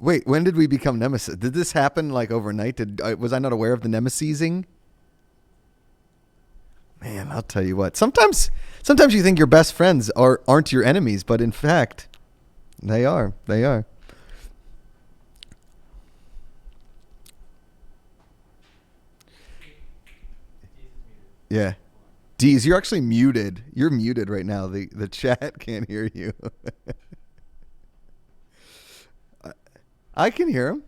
Wait, when did we become nemesis? Did this happen like overnight? Was I not aware of the nemesising? Man, I'll tell you what. Sometimes you think your best friends aren't your enemies, but in fact, they are. They are. Yeah. Dees, you're actually muted. You're muted right now. The chat can't hear you. I can hear him.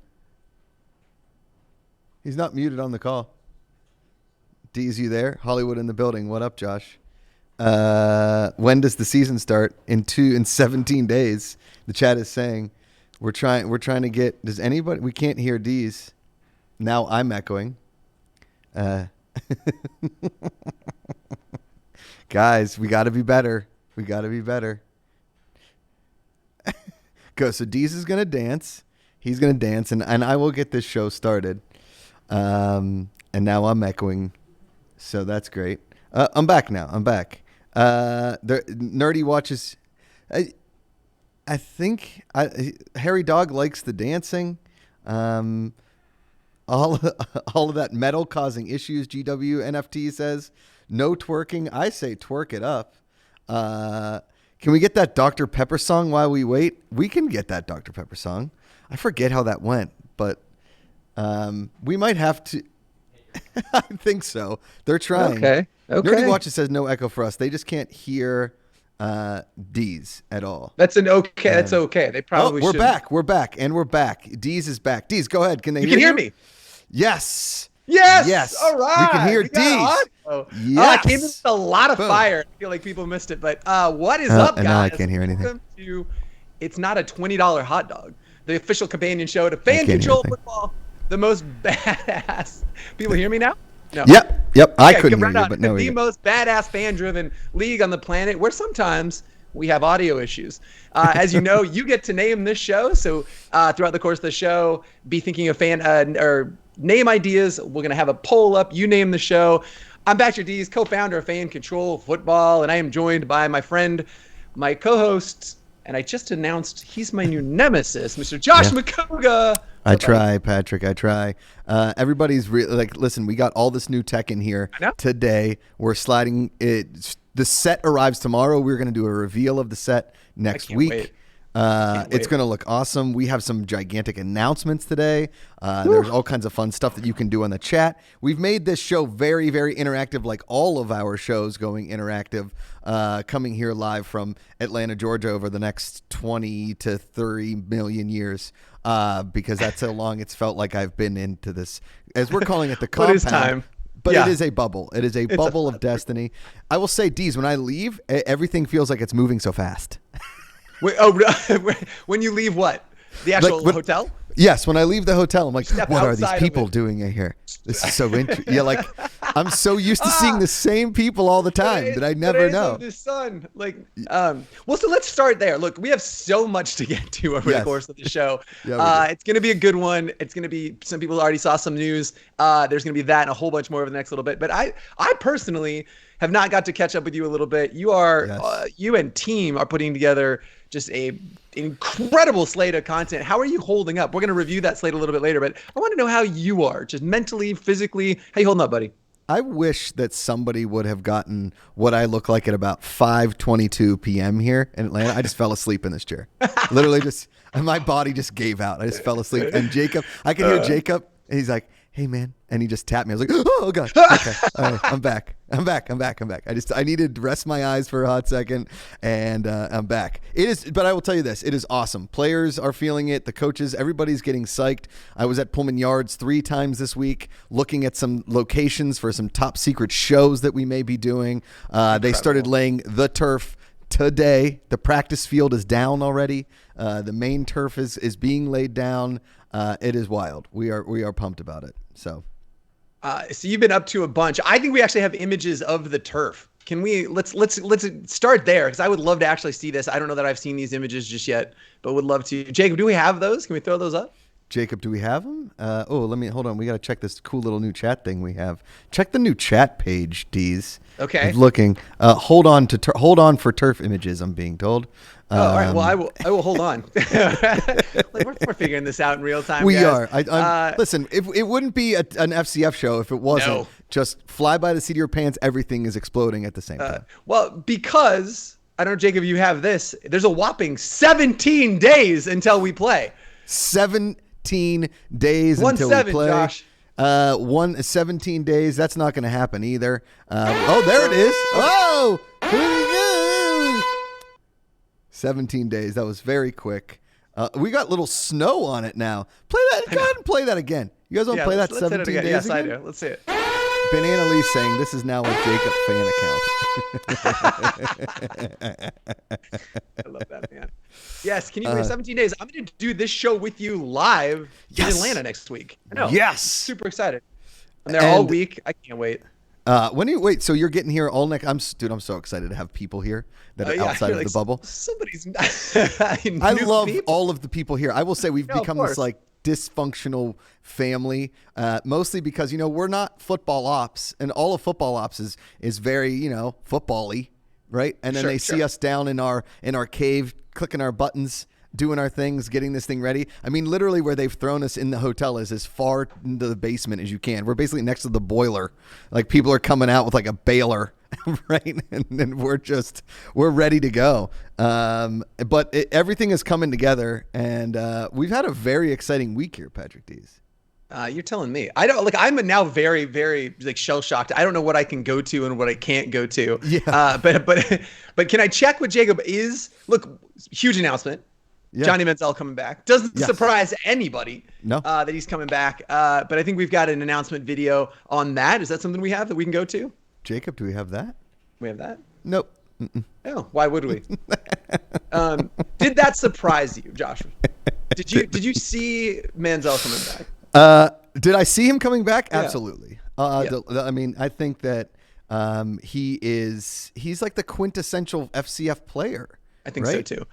He's not muted on the call. Dees, you there? Hollywood in the building. What up, Josh? When does the season start? In 17 days. The chat is saying we're trying to get. Does anybody? We can't hear Dees. Now I'm echoing. Guys, we got to be better. We got to be better. Go. So Dees is gonna dance. He's gonna dance, and I will get this show started. And now I'm echoing. So that's great. I'm back now. I'm back. The Nerdy watches. I think Harry Dog likes the dancing. All of that metal causing issues. GW NFT says no twerking. I say twerk it up. Can we get that Dr. Pepper song while we wait? We can get that Dr. Pepper song. I forget how that went, but we might have to. I think so. They're trying. Okay. Nerdy Watches says no echo for us. They just can't hear Dees at all. That's okay. That's okay. They probably we're should. back. We're back. And we're back. Dees is back. Dees, go ahead. Can they You hear can you? hear me. Yes. Yes. Yes. All right. We can hear Dees. Dees. I came in with a lot of Boom. fire. I feel like people missed it, but what is up, guys? And now I can't hear anything. Welcome to It's Not a $20 Hot Dog, the official companion show to Fan can't hear Control anything. Football, the most badass. People hear me now? No. Yep. I Yeah, couldn't get hear right you, on. but no. The most badass fan-driven league on the planet, where sometimes we have audio issues. As you know, you get to name this show. So throughout the course of the show, be thinking of fan or name ideas. We're gonna have a poll up. You name the show. I'm Patrick Dees, co-founder of Fan Control Football, and I am joined by my friend, my co-host, and I just announced he's my new nemesis, Mr. Josh Macuga. I try, Patrick. I try. Everybody's like, listen, we got all this new tech in here today. We're sliding it. The set arrives tomorrow. We're going to do a reveal of the set next week. Wait. It's going to look awesome. We have some gigantic announcements today. There's all kinds of fun stuff that you can do on the chat. We've made this show very, very interactive, like all of our shows going interactive, coming here live from Atlanta, Georgia over the next 20 to 30 million years, because that's how long it's felt like I've been into this, as we're calling it, the compound. It is time. But it is a bubble. It is a bubble of destiny. I will say, Dees, when I leave, everything feels like it's moving so fast. Wait, when you leave what? The actual hotel? Yes, when I leave the hotel, I'm like, what are these people it. doing in here? This is so interesting. Yeah, like, I'm so used to seeing the same people all the time that I never know. The sun. Like, well, so let's start there. Look, we have so much to get to over the course of the show. It's going to be a good one. It's going to be, some people already saw some news. There's going to be that and a whole bunch more over the next little bit. But I personally have not got to catch up with you a little bit. You are, you and team are putting together just a incredible slate of content. How are you holding up? We're going to review that slate a little bit later, but I want to know how you are, just mentally, physically. How you holding up, buddy? I wish that somebody would have gotten what I look like at about 5:22 p.m. here in Atlanta. I just fell asleep in this chair. Literally just, my body just gave out. I just fell asleep. And Jacob, I could hear Jacob, and he's like, hey, man. And he just tapped me. I was like, oh, God. Okay. All right. I'm back. I needed to rest my eyes for a hot second, and I'm back. It is, but I will tell you this. It is awesome. Players are feeling it. The coaches, everybody's getting psyched. I was at Pullman Yards 3 times this week looking at some locations for some top secret shows that we may be doing. They started laying the turf today. The practice field is down already. The main turf is being laid down. It is wild. We are pumped about it. So you've been up to a bunch. I think we actually have images of the turf. Can we let's start there, because I would love to actually see this. I don't know that I've seen these images just yet, but would love to. Jacob, do we have those? Can we throw those up? Jacob, do we have them? Hold on. We got to check this cool little new chat thing we have. Check the new chat page, Dees. Okay. Looking. Hold on for turf images, I'm being told. All right. Well, I will hold on. Like we're figuring this out in real time. We guys. are. Listen, it wouldn't be an FCF show if it wasn't just fly by the seat of your pants. Everything is exploding at the same time. Well, because I don't know, Jacob, you have this. There's a whopping 17 days until we play. 17 days until we play. Josh. 17 days. That's not going to happen either. There it is. Oh, here we go. 17 days. That was very quick. We got little snow on it now. Play that. Go ahead and play that again. You guys want to play that 17 days Yes, again? I do. Let's see it. Banana Lee saying this is now a Jacob fan account. I love that, man. Yes, can you wait 17 days? I'm going to do this show with you live in Atlanta next week. I know. Yes. Super excited. I'm there all week. I can't wait. When do you wait? So you're getting here all next? I'm so excited to have people here that are outside of the bubble. Somebody's. I love all of the people here. I will say we've become this like dysfunctional family, mostly because we're not football ops, and all of football ops is very football-y, right? And then they see us down in our cave, clicking our buttons, doing our things, getting this thing ready. I mean, literally where they've thrown us in the hotel is as far into the basement as you can. We're basically next to the boiler. Like people are coming out with like a baler, right? And we're ready to go. But everything is coming together, and we've had a very exciting week here, Patrick Dees. You're telling me. I don't like. I'm now very, very like shell shocked. I don't know what I can go to and what I can't go to. Yeah. But can I check with Jacob? Look, huge announcement. Yeah. Johnny Manziel coming back. Doesn't surprise anybody that he's coming back. But I think we've got an announcement video on that. Is that something we have that we can go to? Jacob, do we have that? We have that? Nope. Oh, why would we? Did that surprise you, Joshua? Did you see Manziel coming back? Did I see him coming back? Yeah. Absolutely. I mean, I think that he's like the quintessential FCF player. I think so too.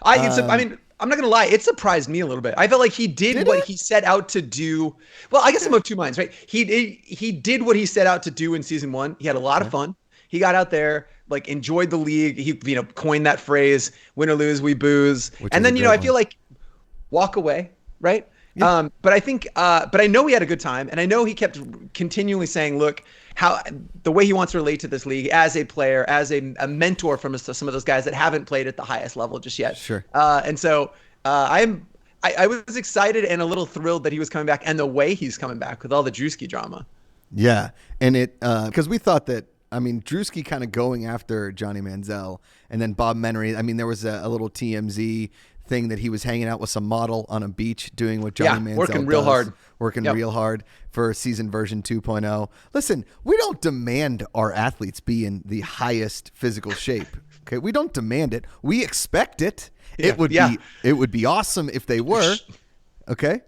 I mean, I'm not going to lie. It surprised me a little bit. I felt like he did what he set out to do. Well, I guess I'm of two minds, right? He did what he set out to do in season 1. He had a lot of fun. He got out there, like enjoyed the league. He, coined that phrase, win or lose, we booze. And then, I feel like walk away, right? Yeah. But I think, but I know he had a good time, and I know he kept continually saying, look, how the way he wants to relate to this league as a player, as a mentor from some of those guys that haven't played at the highest level just yet. Sure. And so I was excited and a little thrilled that he was coming back, and the way he's coming back with all the Drewski drama. Yeah, and because we thought that, I mean, Drewski kind of going after Johnny Manziel, and then Bob Menery. I mean, there was a little TMZ thing that he was hanging out with some model on a beach doing what Johnny Manziel working real hard. Working real hard for season version 2.0. Listen, we don't demand our athletes be in the highest physical shape. Okay, we don't demand it. We expect it. Yeah. It would be awesome if they were. Okay,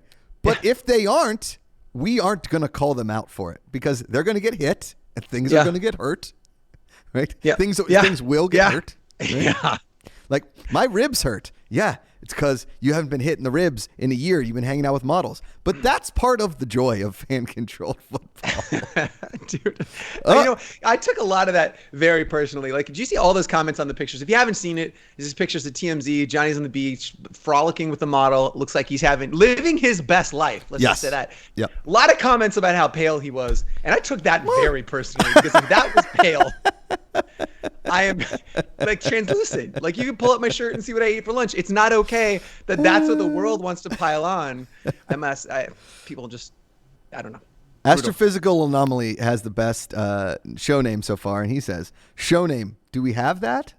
but if they aren't, we aren't going to call them out for it because they're going to get hit and things are going to get hurt. Right? Yeah. Things will get hurt. Right? Yeah. Like my ribs hurt. Yeah. It's because you haven't been hitting the ribs in a year. You've been hanging out with models. But that's part of the joy of fan-controlled football. Dude, I took a lot of that very personally. Like, did you see all those comments on the pictures? If you haven't seen it, this is pictures of TMZ. Johnny's on the beach, frolicking with the model. It looks like he's living his best life. Let's just say that. Yep. A lot of comments about how pale he was. And I took that very personally because if that was pale, I am like translucent. Like you can pull up my shirt and see what I ate for lunch. It's not okay that's what the world wants to pile on. People just, I don't know. Astrophysical Anomaly has the best show name so far, and he says, show name, do we have that?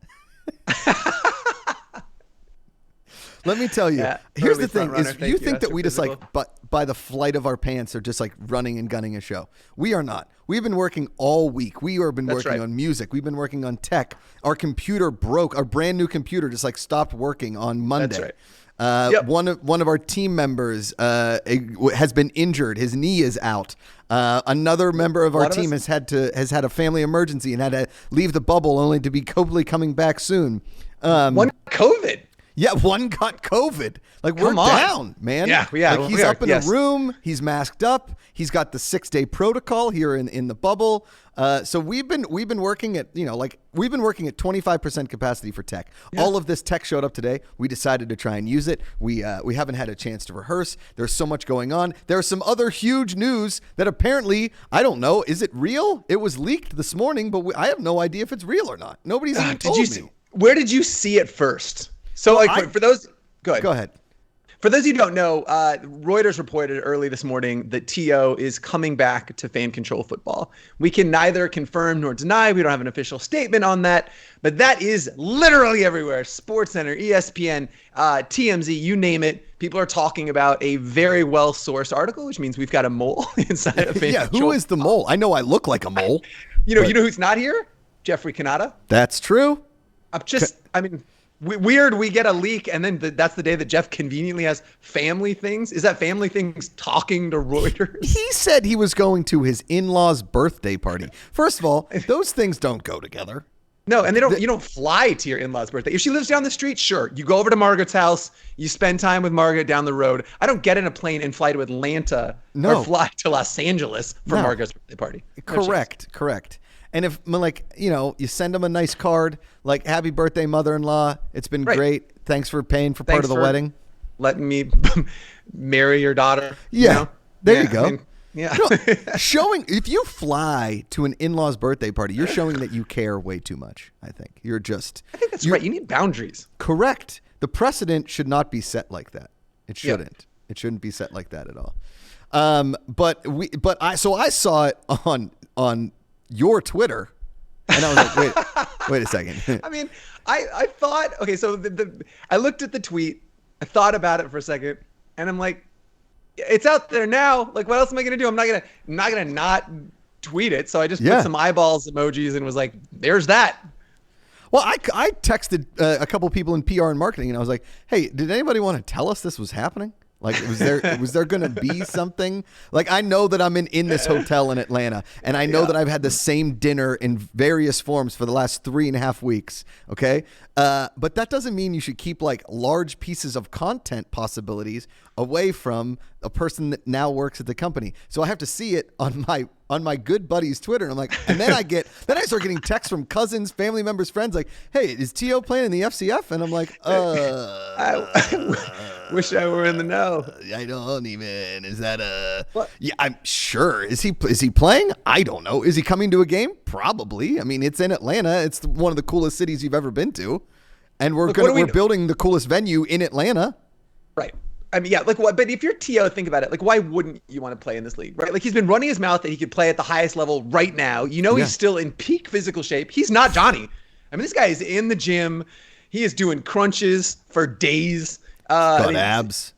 Let me tell you, here's the thing, is you think that we just like, but by the flight of our pants are just like running and gunning a show. We are not. We've been working all week. We have been working on music. We've been working on tech. Our computer broke. Our brand new computer just like stopped working on Monday. That's right. One of our team members has been injured. His knee is out. Another member of our team has had a family emergency and had to leave the bubble only to be hopefully coming back soon. One COVID. Yeah, one got COVID. Like, we're down, man. Yeah. Like, he's up in a room. He's masked up. He's got the 6-day protocol here in the bubble. So we've been working at, we've been working at 25% capacity for tech. Yeah. All of this tech showed up today. We decided to try and use it. We haven't had a chance to rehearse. There's so much going on. There's some other huge news that apparently, I don't know, is it real? It was leaked this morning, but I have no idea if it's real or not. Nobody's even told me. Where did you see it first? So, for those, go ahead. For those of you who don't know, Reuters reported early this morning that TO is coming back to fan control football. We can neither confirm nor deny. We don't have an official statement on that, but that is literally everywhere. SportsCenter, ESPN, TMZ, you name it. People are talking about a very well-sourced article, which means we've got a mole inside of fan control. Who is the mole? I know I look like a mole. You know who's not here? Jeffrey Kanata. That's true. Weird, we get a leak, and then that's the day that Jeff conveniently has family things. Is that family things talking to Reuters? He said he was going to his in-laws' birthday party. First of all, those things don't go together. No, and you don't fly to your in-laws' birthday. If she lives down the street, sure. You go over to Margaret's house, you spend time with Margaret down the road. I don't get in a plane and fly to Atlanta or fly to Los Angeles for Margaret's birthday party. Correct. And if, you send them a nice card, like, happy birthday, mother-in-law. It's been great. Thanks for paying for part of the wedding. Letting me marry your daughter. Yeah. There you go. If you fly to an in-law's birthday party, you're showing that you care way too much, I think. I think that's right. You need boundaries. Correct. The precedent should not be set like that. It shouldn't. Yep. It shouldn't be set like that at all. I saw it on your Twitter, and I was like, wait a second. I mean, I thought, okay, so I looked at the tweet, I thought about it for a second, and I'm like, it's out there now. Like, what else am I gonna do? I'm not gonna not tweet it. So I just put some eyeballs emojis and was like, there's that. Well, I texted a couple people in PR and marketing, and I was like, hey, did anybody want to tell us this was happening? Like, was there going to be something? Like, I know that I'm in this hotel in Atlanta, and I know that I've had the same dinner in various forms for the last 3.5 weeks. Okay. But that doesn't mean you should keep like large pieces of content possibilities away from a person that now works at the company. So I have to see it on my good buddy's Twitter. And I'm like, and then I start getting texts from cousins, family members, friends like, hey, is T.O. playing in the FCF? And I'm like, I wish I were in the know. I don't even. Is that what? Yeah, I'm sure. Is he playing? I don't know. Is he coming to a game? Probably. I mean, it's in Atlanta. It's one of the coolest cities you've ever been to. And we're building the coolest venue in Atlanta. Right. I mean, yeah, like what? But if you're T.O., think about it. Like, why wouldn't you want to play in this league, right? Like, he's been running his mouth that he could play at the highest level right now. He's still in peak physical shape. He's not Johnny. I mean, this guy is in the gym. He is doing crunches for days. Got abs.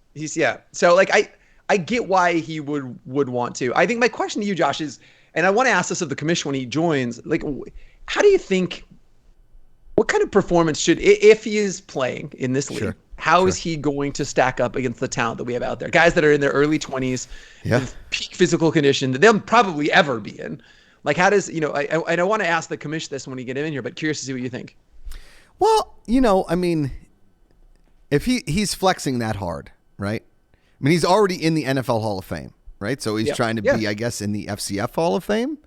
So, like, I get why he would want to. I think my question to you, Josh, is, and I want to ask this of the commission when he joins, like, how do you think, what kind of performance if he is playing in this league, how is he going to stack up against the talent that we have out there? Guys that are in their early 20s, with peak physical condition that they'll probably ever be in. Like, how does, I want to ask the commission this when we get him in here, but curious to see what you think. Well, I mean, if he's flexing that hard, right? I mean, he's already in the NFL Hall of Fame, right? So he's trying to be, I guess, in the FCF Hall of Fame.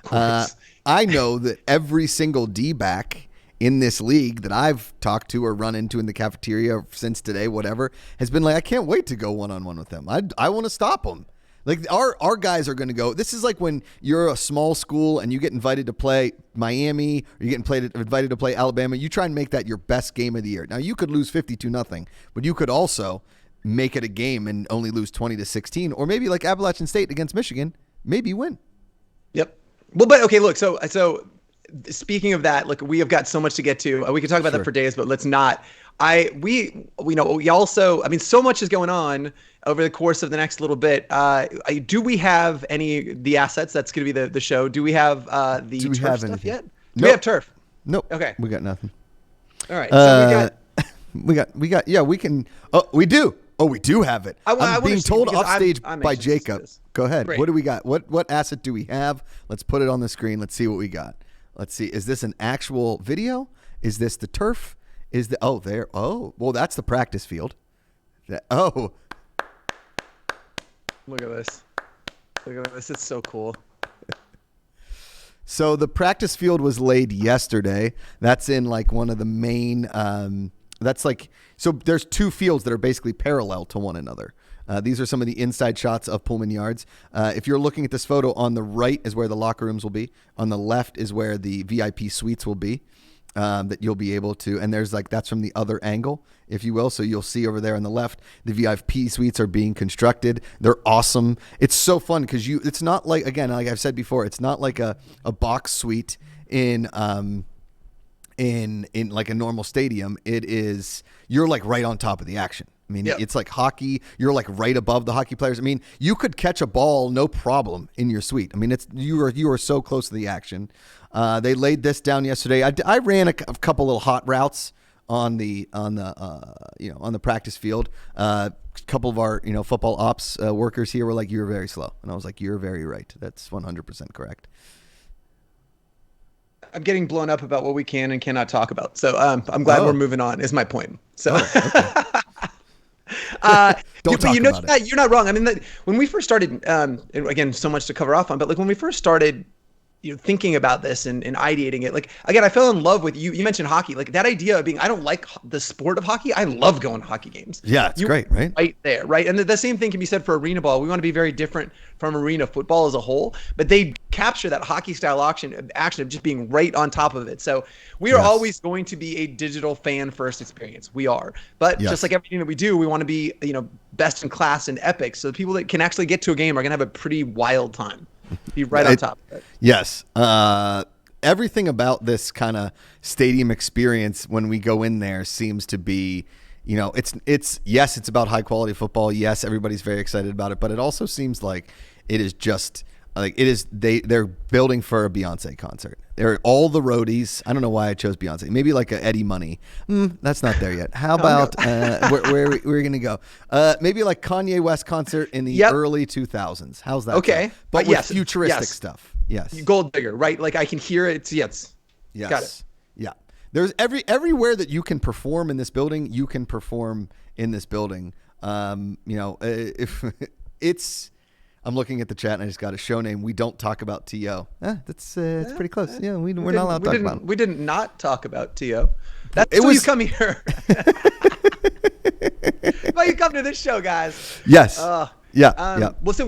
I know that every single D-back in this league that I've talked to or run into in the cafeteria since today, whatever, has been like, I can't wait to go one-on-one with them. I want to stop them. Like, our guys are going to go. This is like when you're a small school and you get invited to play Miami or you get invited to play Alabama. You try and make that your best game of the year. Now, you could lose 52-0, but you could also make it a game and only lose 20-16, or maybe like Appalachian State against Michigan, maybe win. Yep. Well, but okay, look, so speaking of that, look, we have got so much to get to. We could talk about that for days, but let's not. We also, I mean, so much is going on over the course of the next little bit. Do we have the assets? That's going to be the show. Do we have the turf stuff yet? Do we have turf? Nope. Okay. We got nothing. All right. So we got, yeah, we can. Oh, we do. Oh, we do have it. I'm being told offstage by Jacob. Go ahead. Great. What do we got? What asset do we have? Let's put it on the screen. Let's see what we got. Let's see. Is this an actual video? Is this the turf? is the there. Oh, well, that's the practice field. Oh, look at this. Look at this. It's so cool. So the practice field was laid yesterday. That's in like one of the main. That's like, so there's two fields that are basically parallel to one another. These are some of the inside shots of Pullman Yards. If you're looking at this photo, on the right is where the locker rooms will be. On the left is where the VIP suites will be. That you'll be able to, and there's like, that's from the other angle, if you will. So you'll see over there on the left, the VIP suites are being constructed. They're awesome. It's so fun because it's not like, again, like I've said before, it's not like a box suite in like a normal stadium. It is, you're like right on top of the action. I mean, It's like hockey. You're like right above the hockey players. I mean, you could catch a ball no problem in your suite. I mean, you are so close to the action. They laid this down yesterday. I ran a couple little hot routes on the practice field. A couple of our football ops workers here were like, "You're very slow," and I was like, "You're very right. That's 100% correct." I'm getting blown up about what we can and cannot talk about. So I'm glad we're moving on. Is my point. So. Okay. Don't talk about it. You're not wrong. I mean, when we first started, again, so much to cover off on, but like when we first started, thinking about this and ideating it, like, again, I fell in love with you. You mentioned hockey, like that idea of being, I don't like the sport of hockey. I love going to hockey games. Yeah, it's great, right? Right there, right? And the same thing can be said for arena ball. We want to be very different from arena football as a whole, but they capture that hockey style action of just being right on top of it. So we are always going to be a digital fan first experience. We are, but just like everything that we do, we want to be, best in class and epic. So the people that can actually get to a game are going to have a pretty wild time. Be right on top of it. Yes. Everything about this kind of stadium experience when we go in there seems to be, it's about high quality football. Yes, everybody's very excited about it, but it also seems like it is just like they're building for a Beyonce concert. They're all the roadies. I don't know why I chose Beyonce. Maybe like a Eddie Money. That's not there yet. How about where we're gonna go? Maybe like Kanye West concert in the early 2000s. How's that? Okay, sound? But with futuristic stuff. Yes. Gold digger, right? Like I can hear it. Yes. Got it. Yeah. There's everywhere that you can perform in this building, you can perform in this building. If it's. I'm looking at the chat and I just got a show name. We don't talk about T.O. That's pretty close. Yeah, we're not allowed to talk about him. We didn't not talk about T.O. That's why you come here. Why you come to this show, guys? Yes. Yeah. Well, so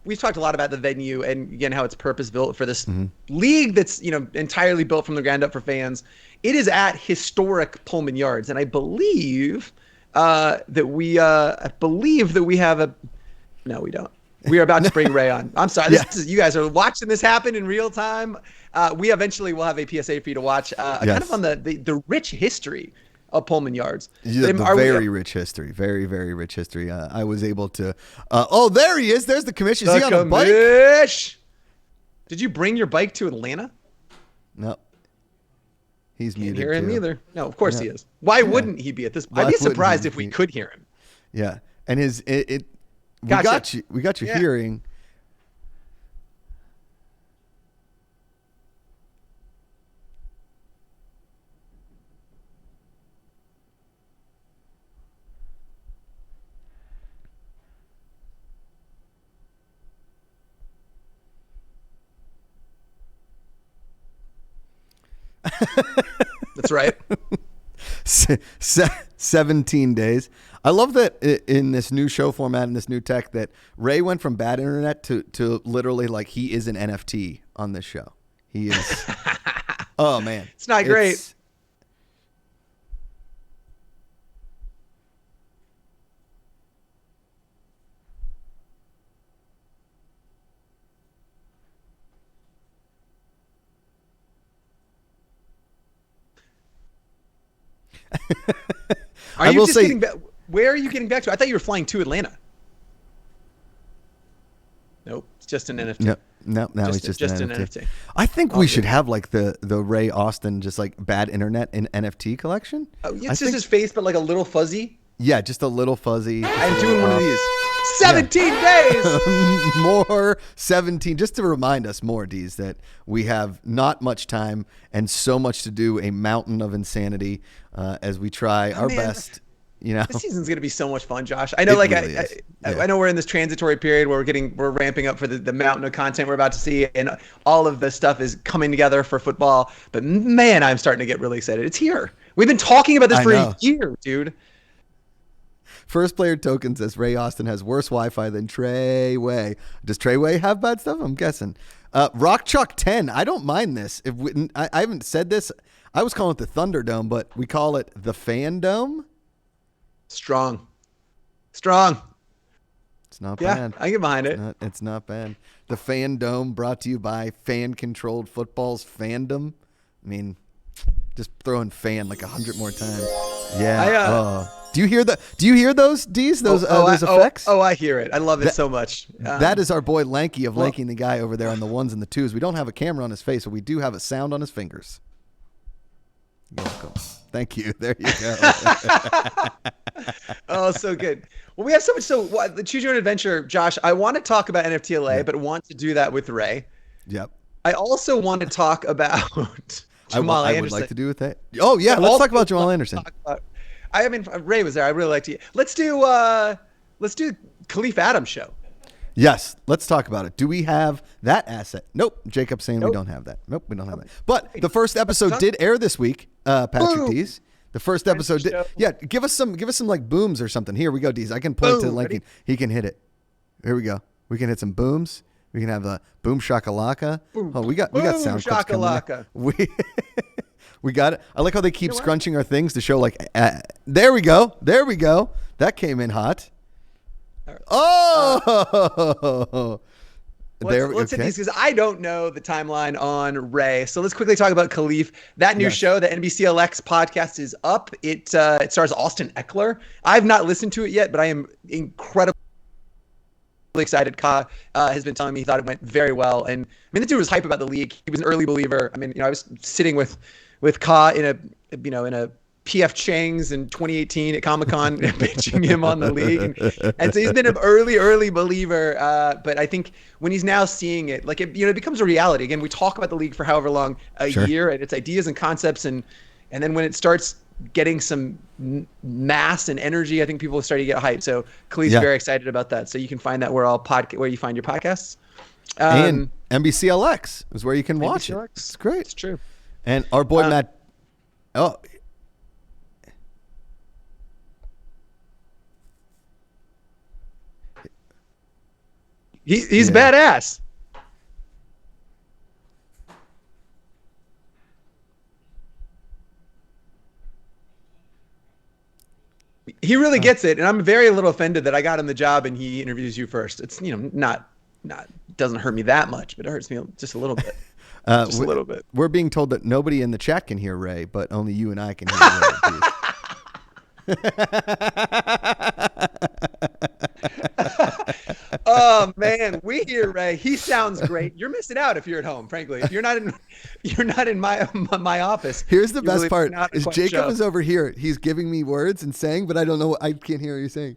we've talked a lot about the venue and again how it's purpose built for this league that's entirely built from the ground up for fans. It is at historic Pullman Yards, and I believe that we have a. No, we don't. We are about to bring Ray on. I'm sorry. This is, you guys are watching this happen in real time. We eventually will have a PSA for you to watch, kind of on the rich history of Pullman Yards. Yeah, very rich history. Very, very rich history. I was able to. There he is. There's the commission. Is he on a bike? Did you bring your bike to Atlanta? No. He's muted. Can't hear him either. No, of course he is. Why wouldn't he be at this? I'd be surprised if we could hear him. Yeah, and we got you hearing. That's right. 17 days. I love that in this new show format and this new tech that Ray went from bad internet to literally like he is an NFT on this show. He is. Oh man, it's not great. Are you just getting back? Where are you getting back to? I thought you were flying to Atlanta. Nope, it's just an NFT. No, it's just an NFT. I think we should have like the Ray Austin just like bad internet and NFT collection. Oh, it's just his face, but like a little fuzzy. Yeah, just a little fuzzy. I'm doing one of these. 17 days. More 17. Just to remind us more, Dees, that we have not much time and so much to do, a mountain of insanity as we try our best. This season's gonna be so much fun, Josh. I know, I know we're in this transitory period where we're ramping up for the mountain of content we're about to see, and all of the stuff is coming together for football. But man, I'm starting to get really excited. It's here. We've been talking about this for a year, dude. First Player Token says Ray Austin has worse Wi-Fi than Treyway. Does Treyway have bad stuff? I'm guessing. Rock Chalk 10. I don't mind this. I haven't said this. I was calling it the Thunderdome, but we call it the Fandome. Strong. It's not bad. I get behind it. It's not bad. The Fandome, brought to you by Fan-Controlled Football's Fandom. I mean, just throwing fan like 100 more times. Yeah. Do you hear those, Dees? Those effects? I hear it. I love it so much. That is our boy Lanky of Lanky and the Guy over there on the ones and the twos. We don't have a camera on his face, but we do have a sound on his fingers. You're welcome. Thank you. There you go. Oh, so good. Well, we have so much. So the Choose Your Own Adventure, Josh, I want to talk about NFTLA, but want to do that with Ray. Yep. I also want to talk about Jamal Anderson. I would like to do with that. Oh, yeah. Let's talk about Jamal Anderson. Ray was there. I really liked it. Let's do Khalif Adams show. Yes, let's talk about it. Do we have that asset? Nope. Jacob's saying we don't have that. Nope, we don't have that. But the first episode did air this week, Patrick Dees. The first episode did. Yeah, give us some like booms or something. Here we go, Dees. I can play it to Lincoln. He can hit it. Here we go. We can hit some booms. We can have a boom shakalaka. Oh, we got sound clips coming. We got it. I like how they keep scrunching our things to show like. There we go. That came in hot. Oh. Let's hit these because I don't know the timeline on Ray. So let's quickly talk about Khalif. That new show, the NBCLX podcast, is up. It stars Austin Eckler. I've not listened to it yet, but I am incredibly excited. Ka has been telling me he thought it went very well, and I mean the dude was hype about the league. He was an early believer. I mean, I was sitting with Ka in a PF Chang's in 2018 at Comic-Con pitching him on the league. And so he's been an early believer. But I think when he's now seeing it, like it becomes a reality. Again, we talk about the league for however long, a year, and its ideas and concepts. And then when it starts getting some mass and energy, I think people are starting to get hyped. So Khalif's very excited about that. So you can find that where you find your podcasts. And NBCLX is where you can watch it. It's great. It's true. And our boy Matt. Oh, He's badass. He really gets it, and I'm very a little offended that I got him the job and he interviews you first. It's not doesn't hurt me that much, but it hurts me just a little bit. Just a little bit. We're being told that nobody in the chat can hear Ray, but only you and I can hear Ray. Oh man, we hear Ray. He sounds great. You're missing out if you're at home. Frankly, if you're not in my office. Here's the best part: is Jacob is over here. He's giving me words and saying, but I don't know. I can't hear what you're saying.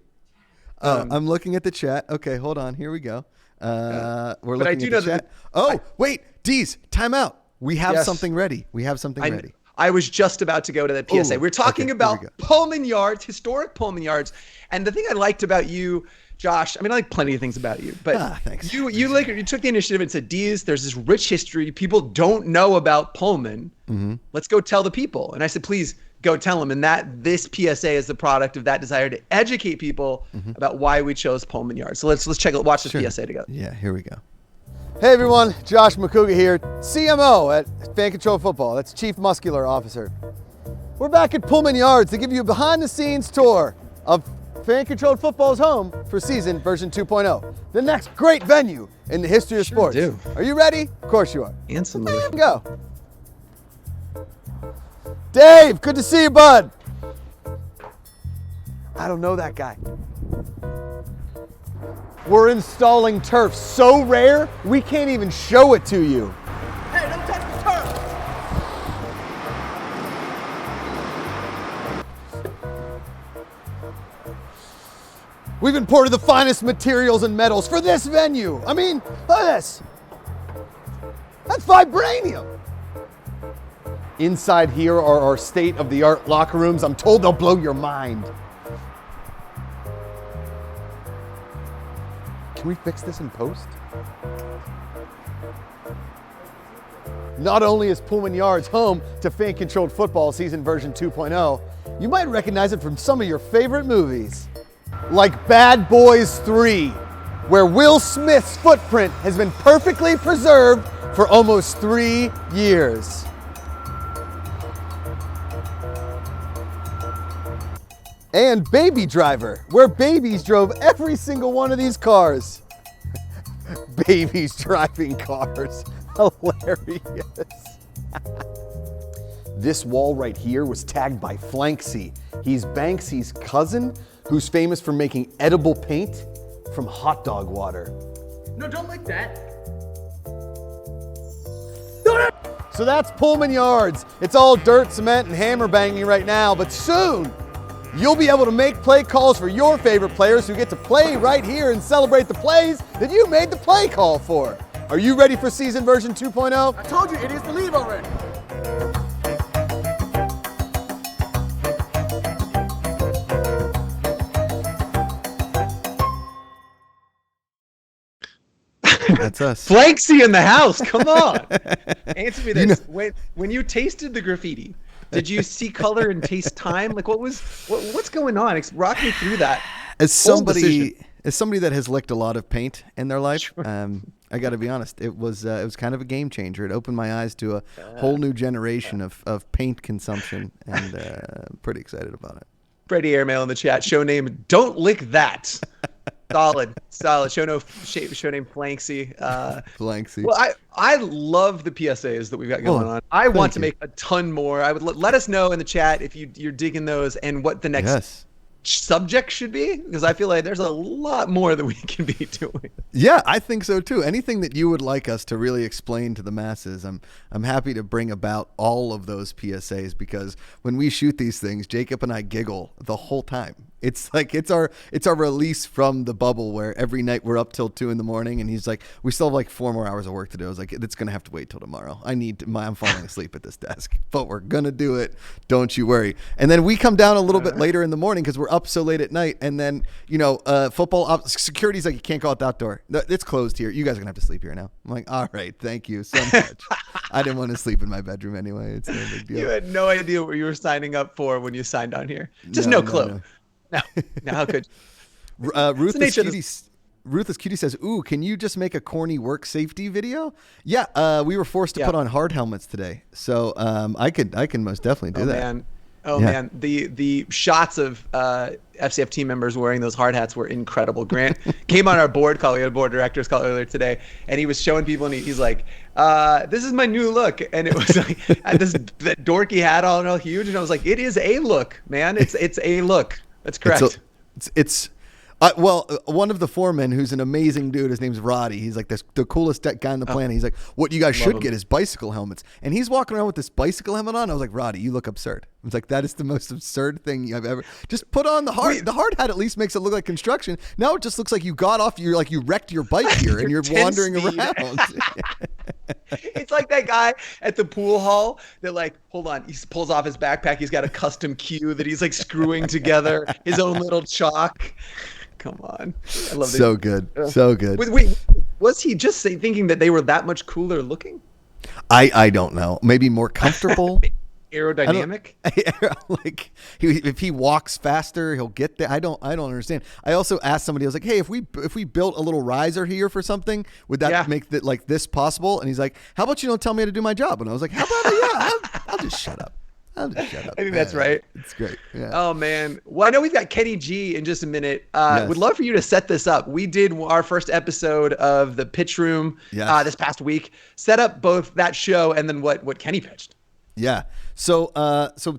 I'm looking at the chat. Okay, hold on. Here we go. We're looking at the chat. Wait, Dees, time out. We have something ready. Ready. I was just about to go to that PSA. We're talking about Pullman Yards, historic Pullman Yards. And the thing I liked about you, Josh, I mean, I like plenty of things about you, but thanks. You took the initiative and said, Dees, there's this rich history. People don't know about Pullman. Mm-hmm. Let's go tell the people. And I said, please go tell them. And this PSA is the product of that desire to educate people about why we chose Pullman Yards. So let's watch the PSA together. Yeah, here we go. Hey everyone, Josh Macuga here, CMO at Fan Control Football. That's Chief Muscular Officer. We're back at Pullman Yards to give you a behind-the-scenes tour of Fan Controlled Football's home for season version 2.0. The next great venue in the history of sports. Do. Are you ready? Of course you are. Handsomely. Go. Dave, good to see you, bud. I don't know that guy. We're installing turf so rare, we can't even show it to you. Hey, don't touch the turf! We've imported the finest materials and metals for this venue. I mean, look at this. That's vibranium. Inside here are our state-of-the-art locker rooms. I'm told they'll blow your mind. Can we fix this in post? Not only is Pullman Yards home to fan-controlled football season version 2.0, you might recognize it from some of your favorite movies. Like Bad Boys 3, where Will Smith's footprint has been perfectly preserved for almost 3 years. And Baby Driver, where babies drove every single one of these cars. Babies driving cars. Hilarious. This wall right here was tagged by Flanksy. He's Banksy's cousin, who's famous for making edible paint from hot dog water. No, don't like that. So that's Pullman Yards. It's all dirt, cement, and hammer banging right now, but soon you'll be able to make play calls for your favorite players who get to play right here and celebrate the plays that you made the play call for. Are you ready for season version 2.0? I told you, idiots, to leave already. That's us. Flanksy in the house. Come on. Answer me this. When you tasted the graffiti, did you see color and taste time? Like what's going on? Rock me through that. As somebody that has licked a lot of paint in their life, I got to be honest, it was kind of a game changer. It opened my eyes to a whole new generation of paint consumption, and I'm pretty excited about it. Freddie Airmail in the chat. Show name, don't lick that. Solid. Show name Flanksy. Flanksy. Well, I love the PSAs that we've got going on. I want to make a ton more. I would let us know in the chat if you're digging those and what the next subject should be, because I feel like there's a lot more that we can be doing. Yeah, I think so too. Anything that you would like us to really explain to the masses, I'm happy to bring about all of those PSAs, because when we shoot these things, Jacob and I giggle the whole time. It's like it's our release from the bubble where every night we're up till 2 a.m. and he's like, we still have like 4 more hours of work to do. I was like, it's gonna have to wait till tomorrow. I'm falling asleep at this desk, but we're gonna do it. Don't you worry. And then we come down a little bit later in the morning because we're up so late at night. And then football security's like, you can't go out that door. It's closed here. You guys are gonna have to sleep here now. I'm like, all right, thank you so much. I didn't want to sleep in my bedroom anyway. It's no big deal. You had no idea what you were signing up for when you signed on here. Just no clue. No, how could you? Ruth is Cutie says, ooh, can you just make a corny work safety video? Yeah, we were forced to put on hard helmets today. So I can most definitely do that. Man, the shots of FCF team members wearing those hard hats were incredible. Grant came on our board call. We had a board directors call earlier today, and he was showing people, and he's like, this is my new look. And it was like, had that dorky hat all huge. And I was like, it is a look, man. It's a look. That's correct. One of the foremen, who's an amazing dude, his name's Roddy. He's like the coolest guy on the planet. He's like, what you guys should get is bicycle helmets. And he's walking around with this bicycle helmet on. I was like, Roddy, you look absurd. I was like, that is the most absurd thing I've ever. Just put on the hard. The hard hat at least makes it look like construction. Now it just looks like you got off. You wrecked your bike here and you're wandering around. It's like that guy at the pool hall that, like, hold on, he pulls off his backpack. He's got a custom cue that he's like screwing together, his own little chalk. Come on. I love so good. So good. Wait, was he just thinking that they were that much cooler looking? I don't know. Maybe more comfortable. Aerodynamic? Like if he walks faster, he'll get there. I don't understand. I also asked somebody, I was like, hey, if we built a little riser here for something, would that make that like this possible? And he's like, how about you don't tell me how to do my job? And I was like, how about I'll just shut up. I think that's right. It's great. Yeah. Oh, man. Well, I know we've got Kenny G in just a minute. Would love for you to set this up. We did our first episode of the Pitch Room this past week. Set up both that show and then what Kenny pitched. Yeah. So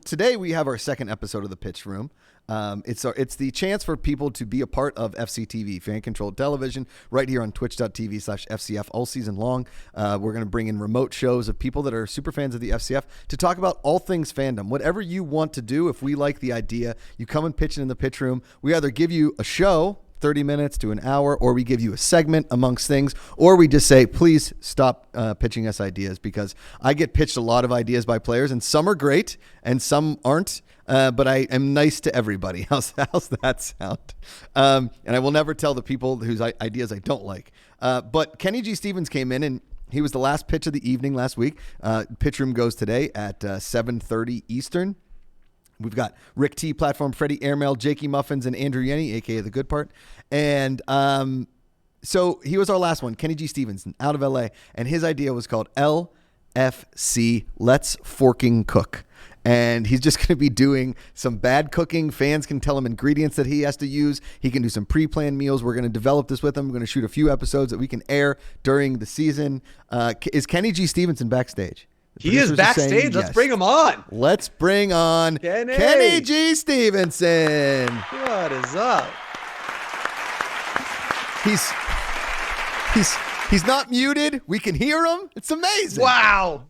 today we have our second episode of the Pitch Room. It's the chance for people to be a part of FCTV, fan-controlled television, right here on twitch.tv/FCF all season long. We're going to bring in remote shows of people that are super fans of the FCF to talk about all things fandom. Whatever you want to do, if we like the idea, you come and pitch it in the pitch room. We either give you a show, 30 minutes to an hour, or we give you a segment amongst things, or we just say, please stop pitching us ideas, because I get pitched a lot of ideas by players, and some are great and some aren't. But I am nice to everybody. How's that sound? And I will never tell the people whose ideas I don't like. But Kenny G. Stevens came in, and he was the last pitch of the evening last week. Pitch room goes today at 7:30 Eastern. We've got Rick T, Platform, Freddie Airmail, Jakey Muffins, and Andrew Yenny, a.k.a. The Good Part. And so he was our last one, Kenny G. Stevens, out of L.A., and his idea was called LFC, Let's Forking Cook. And he's just going to be doing some bad cooking. Fans can tell him ingredients that he has to use. He can do some pre-planned meals. We're going to develop this with him. We're going to shoot a few episodes that we can air during the season. Is Kenny G. Stevenson backstage? He is backstage. Let's bring him on. Let's bring on Kenny G. Stevenson. What is up? He's not muted. We can hear him. It's amazing. Wow.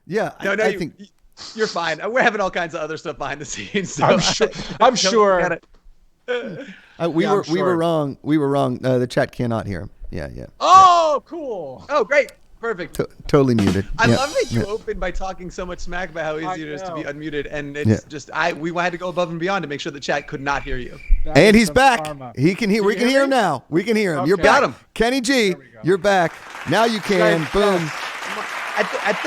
Yeah, I think you're fine. We're having all kinds of other stuff behind the scenes. So I'm sure. We were wrong. We were wrong. The chat cannot hear him. Yeah. Oh, cool. Oh, great. Perfect. Totally muted. I love that you opened by talking so much smack about how easy it is to be unmuted, and it's we had to go above and beyond to make sure the chat could not hear you. And he's back. He can hear. We can hear him now. We can hear him. Okay. You're back. Got him. Kenny G. You're back. Now you can. Boom. At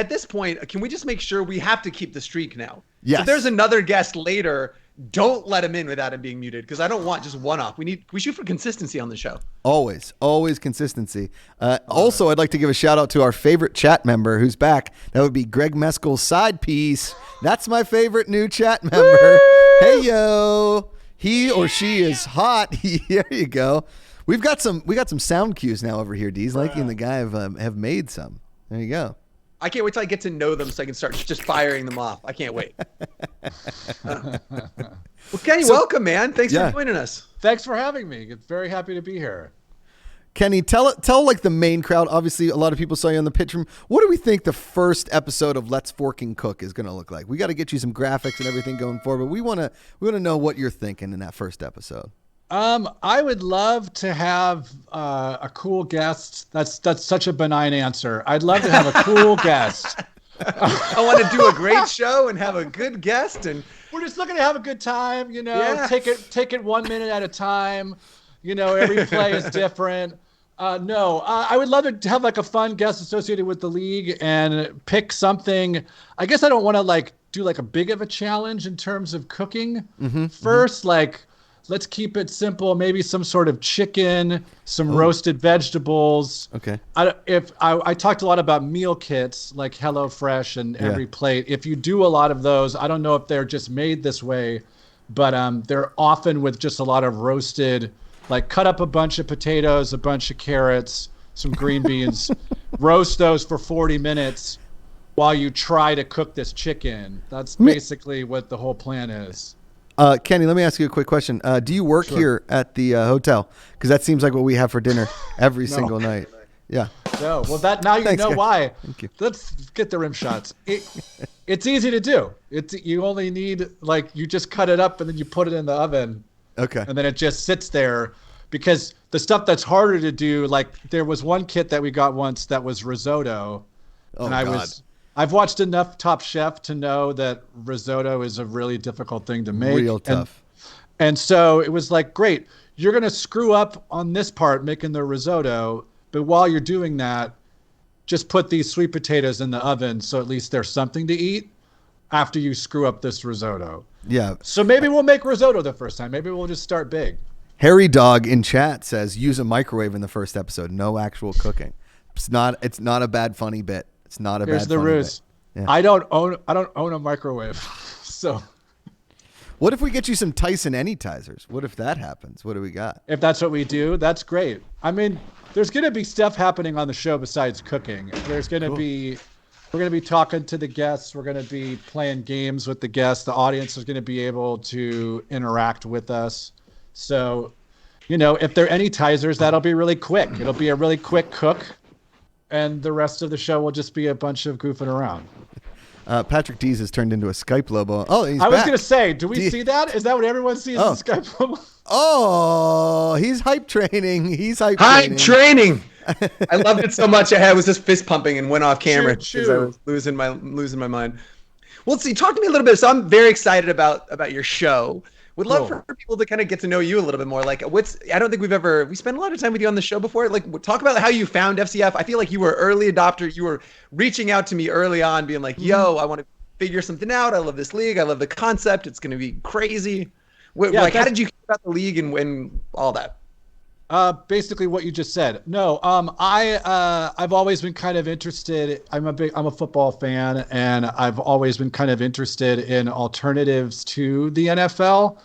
this point, can we just make sure we have to keep the streak now? Yes. If there's another guest later, don't let him in without him being muted, because I don't want just one off. We shoot for consistency on the show. Always consistency. Also, I'd like to give a shout out to our favorite chat member who's back. That would be Greg Meskel's side piece. That's my favorite new chat member. Hey yo, he or she is hot. There you go. We got some sound cues now over here. Dees, Likey and the guy have made some. There you go. I can't wait till I get to know them so I can start just firing them off. I can't wait. Well, Kenny, welcome, man. Thanks for joining us. Thanks for having me. Very happy to be here. Kenny, tell like the main crowd. Obviously, a lot of people saw you in the pitch room. What do we think the first episode of Let's Forking Cook is going to look like? We got to get you some graphics and everything going forward, but we want to know what you're thinking in that first episode. I would love to have a cool guest. That's such a benign answer. I'd love to have a cool guest. I want to do a great show and have a good guest, and we're just looking to have a good time. Take it 1 minute at a time. Every play is different. I would love to have like a fun guest associated with the league and pick something. I guess I don't want to do like a big of a challenge in terms of cooking. First, let's keep it simple. Maybe some sort of chicken, some roasted vegetables. Okay. I talked a lot about meal kits like HelloFresh and Every Plate. If you do a lot of those, I don't know if they're just made this way, but they're often with just a lot of roasted, cut up a bunch of potatoes, a bunch of carrots, some green beans, roast those for 40 minutes while you try to cook this chicken. That's basically what the whole plan is. Kenny, let me ask you a quick question. Do you work here at the hotel? Because that seems like what we have for dinner every single night. Yeah. No. Well, now you know why. Thank you. Let's get the rim shots. It's easy to do. You only need you just cut it up and then you put it in the oven. Okay. And then it just sits there, because the stuff that's harder to do, there was one kit that we got once that was risotto. Oh, and God. I've watched enough Top Chef to know that risotto is a really difficult thing to make. Real tough. And so it was great, you're going to screw up on this part making the risotto, but while you're doing that, just put these sweet potatoes in the oven so at least there's something to eat after you screw up this risotto. Yeah. So maybe we'll make risotto the first time. Maybe we'll just start big. Harry Dog in chat says use a microwave in the first episode. No actual cooking. It's not a bad funny bit. It's not a Here's bad the funny ruse. bit. Yeah. I don't own a microwave. So What if we get you some Tyson Anytizers? What if that happens? What do we got? If that's what we do, that's great. I mean, there's going to be stuff happening on the show besides cooking. There's going to be, we're going to be talking to the guests. We're going to be playing games with the guests. The audience is going to be able to interact with us. So, if there are Anytizers, that'll be really quick. It'll be a really quick cook. And the rest of the show will just be a bunch of goofing around. Patrick Dees has turned into a Skype Lobo. Oh, he's I was back. going to say, do we see that? Is that what everyone sees in Skype Lobo? Oh, he's hype training. He's hype training. I loved it so much. I was just fist pumping and went off camera because I was losing my mind. Well, see, talk to me a little bit. So I'm very excited about your show. Would love for people to kind of get to know you a little bit more. Like, I don't think we spent a lot of time with you on the show before. Like, talk about how you found FCF. I feel like you were early adopter. You were reaching out to me early on, being like, yo, I want to figure something out. I love this league. I love the concept. It's going to be crazy. How did you hear about the league and all that? Basically what you just said. No, I've always been kind of interested. I'm a football fan, and I've always been kind of interested in alternatives to the NFL.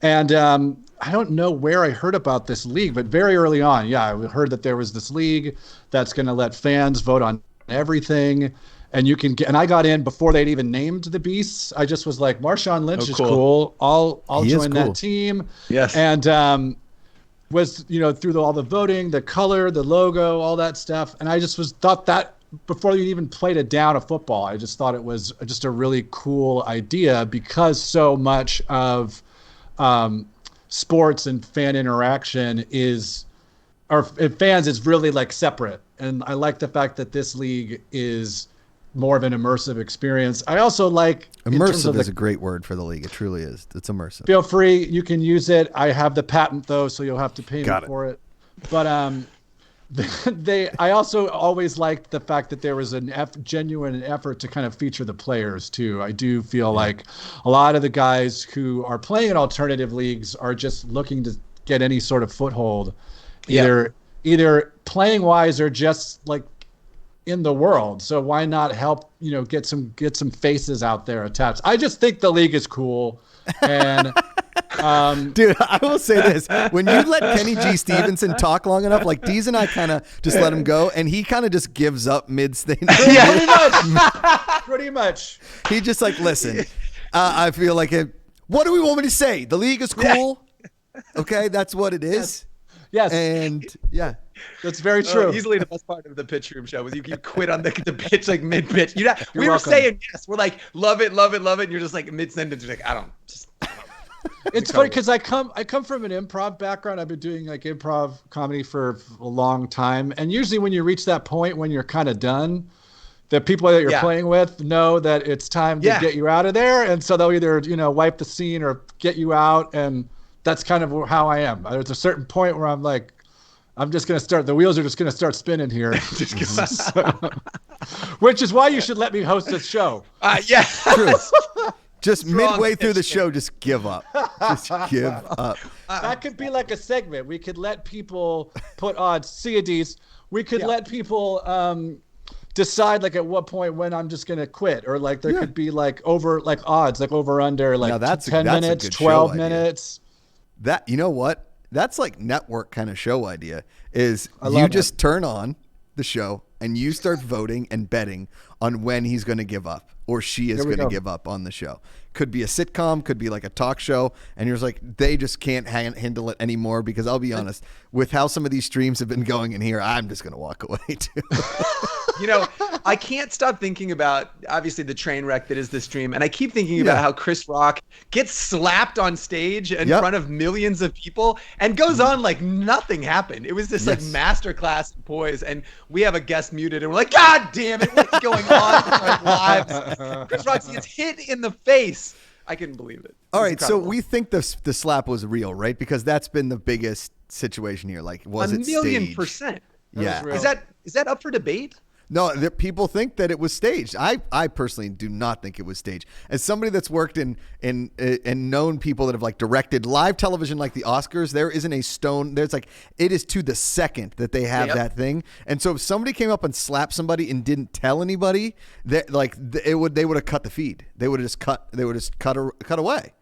And I don't know where I heard about this league, but very early on, I heard that there was this league that's going to let fans vote on everything. And you can get, and I got in before they'd even named the beasts. I just was like, Marshawn Lynch is cool. I'll join that team. Yes. And was through all the voting, the color, the logo, all that stuff, and I just thought that before you even played a down of football, I just thought it was just a really cool idea because so much of sports and fan interaction fans is really like separate, and I like the fact that this league is more of an immersive experience. I also like immersive is a great word for the league. It truly is. It's immersive. Feel free. You can use it. I have the patent though, so you'll have to pay me for it. But I also always liked the fact that there was a genuine effort to kind of feature the players too. I do feel like a lot of the guys who are playing in alternative leagues are just looking to get any sort of foothold, either playing wise or just like in the world. So why not help, get some faces out there attached. I just think the league is cool. And dude, I will say this. When you let Kenny G. Stevenson talk long enough, like Dees and I kind of just let him go, and he kind of just gives up mid-thing. Pretty much. He just like, listen, I feel like what do we want me to say? The league is cool. Okay, that's what it is. Yes. And that's very true. Easily the best part of the pitch room show was you quit on the pitch like mid pitch. We were welcome. saying yes. We're like love it, and you're just like mid sentence. You're like I don't. It's funny because I come from an improv background. I've been doing like improv comedy for a long time, and usually when you reach that point when you're kind of done, the people that you're playing with know that it's time to get you out of there, and so they'll either wipe the scene or get you out, and that's kind of how I am. There's a certain point where I'm like, I'm just going to start. The wheels are just going to start spinning here. Which is why you should let me host this show. True. Just midway through the show, just give up. Just give up. That could be like a segment. We could let people put odds. CADs. We could let people decide like at what point when I'm just going to quit, or like there could be like odds, like over under, like 10 minutes, 12 minutes. That, you know what? That's like network kind of show idea is you just turn on the show and you start voting and betting on when he's going to give up or she is going to give up on the show. Could be a sitcom, could be like a talk show. And you're just like, they just can't handle it anymore because I'll be honest, with how some of these streams have been going in here, I'm just going to walk away too. I can't stop thinking about, obviously, the train wreck that is this stream. And I keep thinking about how Chris Rock gets slapped on stage in front of millions of people and goes on like nothing happened. It was this like masterclass in poise. And we have a guest muted and we're like, God damn it, what's going on in our lives? Chris Rock gets hit in the face. I couldn't believe it. All right, incredible. So we think the slap was real, right? Because that's been the biggest situation here. Like, was it staged? 1,000,000%. Yeah. Is that up for debate? No, people think that it was staged. I personally do not think it was staged. As somebody that's worked in and known people that have like directed live television like the Oscars, there isn't a stone. There's like, it is to the second that they have that thing. And so if somebody came up and slapped somebody and didn't tell anybody, that like they would have cut the feed. They would have just cut away.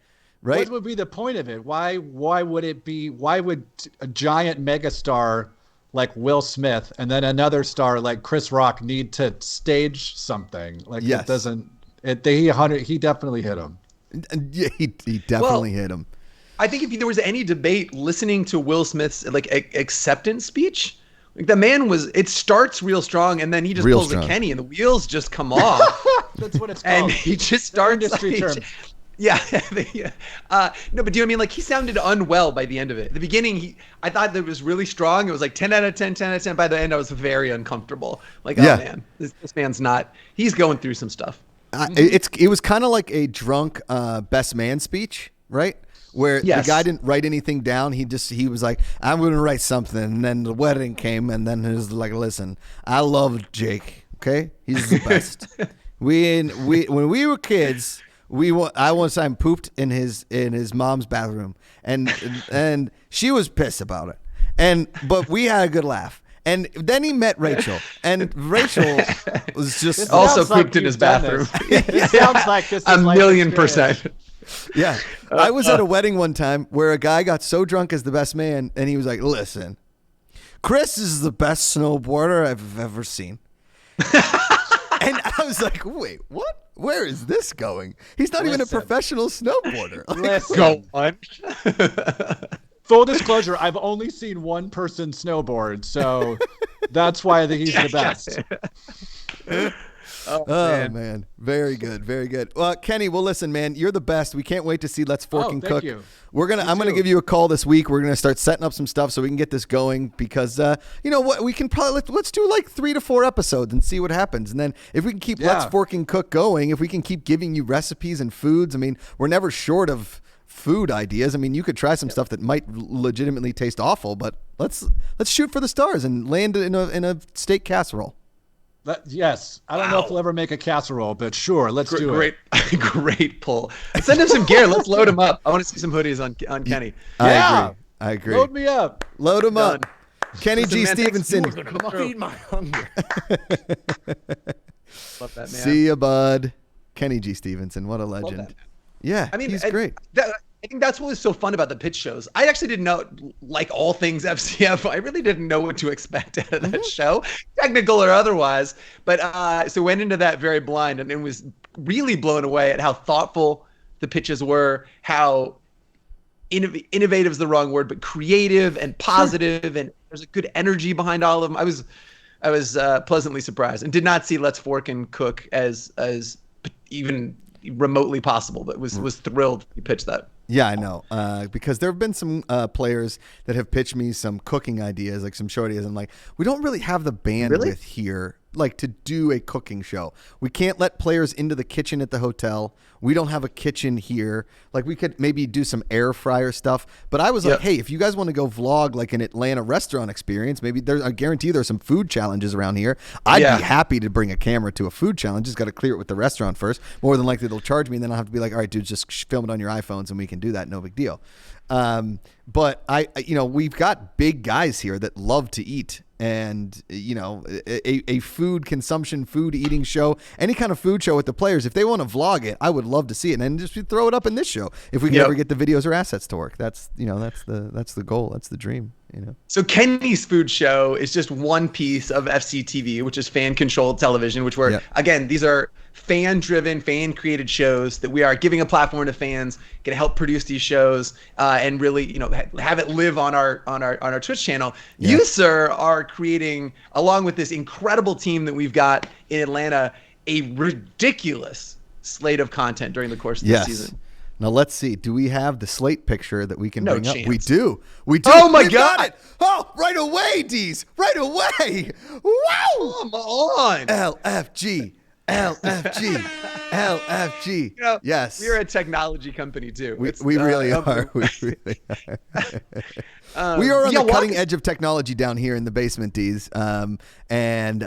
right? What would be the point of it? Why would it be? Why would a giant megastar like Will Smith and then another star like Chris Rock need to stage something? Like it doesn't. He definitely hit him. Yeah, he definitely hit him. I think if there was any debate, listening to Will Smith's like acceptance speech, like the man it starts real strong and then he just pulls a Kenny and the wheels just come off. That's what it's called. And he just starts industry term. Yeah. No, but do you know what I mean? Like he sounded unwell by the end of it. At the beginning, I thought that it was really strong. It was like 10 out of 10, 10 out of 10. By the end, I was very uncomfortable. Like, oh man, this man's he's going through some stuff. It was kind of like a drunk best man speech, right? Where the guy didn't write anything down. He was like, I'm going to write something. And then the wedding came and then he was like, listen, I love Jake. Okay. He's the best. When we were kids, I one time pooped in his mom's bathroom and she was pissed about it. But we had a good laugh. And then he met Rachel, and Rachel was just also pooped in his bathroom. It sounds like this is a million %. Yeah. I was at a wedding one time where a guy got so drunk as the best man, and he was like, listen, Chris is the best snowboarder I've ever seen. And I was like, wait, what? Where is this going? He's not even a professional snowboarder. Go on. Full disclosure, I've only seen one person snowboard, so that's why I think he's the best. Oh man. Very good. Very good. Well, Kenny, well, listen, man, you're the best. We can't wait to see Let's Fork and thank Cook. you. I'm gonna give you a call this week. We're gonna start setting up some stuff so we can get this going because you know what, we can probably let's do like 3 to 4 episodes and see what happens. And then if we can keep Let's Fork and Cook going, if we can keep giving you recipes and foods, I mean, we're never short of food ideas. I mean, you could try some stuff that might legitimately taste awful, but let's shoot for the stars and land in a steak casserole. Yes. I don't know if we'll ever make a casserole, but sure, let's do it. Great pull. Send him some gear. Let's load him up. I want to see some hoodies on Kenny. I agree. Load me up. Load him up. Kenny G. Stevenson. Feed my hunger. Love that, man. See ya, bud. Kenny G. Stevenson. What a legend. Yeah, I mean, he's great. I think that's what was so fun about the pitch shows. I actually didn't know, like all things FCF, I really didn't know what to expect out of that show, technical or otherwise. But so went into that very blind and was really blown away at how thoughtful the pitches were, how innovative is the wrong word, but creative and positive, and there's a good energy behind all of them. I was pleasantly surprised and did not see Let's Fork and Cook as even remotely possible, but was thrilled he pitched that. Yeah, I know. Because there have been some players that have pitched me some cooking ideas, like some show ideas. I'm like, we don't really have the bandwidth here, like to do a cooking show. We can't let players into the kitchen at the hotel. We don't have a kitchen here. Like we could maybe do some air fryer stuff. But I was like, hey, if you guys want to go vlog like an Atlanta restaurant experience, maybe I guarantee there's some food challenges around here. I'd be happy to bring a camera to a food challenge. Just got to clear it with the restaurant first. More than likely they'll charge me, and then I'll have to be like, all right, dude, just film it on your iPhones and we can do that. No big deal. But we've got big guys here that love to eat, and a food consumption, food eating show, any kind of food show with the players. If they want to vlog it, I would love to see it, and then just throw it up in this show if we can ever get the videos or assets to work. That's the goal. That's the dream. So Kenny's food show is just one piece of FCTV, which is fan-controlled television, which again, these are fan-driven, fan-created shows that we are giving a platform to fans, going to help produce these shows, and really, have it live on our Twitch channel. Yeah. You, sir, are creating, along with this incredible team that we've got in Atlanta, a ridiculous slate of content during the course of the season. Now let's see. Do we have the slate picture that we can bring chance. up? We do. Oh my God! Got it. Oh, right away, Dees. Right away. Wow! Come on. LFG. Yes. We're a technology company too. We really are. We really are. We are on the cutting edge of technology down here in the basement, Dees. And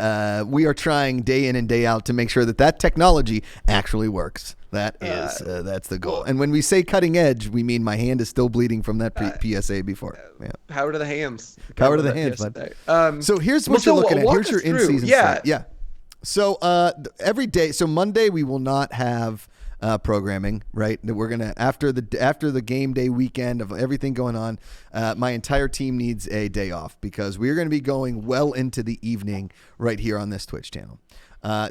we are trying day in and day out to make sure that technology actually works. That is that's the goal. And when we say cutting edge, we mean my hand is still bleeding from that PSA before. Yeah. Power to the hands. Power to the hands, bud. So here's what you're looking at. Here's your in-season slate. Yeah. So every day, so Monday we will not have programming, right? That we're gonna after the game day weekend of everything going on, my entire team needs a day off because we're going to be going well into the evening right here on this Twitch channel.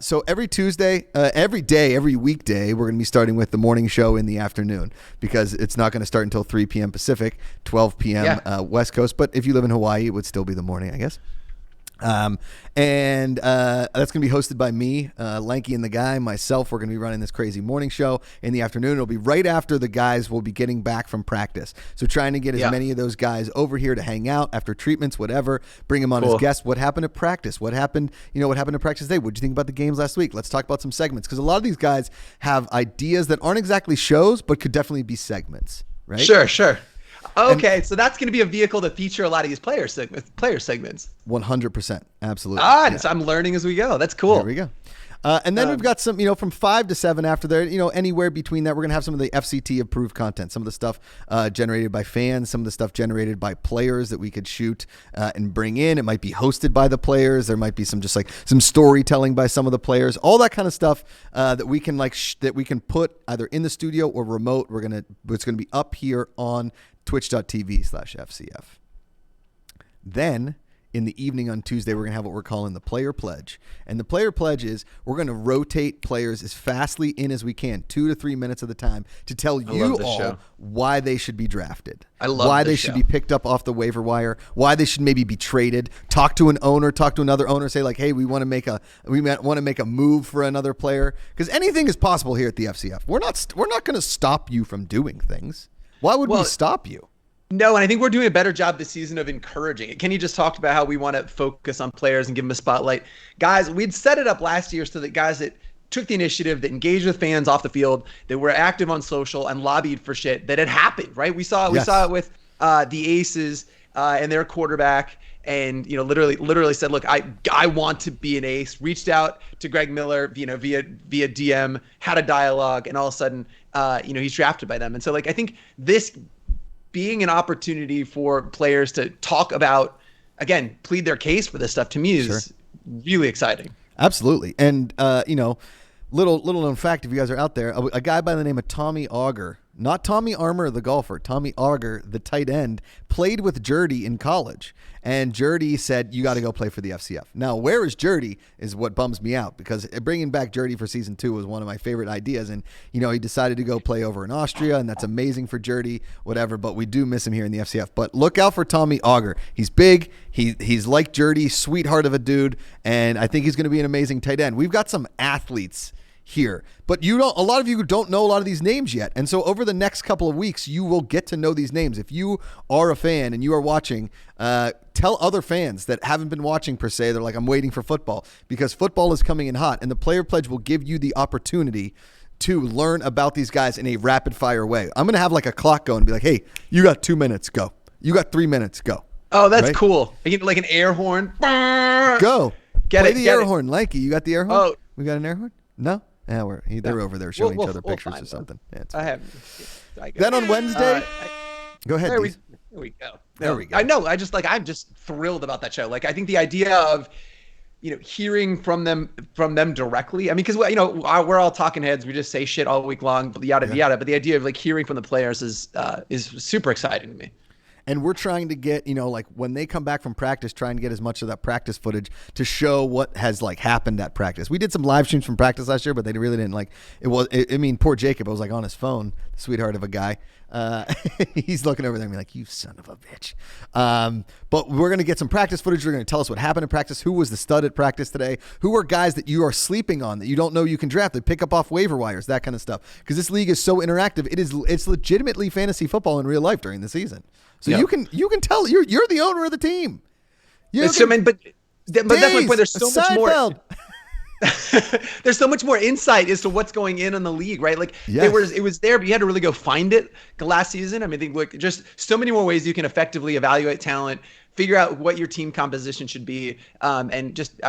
So every Tuesday, every weekday, we're going to be starting with the morning show in the afternoon because it's not going to start until 3 p.m. Pacific, 12 p.m. West Coast. But if you live in Hawaii, it would still be the morning, I guess. And that's going to be hosted by me, Lanky and the Guy, myself. We're going to be running this crazy morning show in the afternoon. It'll be right after the guys will be getting back from practice. So trying to get as many of those guys over here to hang out after treatments, whatever, bring them on as guests. What happened at practice? What happened at practice today? What did you think about the games last week? Let's talk about some segments because a lot of these guys have ideas that aren't exactly shows, but could definitely be segments, right? Sure. Okay, so that's going to be a vehicle to feature a lot of these player segments. 100%, absolutely. So I'm learning as we go. That's cool. There we go. And then we've got some, from 5 to 7 after there, anywhere between that, we're going to have some of the FCT approved content, some of the stuff generated by fans, some of the stuff generated by players that we could shoot and bring in. It might be hosted by the players. There might be some storytelling by some of the players, all that kind of stuff that we can that we can put either in the studio or remote. It's going to be up here on twitch.tv/FCF. Then in the evening on Tuesday, we're going to have what we're calling the player pledge. And the player pledge is we're going to rotate players as fastly in as we can, 2 to 3 minutes at a time, to tell you all why they should be drafted. Why they should be picked up off the waiver wire, why they should maybe be traded, talk to an owner, talk to another owner, say like, hey, we want to make a move for another player. Because anything is possible here at the FCF. We're not going to stop you from doing things. Why would we stop you? No, and I think we're doing a better job this season of encouraging it. Kenny just talked about how we want to focus on players and give them a spotlight. Guys, we'd set it up last year so that guys that took the initiative, that engaged with fans off the field, that were active on social and lobbied for shit, that it happened, right? We saw it with the Aces and their quarterback, and literally said, look, I want to be an ace. Reached out to Greg Miller, via DM, had a dialogue, and all of a sudden, he's drafted by them. And so I think this being an opportunity for players to talk about, again, plead their case for this stuff, to me is really exciting. Absolutely. And, little known fact, if you guys are out there, a guy by the name of Tommy Auger, not Tommy Armour, the golfer, Tommy Auger, the tight end, played with Jerdy in college. And Jerdy said, you got to go play for the FCF. Now, where is Jerdy is what bums me out, because bringing back Jerdy for season 2 was one of my favorite ideas. And, he decided to go play over in Austria, and that's amazing for Jerdy, whatever. But we do miss him here in the FCF. But look out for Tommy Auger. He's big. He's like Jerdy, sweetheart of a dude. And I think he's going to be an amazing tight end. We've got some athletes here, but a lot of you don't know a lot of these names yet. And so over the next couple of weeks, you will get to know these names. If you are a fan and you are watching, tell other fans that haven't been watching per se. They're like, I'm waiting for football, because football is coming in hot, and the player pledge will give you the opportunity to learn about these guys in a rapid fire way. I'm going to have a clock going and be like, hey, you got 2 minutes, go. You got 3 minutes, go. Oh, that's cool. Like an air horn. Go. Play the air horn. Lanky, you got the air horn? Oh. We got an air horn? No? Yeah, they're over there showing each other pictures or something. Yeah, I have. Then on Wednesday, go ahead. There we go. There we go. I know. I'm just thrilled about that show. I think the idea of, hearing from them directly. I mean, because we're all talking heads. We just say shit all week long, yada yada. But the idea of hearing from the players is super exciting to me. And we're trying to get, when they come back from practice, trying to get as much of that practice footage to show what has happened at practice. We did some live streams from practice last year, but they really didn't poor Jacob, it was on his phone, the sweetheart of a guy. He's looking over there and be like, you son of a bitch. But we're going to get some practice footage. They're going to tell us what happened in practice, who was the stud at practice today, who are guys that you are sleeping on that you don't know you can draft, that pick up off waiver wires, that kind of stuff. Because this league is so interactive. It's legitimately fantasy football in real life during the season. So you can tell you're the owner of the team. But that's my point. There's so much more. There's so much more insight as to what's going in the league, right? It was there, but you had to really go find it last season. I mean, I think just so many more ways you can effectively evaluate talent, figure out what your team composition should be, and just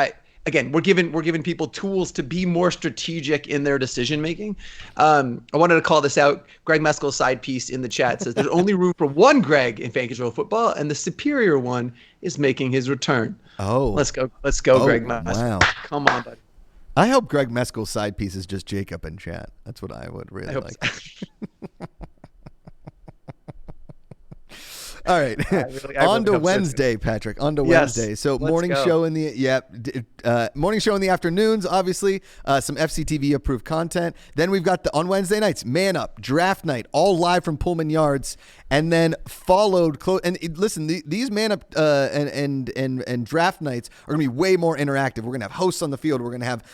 again, we're giving people tools to be more strategic in their decision making. I wanted to call this out. Greg Meskel's side piece in the chat says there's only room for one Greg in Fan Control Football, and the superior one is making his return. Oh, let's go, Greg Meskel. Wow. Come on, buddy. I hope Greg Meskel's side piece is just Jacob in chat. That's what I would really like. So. All right, on to Wednesday, Patrick. On to Wednesday. So morning show in the morning show in the afternoons. Obviously, some FCTV approved content. Then we've got on Wednesday nights, Man Up, Draft Night, all live from Pullman Yards, and then followed. And listen, these Man Up and Draft Nights are gonna be way more interactive. We're gonna have hosts on the field. We're gonna have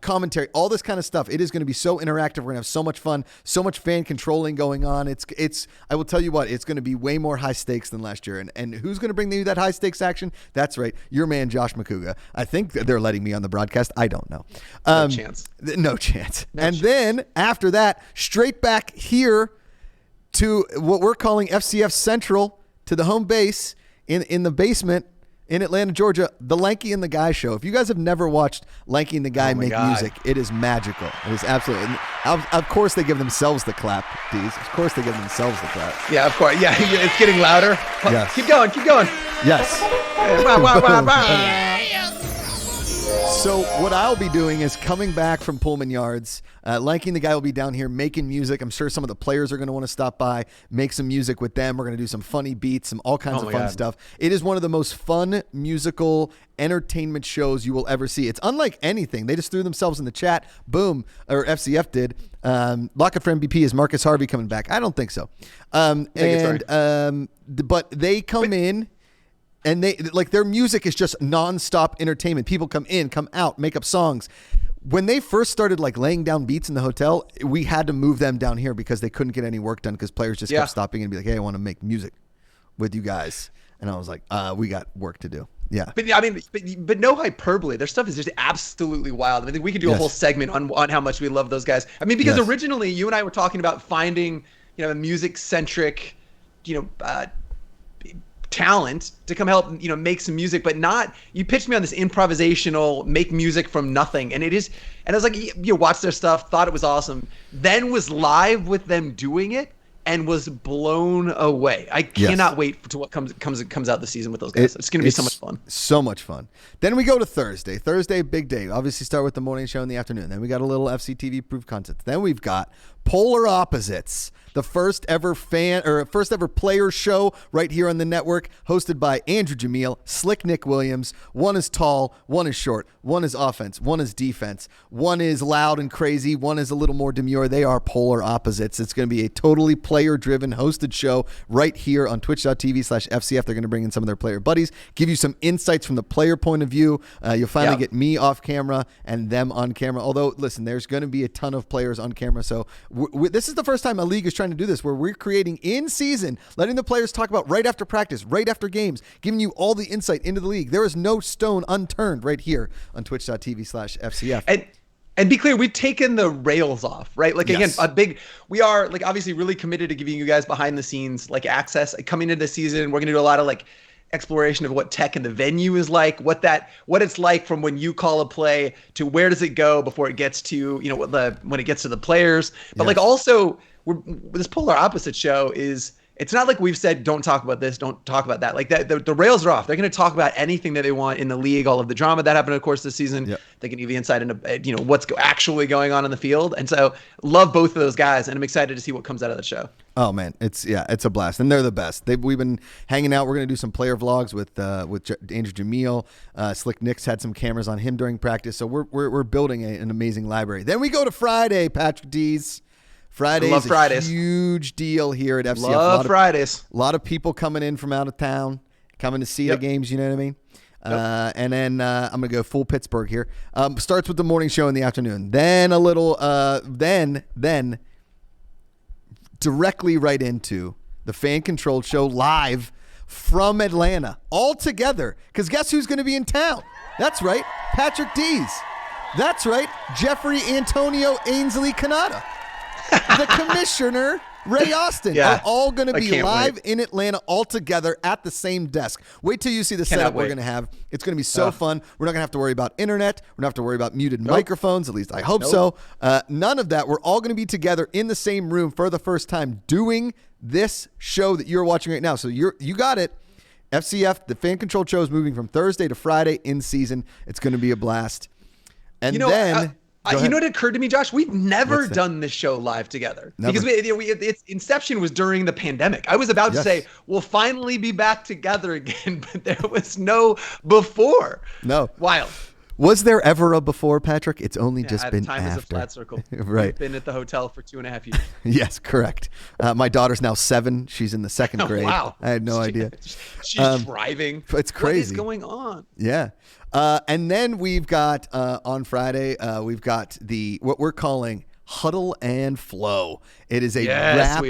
commentary, all this kind of stuff. It is gonna be so interactive. We're gonna have so much fun, so much fan controlling going on. It's. I will tell you what, it's gonna be way more high stakes than last year. And who's going to bring you that high stakes action? That's right, your man Josh Macuga. I think they're letting me on the broadcast. I don't know. No chance. No chance. Then after that, straight back here to what we're calling FCF Central, to the home base in the basement in Atlanta, Georgia, the Lanky and the Guy show. If you guys have never watched Lanky and the Guy make music, it is magical. It is absolutely. Of course, they give themselves the clap, Dees. Of course, they give themselves the clap. Yeah, of course. Yeah, it's getting louder. Yes. Keep going. Yes. So what I'll be doing is coming back from Pullman Yards. Lanky and the Guy will be down here making music. I'm sure some of the players are going to want to stop by, make some music with them. We're going to do some funny beats, all kinds of fun stuff. It is one of the most fun musical entertainment shows you will ever see. It's unlike anything. They just threw themselves in the chat. Boom. Or FCF did. Lock up for MVP. Is Marcus Harvey coming back? I don't think so. But they come in. And their music is just nonstop entertainment. People come in, come out, make up songs. When they first started laying down beats in the hotel, we had to move them down here because they couldn't get any work done because players just kept stopping and be like, "Hey, I want to make music with you guys." And I was like, "We got work to do." Yeah. But I mean, but no hyperbole. Their stuff is just absolutely wild. I mean, we could do a whole segment on how much we love those guys. I mean, because originally you and I were talking about finding, a music centric, talent to come help make some music, but not, you pitched me on this improvisational make music from nothing, and I was like, you watched their stuff, thought it was awesome, then was live with them doing it and was blown away. I cannot wait to what comes out this season with those guys. It's going to be so much fun. So much fun. Then we go to Thursday, big day. Obviously start with the morning show in the afternoon. Then we got a little FCTV proof content. Then we've got Polar Opposites, the first ever player show right here on the network, hosted by Andrew Jameel, Slick Nick Williams. One is tall, one is short, one is offense, one is defense, one is loud and crazy, one is a little more demure. They are Polar Opposites. It's going to be a totally player-driven hosted show right here on twitch.tv/FCF. They're going to bring in some of their player buddies, give you some insights from the player point of view. You'll finally get me off camera and them on camera. Although, listen, there's going to be a ton of players on camera, so this is the first time a league is trying to do this, where we're creating in season, letting the players talk about right after practice, right after games, giving you all the insight into the league. There is no stone unturned right here on twitch.tv/FCF. And be clear, we've taken the rails off, right? Again, we are obviously really committed to giving you guys behind the scenes access coming into the season. We're going to do a lot of exploration of what tech in the venue is like, what it's like from when you call a play to where does it go before it gets to when it gets to the players. But also this Polar Opposite show it's not like we've said don't talk about this, don't talk about that. The rails are off. They're going to talk about anything that they want in the league, all of the drama that happened, of course, this season. Yep. They can give you insight into what's actually going on in the field. And so love both of those guys, and I'm excited to see what comes out of the show. Oh man, it's a blast, and they're the best. We've been hanging out. We're gonna do some player vlogs with Andrew Jameel. Slick Nick's had some cameras on him during practice, so we're building an amazing library. Then we go to Friday, Patrick Dees. Fridays. A huge deal here at FCF. Love Fridays. A lot of people coming in from out of town, coming to see the games. You know what I mean? And then I'm gonna go full Pittsburgh here. Starts with the morning show in the afternoon. Then a little. Then directly right into the fan-controlled show live from Atlanta, all together. Because guess who's going to be in town? That's right, Patrick Dees. That's right, Jeffrey Antonio Ainsley Canada. The commissioner, Ray Austin, are all going to be live in Atlanta all together at the same desk. Wait till you see the setup we're going to have. It's going to be so fun. We're not going to have to worry about internet. We're not going to have to worry about muted microphones. At least I hope so. None of that. We're all going to be together in the same room for the first time doing this show that you're watching right now. So you got it. FCF, the fan controlled show, is moving from Thursday to Friday in season. It's going to be a blast. And you know, then you know what occurred to me, Josh? We've never What's that? done this show live together Never. because its inception was during the pandemic. I was about to say we'll finally be back together again, but there was no before. No. Wild. Was there ever a before, Patrick? It's only just been time after. is a flat circle. Right. We've been at the hotel for 2.5 years. Yes, correct. My daughter's now 7. She's in the 2nd grade. Wow. I had no idea. She's driving. It's crazy. What is going on? Yeah. And then we've got on Friday, we've got what we're calling Huddle and Flow. It is a rap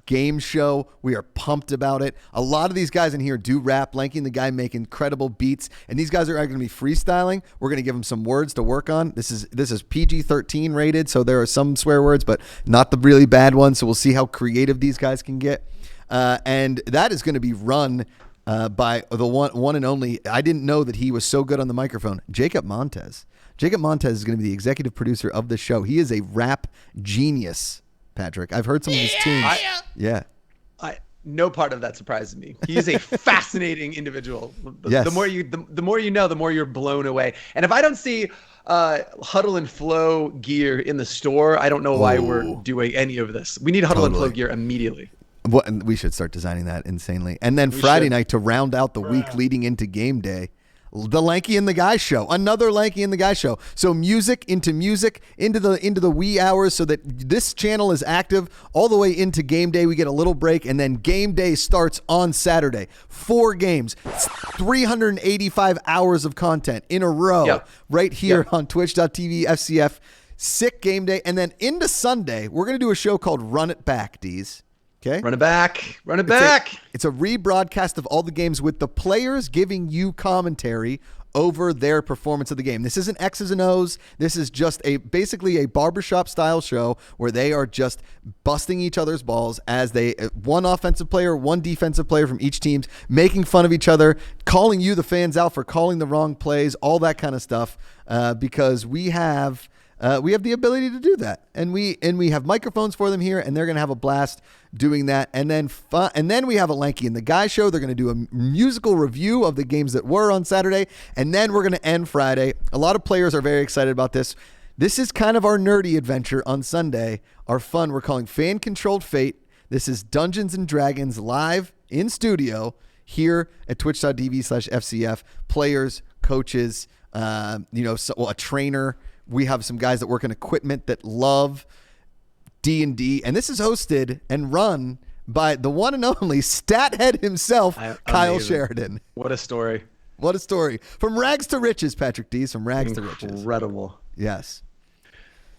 game show. We are pumped about it. A lot of these guys in here do rap. Lanky and the guy make incredible beats, and these guys are going to be freestyling. We're going to give them some words to work on. This is PG-13 rated, so there are some swear words, but not the really bad ones. So we'll see how creative these guys can get. And that is going to be run by the one and only. I didn't know that he was so good on the microphone, Jacob Montez. Jacob Montez is going to be the executive producer of the show. He is a rap genius, Patrick. I've heard some of his tunes. No part of that surprises me. He is a fascinating individual. Yes. The more you know, the more you're blown away. And if I don't see Huddle and Flow gear in the store, I don't know why we're doing any of this. We need Huddle and Flow gear immediately. Well, and we should start designing that insanely. And then Friday night to round out the week leading into game day, the Lanky and the Guy show, another Lanky and the Guy show. So music into the wee hours, so that this channel is active all the way into game day. We get a little break, and then game day starts on Saturday. 4 games, 385 hours of content in a row, right here on Twitch.tv FCF. Sick game day, and then into Sunday, we're gonna do a show called Run It Back, Dees. Okay. Run it back. Run it back. It's a rebroadcast of all the games with the players giving you commentary over their performance of the game. This isn't X's and O's. This is just basically a barbershop style show where they are just busting each other's balls as one offensive player, one defensive player from each team's making fun of each other, calling you, the fans, out for calling the wrong plays, all that kind of stuff, because we have the ability to do that, and we have microphones for them here, and they're going to have a blast doing that. And then we have a Lanky and the Guy show. They're going to do a musical review of the games that were on Saturday, and then we're going to end Friday. A lot of players are very excited about this. This is kind of our nerdy adventure on Sunday. Our fun, we're calling Fan Controlled Fate. This is Dungeons and Dragons live in studio here at twitch.tv/FCF. Players, coaches, a trainer. We have some guys that work in equipment that love D&D, and this is hosted and run by the one and only Stathead himself, Kyle Sheridan. What a story. What a story. From rags to riches, Patrick Dees, from rags to riches. Incredible. Yes.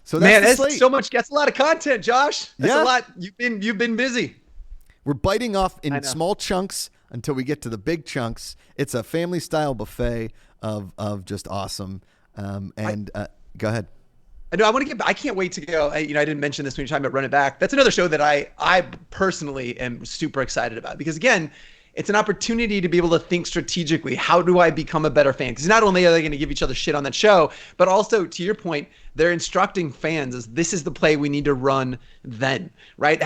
So that's that's so much. That's a lot of content, Josh. That's a lot. You've been busy. We're biting off in small chunks until we get to the big chunks. It's a family style buffet of just awesome. Go ahead. I can't wait to go. I didn't mention this when you're talking about Run It Back. That's another show that I personally am super excited about, because again, it's an opportunity to be able to think strategically. How do I become a better fan? Because not only are they going to give each other shit on that show, but also, to your point, they're instructing fans as this is the play we need to run then, right?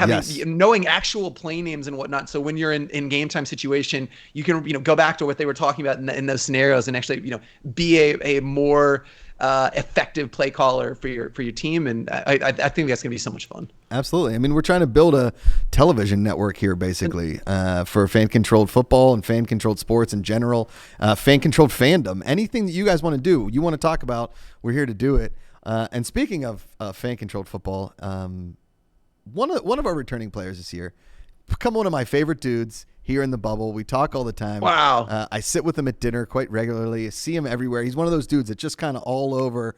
Knowing actual play names and whatnot. So when you're in game time situation, you can go back to what they were talking about in those scenarios and actually be a more effective play caller for your team, and I think that's gonna be so much fun. Absolutely. I mean, we're trying to build a television network here, basically, for fan-controlled football and fan-controlled sports in general, fan-controlled fandom. Anything that you guys want to do, you want to talk about, we're here to do it. And speaking of fan-controlled football, one of our returning players this year, become one of my favorite dudes here in the bubble. We talk all the time. Wow. I sit with him at dinner quite regularly. I see him everywhere. He's one of those dudes that's just kind of all over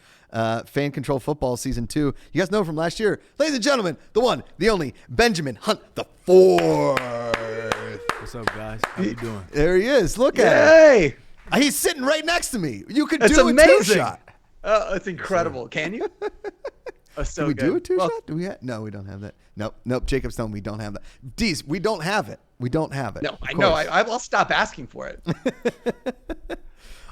Fan Control Football Season 2. You guys know from last year. Ladies and gentlemen, the one, the only, Benjamin Hunt the Fourth. What's up, guys? How you doing? There he is. Look at him. Hey. He's sitting right next to me. You could That's do amazing. a two-shot. Oh, it's incredible. Can you? Oh, so do we good. do a two-shot? No, we don't have that. Nope. Jacob's telling me we don't have that. Dees, we don't have it. We don't have it. No, I know. I'll stop asking for it.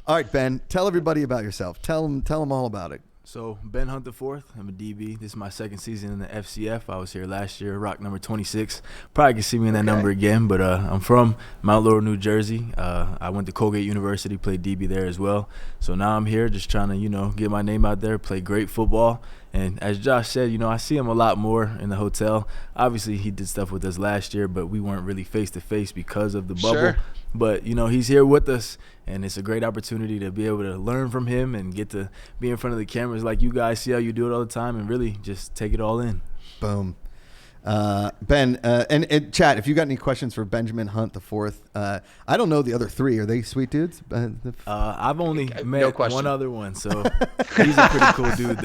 All right, Ben, tell everybody about yourself. Tell them all about it. So, Ben Hunt IV, I'm a DB. This is my second season in the FCF. I was here last year, rock number 26. Probably can see me in that number again, but I'm from Mount Laurel, New Jersey. I went to Colgate University, played DB there as well. So now I'm here just trying to, get my name out there, play great football. And as Josh said, I see him a lot more in the hotel. Obviously, he did stuff with us last year, but we weren't really face-to-face because of the bubble. Sure. But, he's here with us, and it's a great opportunity to be able to learn from him and get to be in front of the cameras like you guys see how you do it all the time and really just take it all in. Boom. Ben, and chat, if you got any questions for Benjamin Hunt IV, I don't know the other three. Are they sweet dudes? I've only met one other one, so he's a pretty cool dude,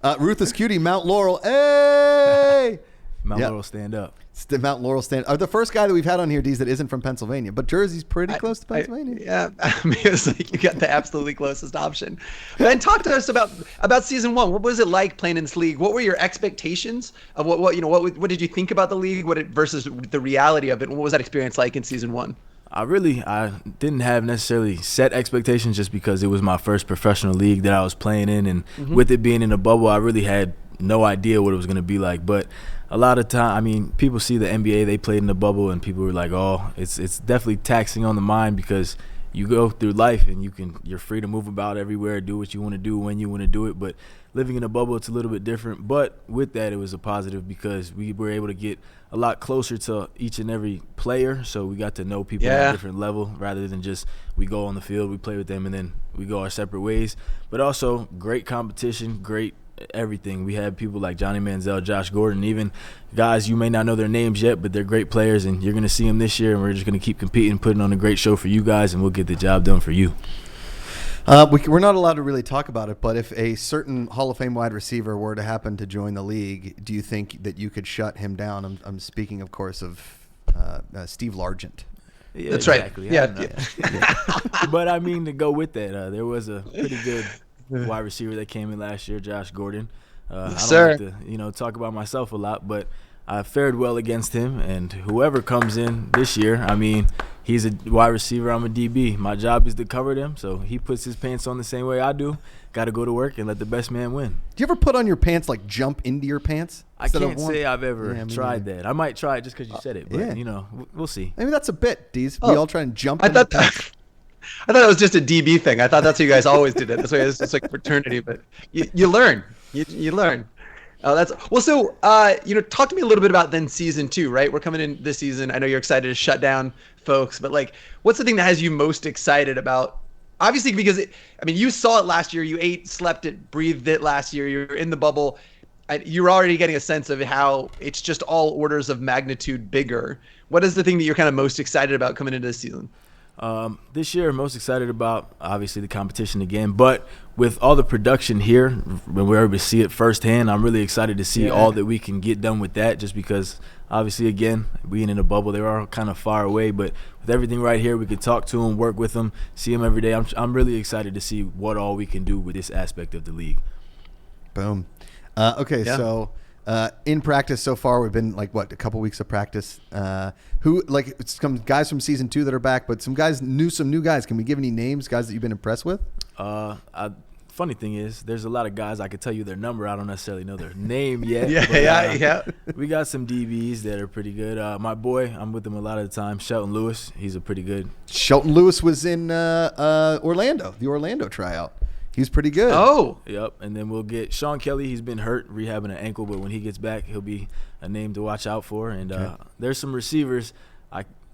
though. Ruthless Cutie, Mount Laurel. Hey! Mount Laurel, stand up. Mount Laurel stand. The first guy that we've had on here, Dees, that isn't from Pennsylvania, but Jersey's pretty close to Pennsylvania. Yeah, it was like you got the absolutely closest option. Ben, talk to us about season one. What was it like playing in this league? What were your expectations of what did you think about the league? Versus the reality of it? What was that experience like in season one? I didn't have necessarily set expectations just because it was my first professional league that I was playing in, and with it being in a bubble, I really had no idea what it was going to be like. But a lot of time, people see the NBA, they played in the bubble, and people were like, oh, it's definitely taxing on the mind because you go through life and you're free to move about everywhere, do what you want to do when you want to do it. But living in a bubble, it's a little bit different. But with that, it was a positive because we were able to get a lot closer to each and every player. So we got to know people at a different level rather than just we go on the field, we play with them, and then we go our separate ways. But also great competition, great everything. We had people like Johnny Manziel, Josh Gordon, even guys you may not know their names yet, but they're great players, and you're going to see them this year, and we're just going to keep competing, putting on a great show for you guys, and we'll get the job done for you. We're not allowed to really talk about it, but if a certain Hall of Fame wide receiver were to happen to join the league, do you think that you could shut him down? I'm speaking, of course, of Steve Largent. Yeah, that's exactly right. Yeah. But to go with that, there was a pretty good wide receiver that came in last year, Josh Gordon. I don't like to, talk about myself a lot, but I fared well against him. And whoever comes in this year, he's a wide receiver. I'm a DB. My job is to cover them. So he puts his pants on the same way I do. Got to go to work and let the best man win. Do you ever put on your pants, like jump into your pants? I can't say I've ever tried that. I might try it just because you said it, but we'll see. Maybe that's a bit, Dees. We all try and jump. I thought that was just a DB thing. I thought that's how you guys always did it. That's why it's just like fraternity. But you learn. You learn. So talk to me a little bit about then season 2, right? We're coming in this season. I know you're excited to shut down folks, but what's the thing that has you most excited about? Obviously, because you saw it last year. You ate, slept it, breathed it last year. You're in the bubble. You're already getting a sense of how it's just all orders of magnitude bigger. What is the thing that you're kind of most excited about coming into this season? This year, I'm most excited about, obviously, the competition again. But with all the production here, when we're able to see it firsthand, I'm really excited to see all that we can get done with that just because, obviously, again, being in a bubble, they are kind of far away. But with everything right here, we could talk to them, work with them, see them every day. I'm really excited to see what all we can do with this aspect of the league. Boom. So in practice so far, we've been a couple weeks of practice. Some guys from season 2 that are back, but some new guys. Can we give any names, guys that you've been impressed with? Funny thing is, there's a lot of guys I could tell you their number. I don't necessarily know their name yet. We got some DBs that are pretty good. My boy, I'm with him a lot of the time, Shelton Lewis. He's a pretty good. Shelton Lewis was in Orlando, the Orlando tryout. He's pretty good. Oh. Yep. And then we'll get Sean Kelly. He's been hurt, rehabbing an ankle, but when he gets back, he'll be a name to watch out for. And there's some receivers.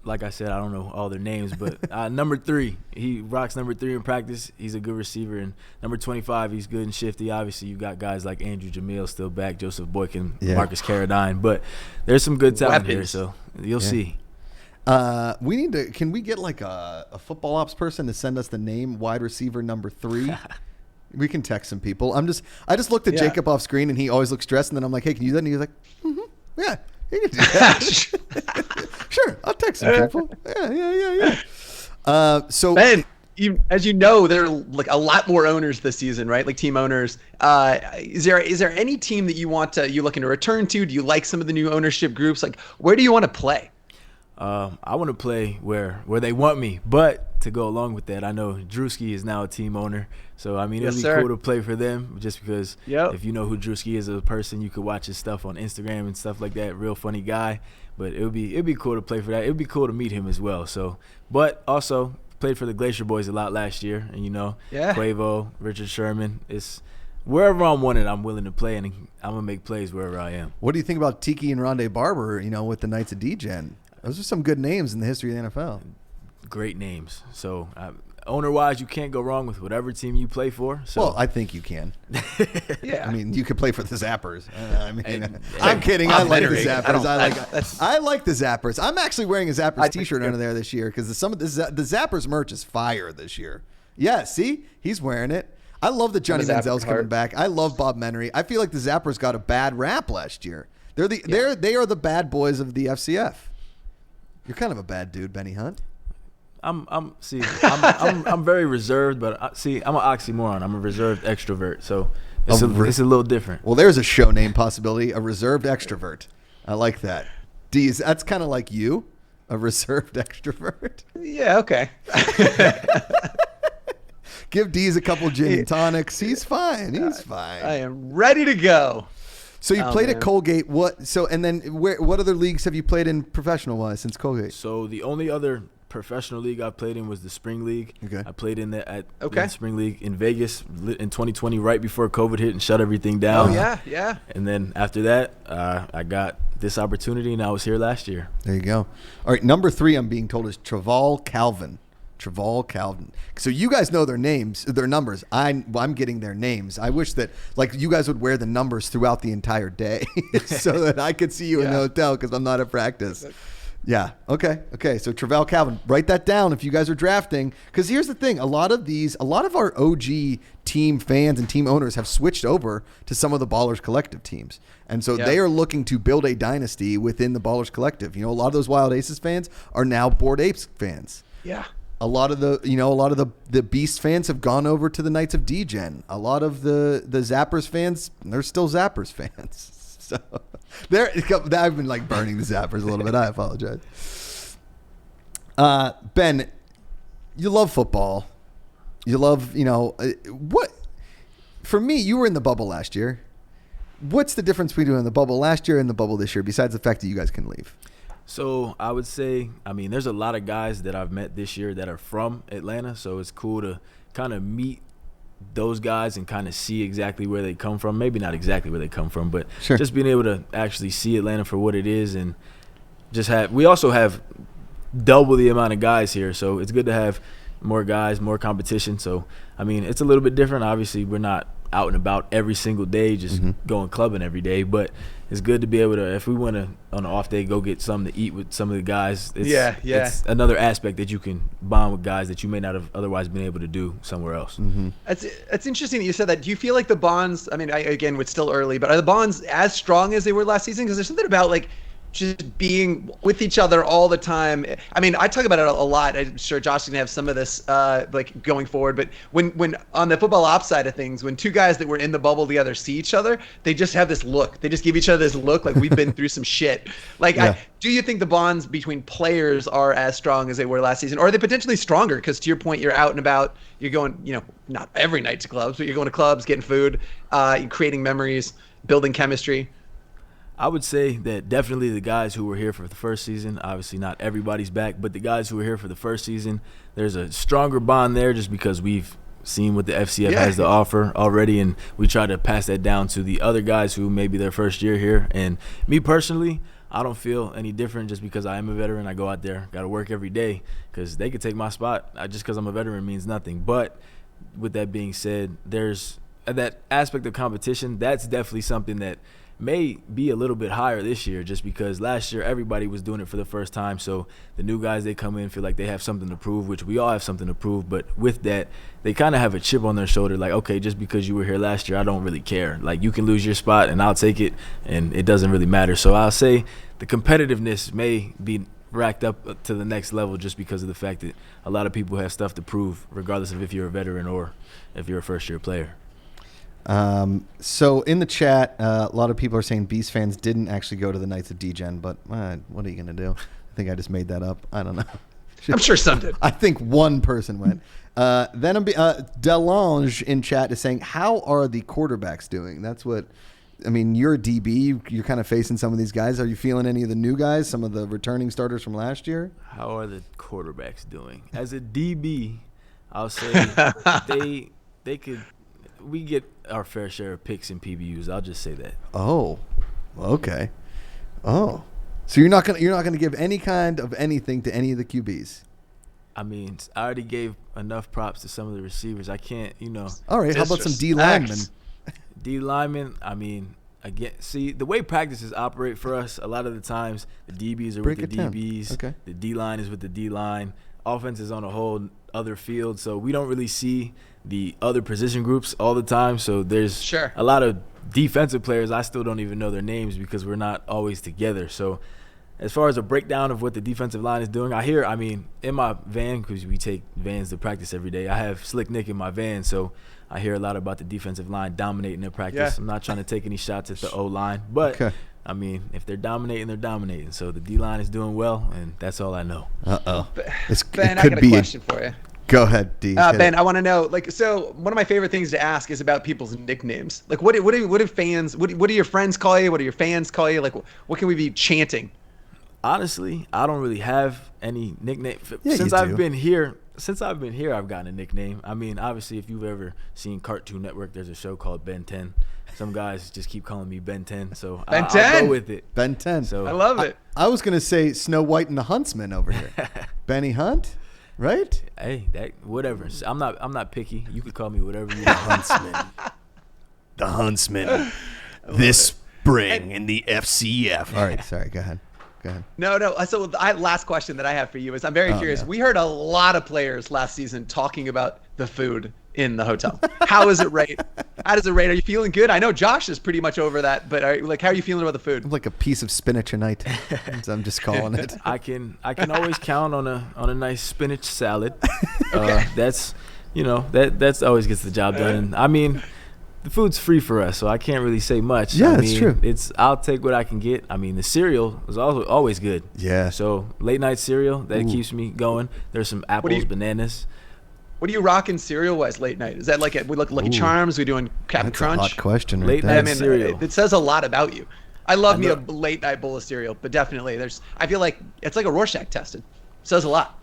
Like I said, I don't know all their names, but number 3, he rocks number 3 in practice. He's a good receiver. And number 25, he's good and shifty. Obviously, you got guys like Andrew Jamil still back, Joseph Boykin, Marcus Carradine. But there's some good talent here, so you'll see. We need to. Can we get a football ops person to send us the name wide receiver number 3? We can text some people. I just looked at Jacob off screen and he always looks stressed. And then I'm like, hey, can you do that? And he's like, yeah, you can do that. Sure, I'll text some people. Yeah. So Ben, as you know, there are a lot more owners this season, right? Team owners. Is there any team that you looking to return to? Do you like some of the new ownership groups? Where do you want to play? I want to play where they want me, but to go along with that, I know Drewski is now a team owner. So, I mean, Yes, it'd be sir. cool to play for them just because if you know who Drewski is as a person, you could watch his stuff on Instagram and stuff like that. Real funny guy. But it'd be cool to play for that. It'd be cool to meet him as well. So, but also played for the Glacier Boys a lot last year. And, Quavo, Richard Sherman. It's wherever I'm wanted, I'm willing to play, and I'm going to make plays wherever I am. What do you think about Tiki and Rondé Barber, with the Knights of D-Gen? Those are some good names in the history of the NFL. Great names. So, owner-wise, you can't go wrong with whatever team you play for. So. Well, I think you can. Yeah. I mean, you could play for the Zappers. I'm kidding. I like the Zappers. I like the Zappers. I'm actually wearing a Zappers T-shirt under there this year because the Zappers merch is fire this year. Yeah, see? He's wearing it. I love that Johnny Manziel's coming back. I love Bob Menery. I feel like the Zappers got a bad rap last year. They are the bad boys of the FCF. You're kind of a bad dude, Benny Hunt. I'm very reserved, but I'm an oxymoron. I'm a reserved extrovert, so it's a little different. Well, there's a show name possibility: a reserved extrovert. I like that. Dees, that's kind of like you, a reserved extrovert. Yeah. Okay. Give Dees a couple gin and tonics. He's fine. He's fine. I am ready to go. So you played at Colgate. What other leagues have you played in professional wise since Colgate? So the only other professional league I played in was the Spring League. Okay. I played in the Spring League in Vegas in 2020, right before COVID hit and shut everything down. Oh yeah. And then after that, I got this opportunity, and I was here last year. There you go. All right, number 3 I'm being told is Traval Calvin. Traval Calvin. So you guys know their names, their numbers. I'm getting their names. I wish that you guys would wear the numbers throughout the entire day so that I could see you in the hotel because I'm not at practice. Yeah. Okay. So Traval Calvin, write that down if you guys are drafting. Because here's the thing: a lot of our OG team fans and team owners have switched over to some of the Ballers Collective teams, and so they are looking to build a dynasty within the Ballers Collective. A lot of those Wild Aces fans are now Bored Apes fans. Yeah. A lot of the Beast fans have gone over to the Knights of D-Gen. A lot of the Zappers fans, they're still Zappers fans. So I've been burning the Zappers a little bit. I apologize. Ben, you love football. You love, what? For me, you were in the bubble last year. What's the difference between the bubble last year and the bubble this year, besides the fact that you guys can leave? So I would say, there's a lot of guys that I've met this year that are from Atlanta, so it's cool to kind of meet those guys and kind of see exactly where they come from. Maybe not exactly where they come from, but just being able to actually see Atlanta for what it is, and we also have double the amount of guys here, so it's good to have more guys, more competition. So, it's a little bit different. Obviously, we're not out and about every single day, just going clubbing every day, but it's good to be able to, if we want to on an off day, go get something to eat with some of the guys. It's another aspect that you can bond with guys that you may not have otherwise been able to do somewhere else. It's interesting that you said that. Do you feel like the bonds, again, it's still early, but are the bonds as strong as they were last season? Because there's something about just being with each other all the time. I talk about it a lot. I'm sure Josh is gonna have some of this going forward. But when on the football ops side of things, when two guys that were in the bubble together see each other, they just have this look. They just give each other this look like we've been through some shit. Do you think the bonds between players are as strong as they were last season, or are they potentially stronger? Because to your point, you're out and about. You're going, not every night to clubs, but you're going to clubs, getting food, creating memories, building chemistry. I would say that definitely the guys who were here for the first season, obviously not everybody's back, but the guys who were here for the first season, there's a stronger bond there just because we've seen what the FCF has to offer already, and we try to pass that down to the other guys who may be their first year here. And me personally, I don't feel any different just because I am a veteran. I go out there, got to work every day because they could take my spot. Just because I'm a veteran means nothing. But with that being said, there's that aspect of competition. That's definitely something that may be a little bit higher this year just because last year everybody was doing it for the first time, so the new guys, they come in, feel like they have something to prove, which we all have something to prove, but with that, they kind of have a chip on their shoulder, okay, just because you were here last year, I don't really care. You can lose your spot and I'll take it, and it doesn't really matter. So I'll say the competitiveness may be racked up to the next level just because of the fact that a lot of people have stuff to prove, regardless of if you're a veteran or if you're a first-year player. So in the chat, a lot of people are saying Beast fans didn't actually go to the Knights of D-Gen, but what are you going to do? I think I just made that up. I don't know. I'm sure some did. I think one person went. Then Delange in chat is saying, how are the quarterbacks doing? That's what, I mean, you're a DB. You're kind of facing some of these guys. Are you feeling any of the new guys, some of the returning starters from last year? How are the quarterbacks doing? As a DB, I'll say they could. We get our fair share of picks and PBUs. I'll just say that. Oh, okay. Oh, so you're not gonna give any kind of anything to any of the QBs? I mean, I already gave enough props to some of the receivers. I can't, All right, how about some D linemen? D linemen. I mean, again, see the way practices operate for us. A lot of the times, the DBs are with the DBs. Okay. The D line is with the D line. Offense is on a whole other field, so we don't really see the other position groups all the time. So there's a lot of defensive players I still don't even know their names because we're not always together. So as far as a breakdown of what the defensive line is doing, I mean, in my van, because we take vans to practice every day, I have Slick Nick in my van, so I hear a lot about the defensive line dominating their practice. Yeah. I'm not trying to take any shots at the O-line, but I mean, if they're dominating, they're dominating. So the D-line is doing well, and that's all I know. Ben, I got a question for you. Go ahead, D. Ben, I want to know, so one of my favorite things to ask is about people's nicknames. Like, what do fans, what do your friends call you? What do your fans call you? Like, what can we be chanting? Honestly, I don't really have any nickname. Yeah, since I've been here, I've gotten a nickname. I mean, obviously, if you've ever seen Cartoon Network, there's a show called Ben 10. Some guys just keep calling me Ben 10, so I'll go with it. Ben 10. So I love it. I was gonna say Snow White and the Huntsman over here. Benny Hunt, right? Hey, that whatever. I'm not picky. You could call me whatever you want. The Huntsman. This spring in the FCF. All right, sorry. Go ahead. No. So last question that I have for you is I'm very curious. Yeah. We heard a lot of players last season talking about the food in the hotel. How is it rate? How does it rate? Are you feeling good? I know Josh is pretty much over that, but how are you feeling about the food? Like a piece of spinach a night. I'm just calling it. I can always count on a nice spinach salad. That's that's always gets the job done. And I mean, the food's free for us, so I can't really say much. Yeah, that's true. I'll take what I can get. I mean, the cereal is always good. Yeah. So late night cereal that keeps me going. There's some apples, bananas. What are you rocking cereal wise late night? Is that like we look Lucky Charms? We doing Captain Crunch? That's a hot question. Late night cereal. It says a lot about you. I love me a late night bowl of cereal, but definitely I feel like it's like a Rorschach test. It says a lot.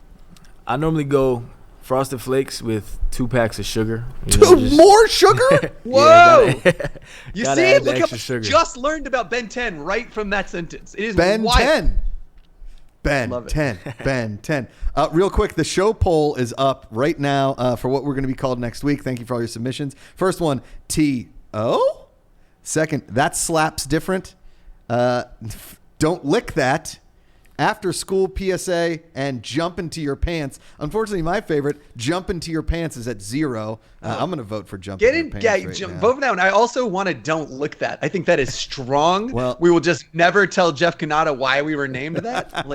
I normally go Frosted Flakes with 2 packs of sugar. More sugar? Whoa! You see? Look how sugar. Just learned about Ben 10 right from that sentence. It is Ben wild. 10. Ben 10. Ben 10. Real quick, the show poll is up right now for what we're going to be called next week. Thank you for all your submissions. First one, T.O. Second, that slaps different. Don't lick that. After school PSA and jump into your pants. Unfortunately, my favorite, jump into your pants, is at 0. I'm going to vote for jump into your pants. Vote for that one. I also want to don't lick that. I think that is strong. Well, we will just never tell Jeff Kanata why we were named that.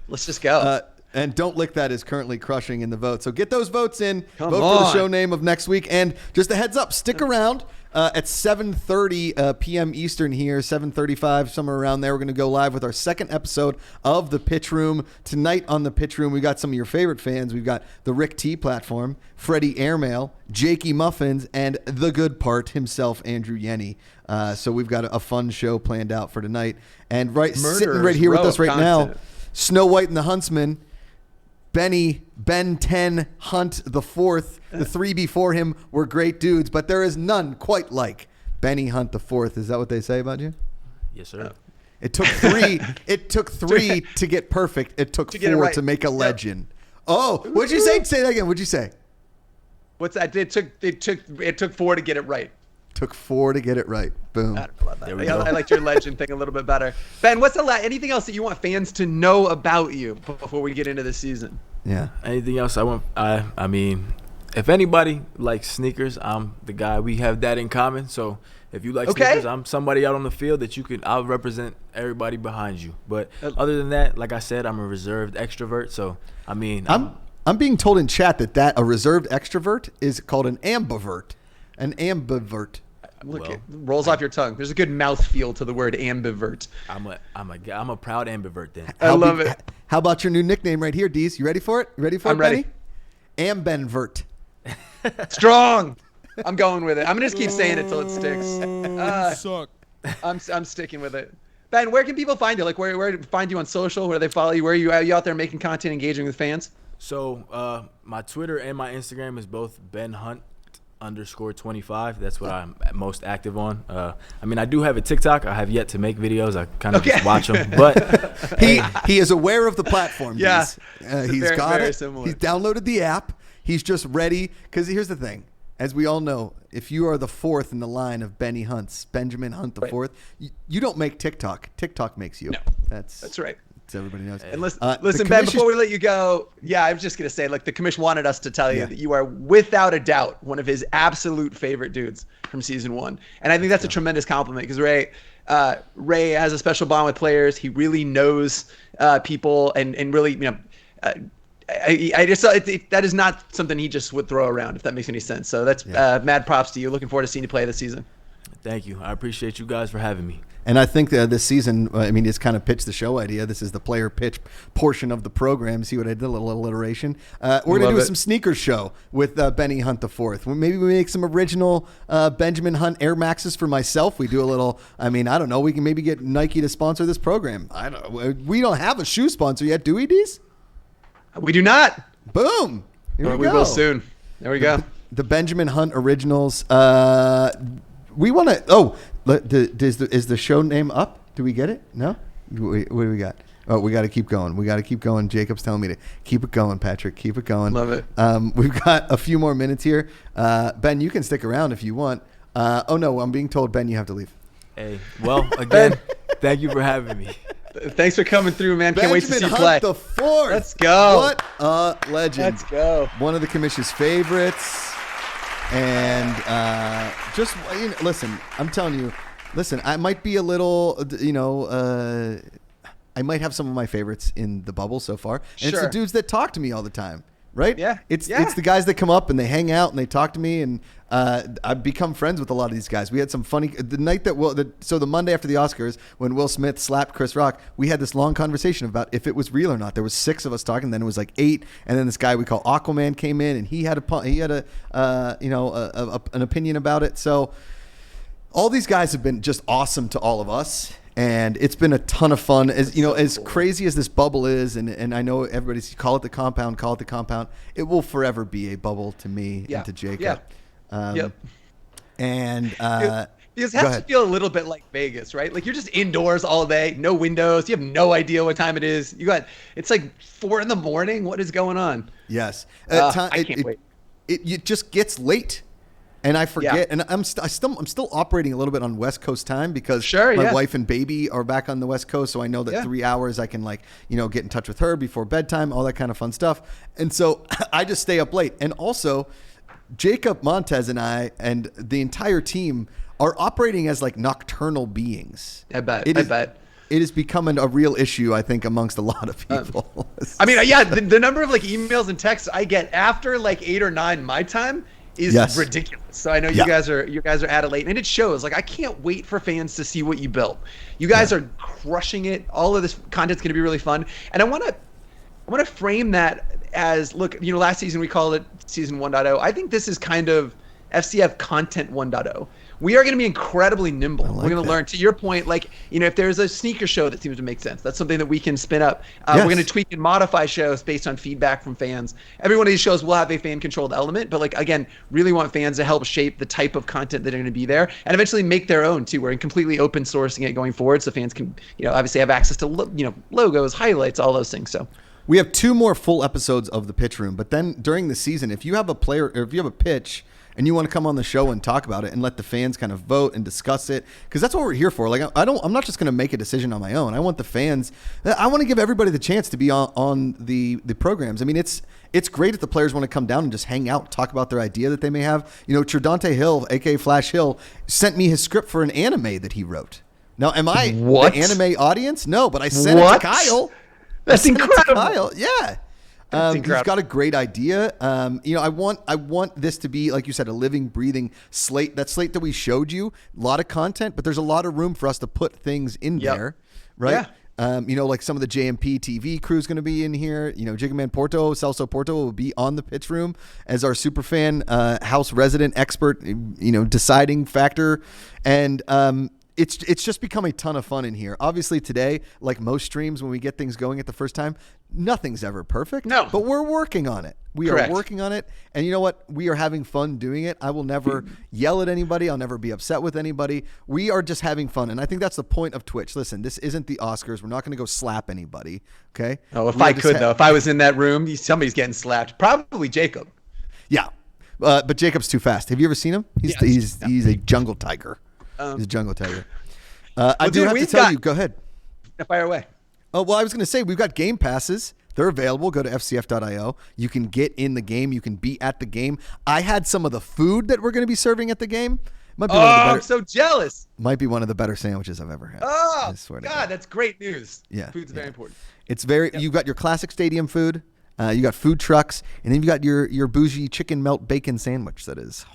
Let's just go. And Don't Lick That is currently crushing in the vote. So get those votes in. Vote for the show name of next week. And just a heads up, stick around. At 7:30 p.m. Eastern here, 7:35, somewhere around there, we're going to go live with our second episode of The Pitch Room. Tonight on The Pitch Room, we got some of your favorite fans. We've got the Rick T platform, Freddie Airmail, Jakey Muffins, and the good part himself, Andrew Yenny. So we've got a fun show planned out for tonight. And sitting right here with us right now, Snow White and the Huntsman, Ben 10 Hunt the Fourth. The 3 before him were great dudes, but there is none quite like Benny Hunt the Fourth. Is that what they say about you? Yes, sir. It took 3. It took 3 to get perfect. It took 4 to make a legend. Oh, what'd you say? Say that again. What'd you say? What's that? It took 4 to get it right. Took 4 to get it right. Boom. I don't know about that. I liked your legend thing a little bit better. Ben, what's anything else that you want fans to know about you before we get into the season? Yeah. Anything else I want? I mean, if anybody likes sneakers, I'm the guy. We have that in common. So if you like sneakers, I'm somebody out on the field that I'll represent everybody behind you. But other than that, like I said, I'm a reserved extrovert. So I mean, I'm being told in chat that a reserved extrovert is called an ambivert. An ambivert. Look, it rolls off your tongue. There's a good mouth feel to the word ambivert. I'm a proud ambivert then. I love it. How about your new nickname right here, Dees? You ready for it? I'm ready. Ambenvert. Strong. I'm going with it. I'm gonna just keep saying it till it sticks. Suck. I'm sticking with it. Ben, where can people find you? Like where to find you on social? Where do they follow you? Are you out there making content, engaging with fans? So my Twitter and my Instagram is both Ben Hunt _25. That's what I'm most active on. I mean, I do have a TikTok. I have yet to make videos. I kind of just watch them. But he is aware of the platform. Yeah, he's got very it. similar. He's downloaded the app. He's just ready. Because here's the thing. As we all know, if you are the fourth in the line of Benjamin Hunt the fourth, you don't make TikTok. TikTok makes you. No, that's right. Everybody knows. And listen, Ben, before we let you go, I was just going to say, like, the commission wanted us to tell you that you are without a doubt one of his absolute favorite dudes from season 1. And I think that's a tremendous compliment because Ray has a special bond with players. He really knows people and really, I just that is not something he just would throw around, if that makes any sense. So that's mad props to you. Looking forward to seeing you play this season. Thank you. I appreciate you guys for having me. And I think this season, it's kind of pitched the show idea. This is the player pitch portion of the program. See what I did? A little alliteration. We're going to do some sneakers show with Benny Hunt the fourth. Maybe we make some original Benjamin Hunt Air Maxes for myself. We do a little, I don't know. We can maybe get Nike to sponsor this program. We don't have a shoe sponsor yet, do we, Dees? We do not. Boom. Here we go. Will soon. There we go. The Benjamin Hunt Originals. We want to. Oh, is the show name up? Do we get it? No. What do we got? Oh, we got to keep going. Jacob's telling me to keep it going, Patrick. Keep it going. Love it. We've got a few more minutes here. Ben, you can stick around if you want. Oh no, I'm being told, Ben, you have to leave. Hey, well, again, thank you for having me. Thanks for coming through, man. Can't wait to see you play. The fourth. Let's go. What a legend. Let's go. One of the commission's favorites. And just listen, I'm telling you, I might be a little, I might have some of my favorites in the bubble so far. And it's the dudes that talk to me all the time, right? Yeah. It's the guys that come up and they hang out and they talk to me, and I've become friends with a lot of these guys. We had some funny the night that the Monday after the Oscars when Will Smith slapped Chris Rock, we had this long conversation about if it was real or not. There was 6 of us talking, then it was like 8, and then this guy we call Aquaman came in and he had an opinion about it. So all these guys have been just awesome to all of us. And it's been a ton of fun. As crazy as this bubble is, and I know everybody's call it the compound. It will forever be a bubble to me and to Jacob. Yep. And because it has to feel a little bit like Vegas, right? Like you're just indoors all day, no windows. You have no idea what time it is. It's like 4 a.m. What is going on? Yes. I can't wait. It just gets late. And I forget, and I'm still operating a little bit on West Coast time because my wife and baby are back on the West Coast, so I know that 3 hours I can get in touch with her before bedtime, all that kind of fun stuff. And so I just stay up late. And also, Jacob Montez and I and the entire team are operating as like nocturnal beings. I bet. It is becoming a real issue, I think, amongst a lot of people. The number of emails and texts I get after 8 or 9 my time is ridiculous. So I know you guys are at it late, and it shows. I can't wait for fans to see what you built. You guys are crushing it. All of this content's going to be really fun, and I want to frame that as last season we called it season 1.0. I think this is kind of FCF content 1.0. We are going to be incredibly nimble. We're going to learn, to your point, if there's a sneaker show that seems to make sense, that's something that we can spin up. We're going to tweak and modify shows based on feedback from fans. Every one of these shows will have a fan-controlled element, but again, really want fans to help shape the type of content that are going to be there and eventually make their own too. We're completely open sourcing it going forward, so fans can, obviously have access to, logos, highlights, all those things. So we have 2 more full episodes of the Pitch Room, but then during the season, if you have a player or if you have a pitch and you want to come on the show and talk about it and let the fans kind of vote and discuss it, because that's what we're here for. I'm not just going to make a decision on my own. I want the fans. I want to give everybody the chance to be on the programs. It's great if the players want to come down and just hang out, talk about their idea that they may have. Tridante Hill, aka Flash Hill, sent me his script for an anime that he wrote. Now, am I the anime audience? No, but I sent it to Kyle. That's incredible. Yeah. He's got a great idea. I want this to be, like you said, a living, breathing slate. That slate that we showed you, a lot of content, but there's a lot of room for us to put things in there, right? Yeah. Like some of the JMP TV crew is going to be in here. Jigaman Porto, Celso Porto will be on the pitch room as our super fan, house resident expert, deciding factor. And it's just become a ton of fun in here. Obviously today, like most streams, when we get things going at the first time, nothing's ever perfect. No. But we're working on it. We are working on it. And you know what? We are having fun doing it. I will never yell at anybody. I'll never be upset with anybody. We are just having fun. And I think that's the point of Twitch. Listen, this isn't the Oscars. We're not going to go slap anybody. Okay? Oh, if I could, though. If I was in that room, somebody's getting slapped. Probably Jacob. Yeah. But Jacob's too fast. Have you ever seen him? He's a jungle tiger. He's a jungle tiger. I do have to tell you. Go ahead. Fire away. Oh, well, I was going to say, we've got game passes. They're available. Go to fcf.io. You can get in the game. You can be at the game. I had some of the food that we're going to be serving at the game. I'm so jealous. Might be one of the better sandwiches I've ever had. Oh, I swear to God, that's great news. Yeah. Food's very important. It's you've got your classic stadium food. You got food trucks. And then you got your bougie chicken melt bacon sandwich that is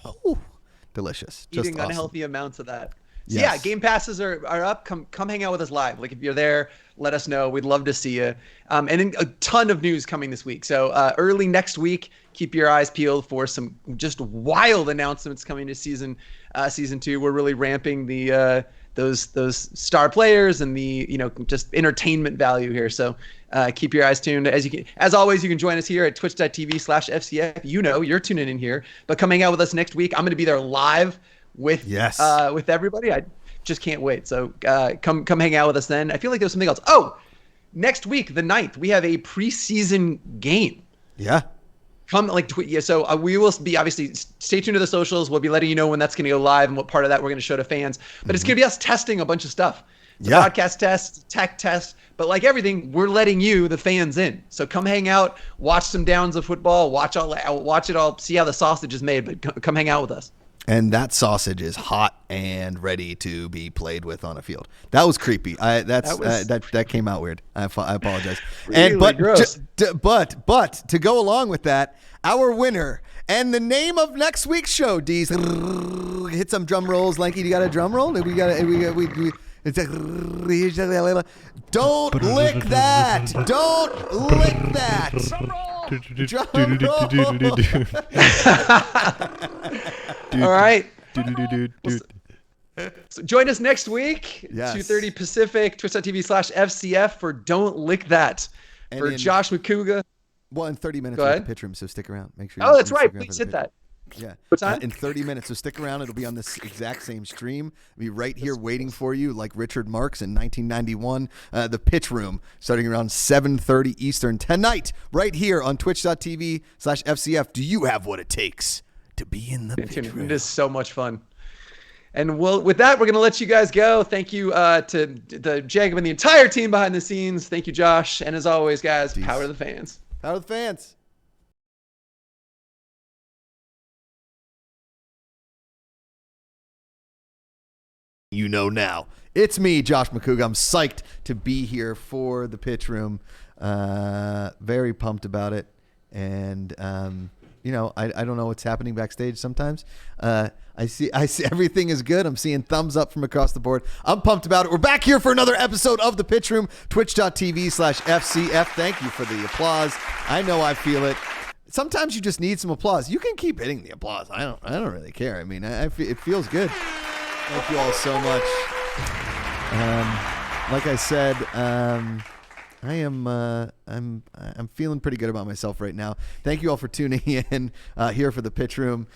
delicious. Eating just awesome. Unhealthy amounts of that. So yeah, game passes are up. Come hang out with us live. Like if you're there, let us know. We'd love to see you. And then a ton of news coming this week. So early next week, keep your eyes peeled for some just wild announcements coming to season 2. We're really ramping the those star players and the just entertainment value here. So keep your eyes tuned. As always, you can join us here at twitch.tv/FCF. You're tuning in here, but come hang out with us next week. I'm going to be there live with everybody. I just can't wait. So come hang out with us then. I feel like there's something else. Oh, next week, the 9th, we have a preseason game. Yeah. So we will be, obviously, stay tuned to the socials. We'll be letting you know when that's going to go live and what part of that we're going to show to fans. But it's going to be us testing a bunch of stuff. It's a podcast test, tech test. But like everything, we're letting you, the fans, in. So come hang out, watch some downs of football, watch it all, see how the sausage is made. But come hang out with us. And that sausage is hot and ready to be played with on a field. That was creepy. That came out weird. I apologize. Really gross. But to go along with that, our winner and the name of next week's show, Dees. Hit some drum rolls, Lanky. You got a drum roll? Don't lick that. Don't lick that. All right. So join us next week, 2:30 Pacific, twitch.tv/FCF for Don't Lick That. For Josh Macuga. Well, in 30 minutes, we're at the pitch room, so stick around. Make sure. Oh, that's right. Please hit that. Yeah. What time? In 30 minutes, so stick around. It'll be on this exact same stream. It'll be right here waiting for you, like Richard Marx in 1991. The pitch room, starting around 7:30 Eastern tonight, right here on twitch.tv/FCF. Do you have what it takes to be in the pitch room? It is so much fun. And with that, we're going to let you guys go. Thank you to the Jacob and the entire team behind the scenes. Thank you, Josh. And as always, guys, power to the fans. Power to the fans. Now. It's me, Josh Macuga. I'm psyched to be here for the pitch room. Very pumped about it. And, I don't know what's happening backstage sometimes. I see everything is good. I'm seeing thumbs up from across the board. I'm pumped about it. We're back here for another episode of the pitch room, twitch.tv/FCF. Thank you for the applause. I know I feel it. Sometimes you just need some applause. You can keep hitting the applause. I don't really care. I mean, it feels good. Thank you all so much. Like I said, I'm feeling pretty good about myself right now. Thank you all for tuning in here for the pitch room.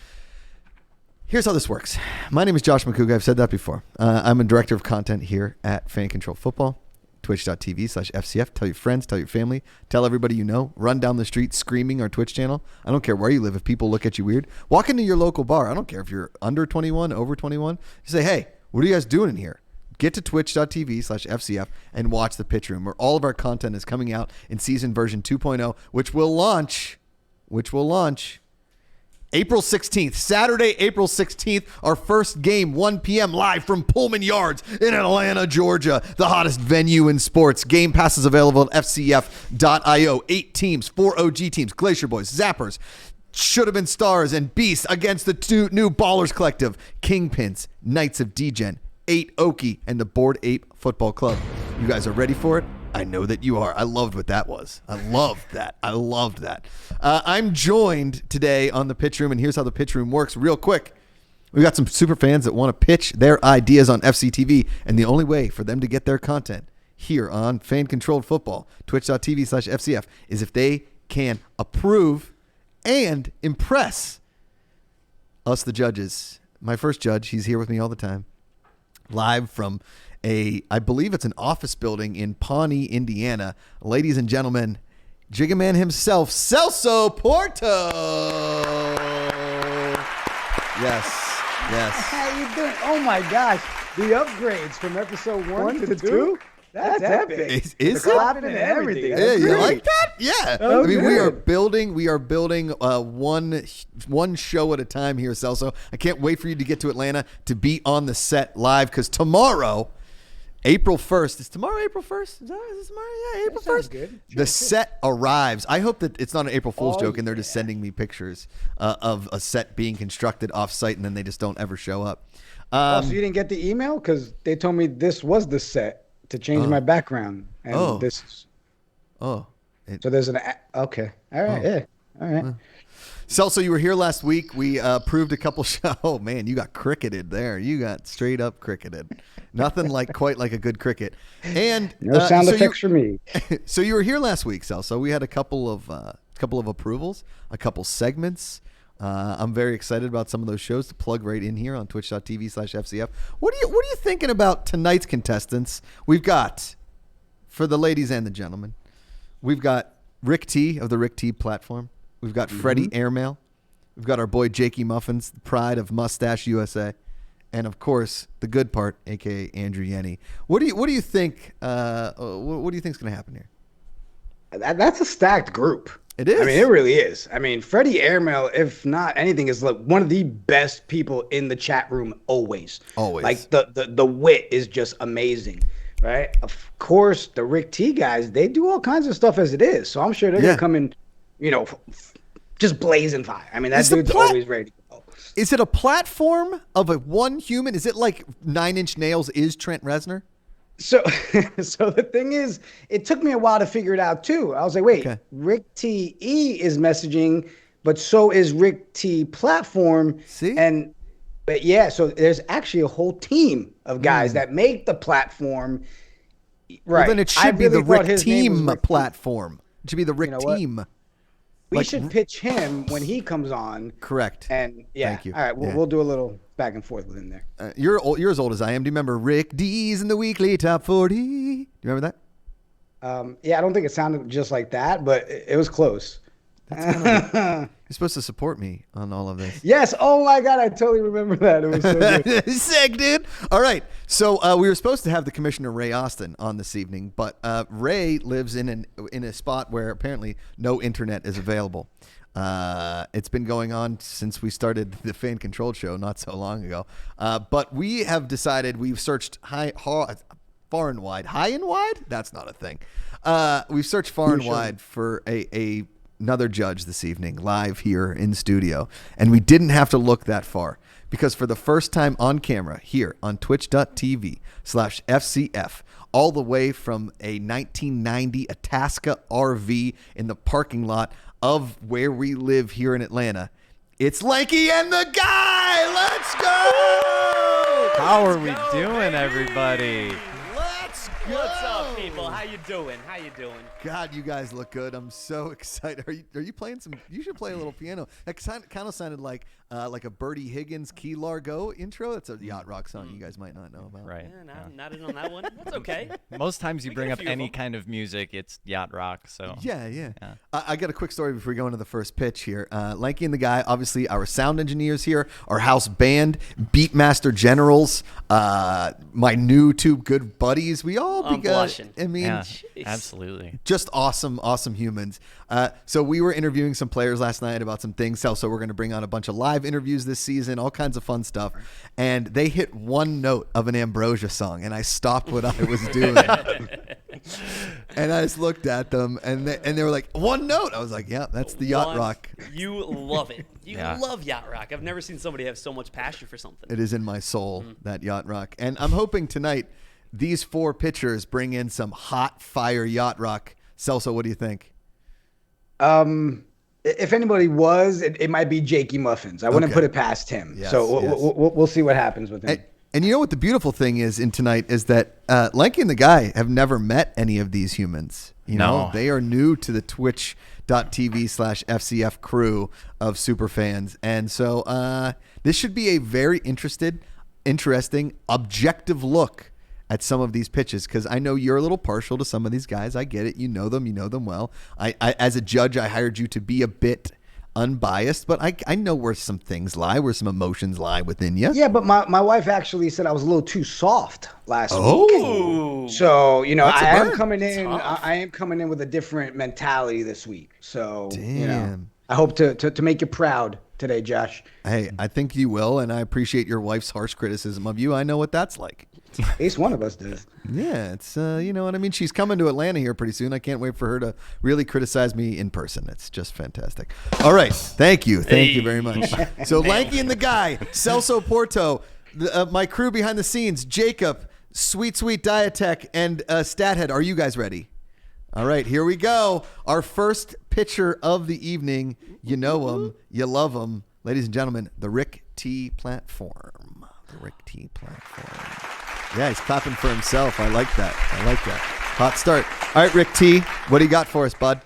Here's how this works. My name is Josh Macuga. I've said that before. I'm a director of content here at Fan Control Football. Twitch.tv/FCF. Tell your friends, tell your family, tell everybody you know. Run down the street screaming our Twitch channel. I don't care where you live. If people look at you weird, walk into your local bar. I don't care if you're under 21, over 21. You say, hey, what are you guys doing in here? Get to twitch.tv/FCF and watch the pitch room, where all of our content is coming out in season version 2.0, which will launch April 16th, Saturday, April 16th, our first game, 1 p.m. live from Pullman Yards in Atlanta, Georgia, the hottest venue in sports. Game passes available at fcf.io. 8 teams, 4 OG teams, Glacier Boys, Zappers, Should Have Been Stars, and Beasts against the 2 new Ballers Collective, Kingpins, Knights of Degen, 8 Okie, and the Bored Ape Football Club. You guys are ready for it? I know that you are. I loved what that was. I loved that. I'm joined today on the pitch room, and here's how the pitch room works real quick. We've got some super fans that want to pitch their ideas on FCTV, and the only way for them to get their content here on fan-controlled football, twitch.tv/FCF, is if they can approve and impress us, the judges. My first judge, he's here with me all the time, live from I believe it's an office building in Pawnee, Indiana. Ladies and gentlemen, Jigga Man himself, Celso Porto. Yes. How you doing? Oh my gosh, the upgrades from episode 1 to 2? That's epic. Is the clapping and everything. Yeah, you like that? Yeah. Oh, I mean, good. we are building one show at a time here, Celso. I can't wait for you to get to Atlanta to be on the set live, because tomorrow, April 1st. Is tomorrow April 1st? Is this tomorrow? Yeah, April 1st. Good. The set arrives. I hope that it's not an April Fool's joke and they're just sending me pictures of a set being constructed off-site and then they just don't ever show up. So you didn't get the email? Because they told me this was the set to change my background. And this. So there's an. Okay. All right. Yeah. All right. Celso, you were here last week. We proved a couple shows. Oh, man, you got cricketed there. You got straight up cricketed. Nothing quite like a good cricket. And no sound effects for me. So you were here last week, Celso. We had a couple of approvals, a couple segments. I'm very excited about some of those shows to plug right in here on twitch.tv/FCF. What are you thinking about tonight's contestants? We've got, for the ladies and the gentlemen, we've got Rick T of the Rick T platform. We've got Freddie Airmail. We've got our boy Jakey Muffins, the pride of Mustache USA. And of course, the good part, aka Andrew Yenny. What do you think? What do you think is going to happen here? That's a stacked group. It is. I mean, it really is. I mean, Freddie Airmail, if not anything, is like one of the best people in the chat room always. Always. Like the wit is just amazing, right? Of course, the Rick T guys, they do all kinds of stuff as it is. So I'm sure they're gonna come in, just blazing fire. I mean, that dude's always ready to go. Is it a platform of one human? Is it like 9 Inch Nails is Trent Reznor? So the thing is, it took me a while to figure it out too. I was like, wait, Rick T E is messaging, but so is Rick T platform. See? But yeah, so there's actually a whole team of guys that make the platform. Right. Well, then it should be the Rick Team platform. It should be the Rick Team. We should pitch him when he comes on. Correct. And yeah, thank you. All right, we'll do a little back and forth with him there. You're as old as I am. Do you remember Rick Dees in the weekly top 40? Do you remember that? Yeah, I don't think it sounded just like that, but it was close. You're supposed to support me on all of this. Yes. Oh my God, I totally remember that. It was so good. Sick, dude. All right. So we were supposed to have the Commissioner Ray Austin on this evening, but Ray lives in a spot where apparently no internet is available. It's been going on since we started the Fan Controlled show not so long ago. But we have decided, we've searched far and wide. High and wide? That's not a thing. We've searched far and wide for another judge this evening, live here in studio. And we didn't have to look that far, because for the first time on camera here on twitch.tv/FCF, all the way from a 1990 Itasca RV in the parking lot of where we live here in Atlanta, it's Lanky and the Guy. Let's go! How are we doing, everybody? Let's go! What's up, people? How you doing? God, you guys look good. I'm so excited. Are you playing some? You should play a little piano. That kind of sounded like a Bertie Higgins Key Largo intro. It's a yacht rock song you guys might not know about. Right. Yeah, not in on that one. That's okay. Most times you bring up any kind of music, it's yacht rock. So yeah. I got a quick story before we go into the first pitch here. Lanky and the Guy, obviously our sound engineers here, our house band, Beatmaster Generals, my new two good buddies. We all Well, I'm because blushing. I mean, Yeah, Jeez. absolutely. just awesome humans. So we were interviewing some players last night about some things. So we're going to bring on a bunch of live interviews this season, all kinds of fun stuff. And they hit one note of an Ambrosia song, and I stopped what I was doing. And I just looked at them, and they were like, one note. I was like, yeah, that's the yacht rock. You love it. You Yeah. love yacht rock. I've never seen somebody have so much passion for something. It is in my soul, that yacht rock. And I'm hoping tonight these 4 pitchers bring in some hot fire yacht rock. Celso, what do you think? If anybody was, it might be Jakey Muffins. I wouldn't put it past him. Yes, so yes. we'll see what happens with him. And you know what the beautiful thing is in tonight is that Lanky and the guy have never met any of these humans. You know, No. they are new to the twitch.tv/FCF crew of super fans. And so this should be a very interesting, objective look at some of these pitches, because I know you're a little partial to some of these guys. I get it. You know them well. I as a judge, I hired you to be a bit unbiased, but I know where some things lie, where some emotions lie within you. Yeah, but my wife actually said I was a little too soft last week. Ooh. So, you know, That's a I am burn. coming in. Tough. I am coming in with a different mentality this week. So, you know, Damn. I hope to make you proud today, Josh. Hey, I think you will, and I appreciate your wife's harsh criticism of you. I know what that's like. At least one of us does. Yeah, it's you know what I mean. She's coming to Atlanta here pretty soon. I can't wait for her to really criticize me in person. It's just fantastic. All right, thank you very much. So Lanky and the guy, Celso Porto, my crew behind the scenes, Jacob, Sweet Diatech, and Stathead. Are you guys ready? All right, here we go. Our first pitcher of the evening. You know him, you love him, ladies and gentlemen. The Rick T platform. The Rick T platform. Yeah, he's clapping for himself. I like that. Hot start. All right, Rick T, what do you got for us, bud?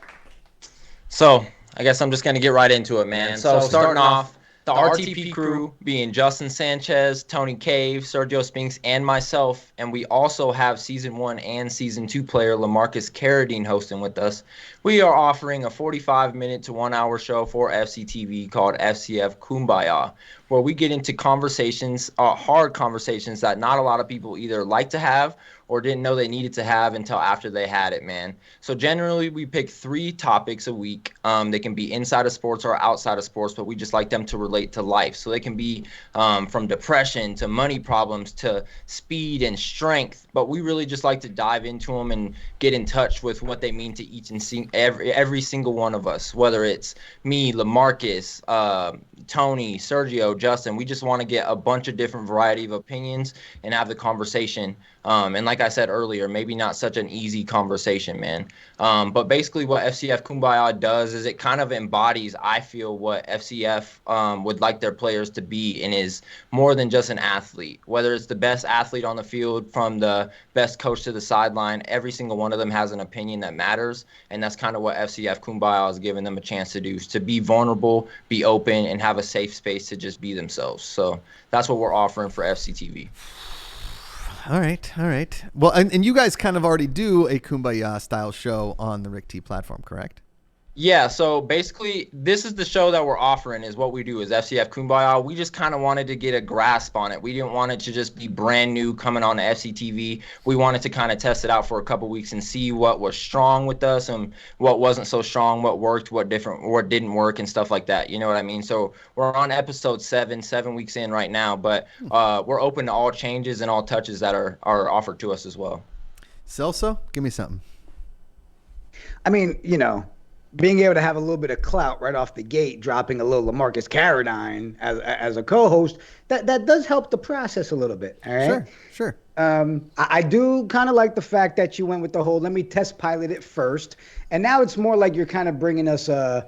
So, I guess I'm just going to get right into it, man. So, starting off, the RTP crew being Justin Sanchez, Tony Cave, Sergio Spinks, and myself. And we also have Season 1 and Season 2 player LaMarcus Carradine hosting with us. We are offering a 45-minute to 1-hour show for FCTV called FCF Kumbaya, where we get into conversations, hard conversations that not a lot of people either like to have or didn't know they needed to have until after they had it, man. So generally, we pick 3 topics a week. They can be inside of sports or outside of sports, but we just like them to relate to life. So they can be from depression to money problems to speed and strength, but we really just like to dive into them and get in touch with what they mean to each and every single one of us, whether it's me, LaMarcus, Tony, Sergio, Justin. We just want to get a bunch of different variety of opinions and have the conversation. And like I said earlier, maybe not such an easy conversation, man. But basically what FCF Kumbaya does is it kind of embodies, I feel, what FCF would like their players to be, and is more than just an athlete. Whether it's the best athlete on the field from the best coach to the sideline, every single one of them has an opinion that matters. And that's kind of what FCF Kumbaya is giving them a chance to do, is to be vulnerable, be open, and have a safe space to just be themselves. So that's what we're offering for FCTV. All right. Well, and you guys kind of already do a Kumbaya style show on the Rick T platform, correct? Yeah, so basically, this is the show that we're offering, is what we do is FCF Kumbaya. We just kind of wanted to get a grasp on it. We didn't want it to just be brand new coming on to FCTV. We wanted to kind of test it out for a couple weeks and see what was strong with us and what wasn't so strong, what worked, what didn't work, and stuff like that. You know what I mean? So we're on episode 7 weeks in right now, but we're open to all changes and all touches that are offered to us as well. Celso, give me something. I mean, you know, being able to have a little bit of clout right off the gate, dropping a little LaMarcus Carradine as a co-host, that does help the process a little bit. All right. Sure. I do kind of like the fact that you went with the whole, let me test pilot it first. And now it's more like you're kind of bringing us do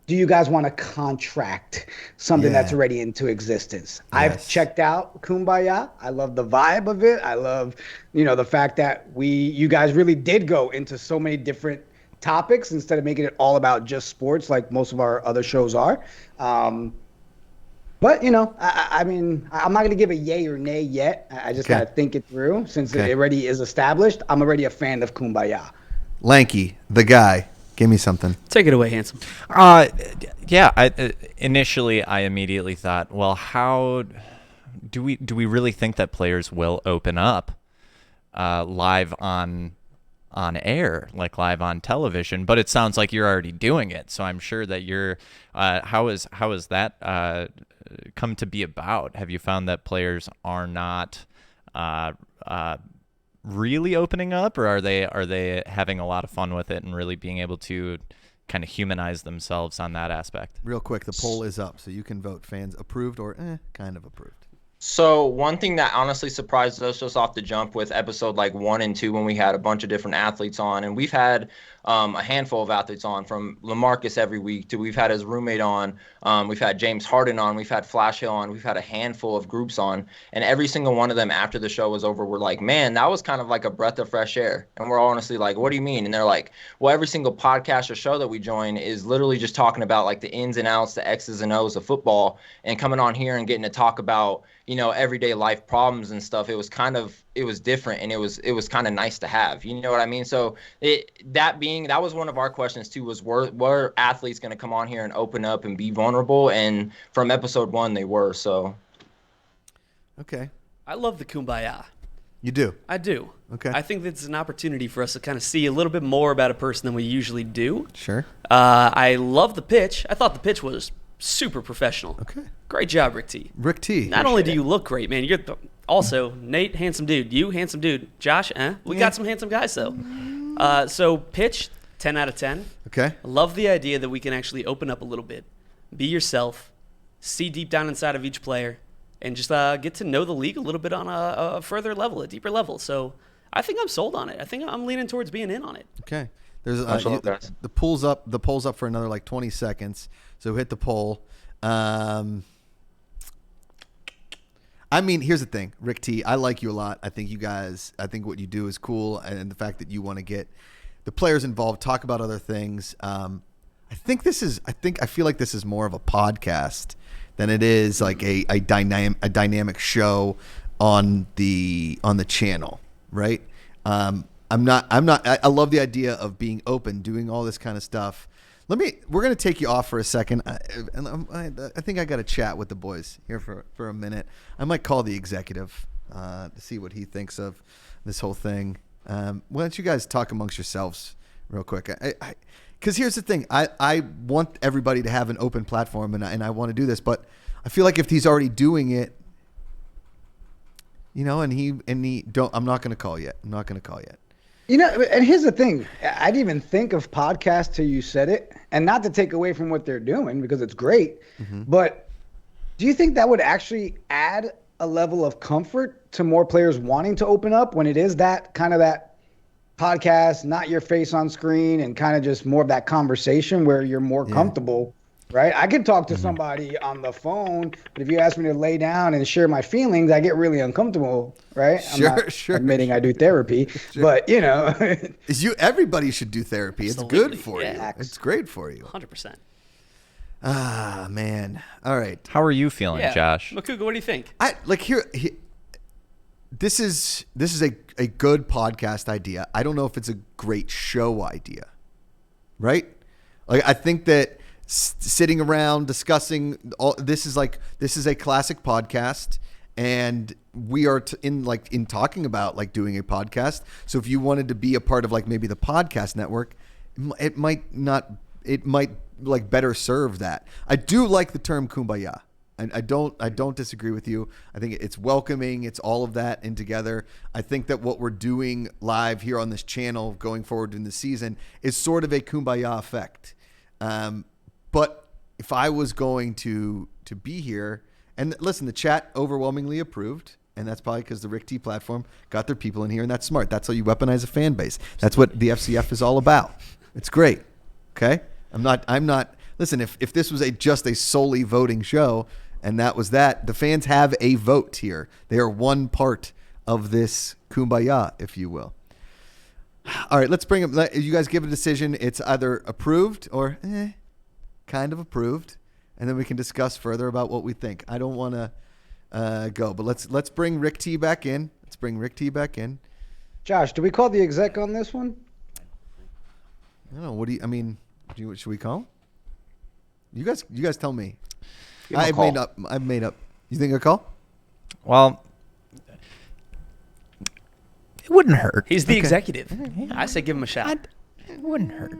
you guys want to contract something that's already into existence? Yes. I've checked out Kumbaya. I love the vibe of it. I love, you know, the fact that you guys really did go into so many different topics instead of making it all about just sports like most of our other shows are. But, you know, I mean, I'm not going to give a yay or nay yet. I just got to think it through. Since it already is established, I'm already a fan of Kumbaya. Lanky, the guy, give me something. Take it away, handsome. Yeah. Initially, I immediately thought, well, how do we really think that players will open up live on air, like live on television, but it sounds like you're already doing it. So I'm sure that you're how is that come to be about? Have you found that players are not really opening up, or are they having a lot of fun with it and really being able to kind of humanize themselves on that aspect? Real quick, the poll is up, so you can vote. Fans approved or kind of approved. So one thing that honestly surprised us just off the jump with episode like 1 and 2, when we had a bunch of different athletes on, and we've had a handful of athletes on, from LaMarcus every week to we've had his roommate on, we've had James Harden on, we've had Flash Hill on, we've had a handful of groups on, and every single one of them after the show was over were like, man, that was kind of like a breath of fresh air. And we're honestly like, what do you mean? And they're like, well, every single podcast or show that we join is literally just talking about like the ins and outs, the X's and O's of football, and coming on here and getting to talk about, you know, everyday life problems and stuff. It was different, and it was kind of nice to have, you know what I mean? So that was one of our questions too, was were athletes going to come on here and open up and be vulnerable? And from episode 1, they were. So okay, I love the kumbaya. You do? I do. Okay. I think it's an opportunity for us to kind of see a little bit more about a person than we usually do. Sure. I love the pitch. I thought the pitch was super professional. Okay. Great job, Rick T. Rick T. Not only do you look great, man, you're also Nate, handsome dude. You, handsome dude. Josh, we got some handsome guys, though. So pitch, 10 out of 10. Okay. I love the idea that we can actually open up a little bit, be yourself, see deep down inside of each player, and just get to know the league a little bit on a further level, a deeper level. So I think I'm sold on it. I think I'm leaning towards being in on it. Okay. There's the poll's up. The poll's up for another like 20 seconds. So hit the poll. I mean, here's the thing, Rick T. I like you a lot. I think what you do is cool, and the fact that you want to get the players involved, talk about other things. I feel like this is more of a podcast than it is like a dynamic show on the channel, right? I love the idea of being open, doing all this kind of stuff. We're going to take you off for a second. I think I got to chat with the boys here for a minute. I might call the executive to see what he thinks of this whole thing. Why don't you guys talk amongst yourselves real quick? Because here's the thing. I want everybody to have an open platform, and I want to do this, but I feel like if he's already doing it, you know, and he don't, I'm not going to call yet. You know, and here's the thing. I didn't even think of podcasts till you said it, and not to take away from what they're doing because it's great, but do you think that would actually add a level of comfort to more players wanting to open up when it is that kind of that podcast, not your face on screen, and kind of just more of that conversation where you're more comfortable, right? I could talk to somebody on the phone, but if you ask me to lay down and share my feelings, I get really uncomfortable, right? I'm not admitting I do therapy, but you know. Everybody should do therapy. Absolutely. It's good for you. It's great for you. 100%. Ah, man. All right. How are you feeling, Josh? Macuga, what do you think? This is a good podcast idea. I don't know if it's a great show idea, right? Like, I think that sitting around discussing this is a classic podcast, and we are in talking about like doing a podcast. So if you wanted to be a part of like maybe the podcast network, it might like better serve that. I do like the term kumbaya. I don't disagree with you. I think it's welcoming. It's all of that in together. I think that what we're doing live here on this channel going forward in the season is sort of a kumbaya effect. But if I was going to be here, and listen, the chat overwhelmingly approved, and that's probably because the Rick T platform got their people in here, and that's smart. That's how you weaponize a fan base. That's what the FCF is all about. It's great. Okay? I'm not. Listen, if this was just a solely voting show, and that was that, the fans have a vote here. They are one part of this kumbaya, if you will. All right, let's bring up. You guys give a decision. It's either approved or kind of approved, and then we can discuss further about what we think. I don't want to go, but let's bring Rick T back in. Josh, do we call the exec on this one? I don't know. Should we call? You guys tell me. I've made up. You think a call? Well, It wouldn't hurt. He's the executive. I say give him a shot. It wouldn't hurt.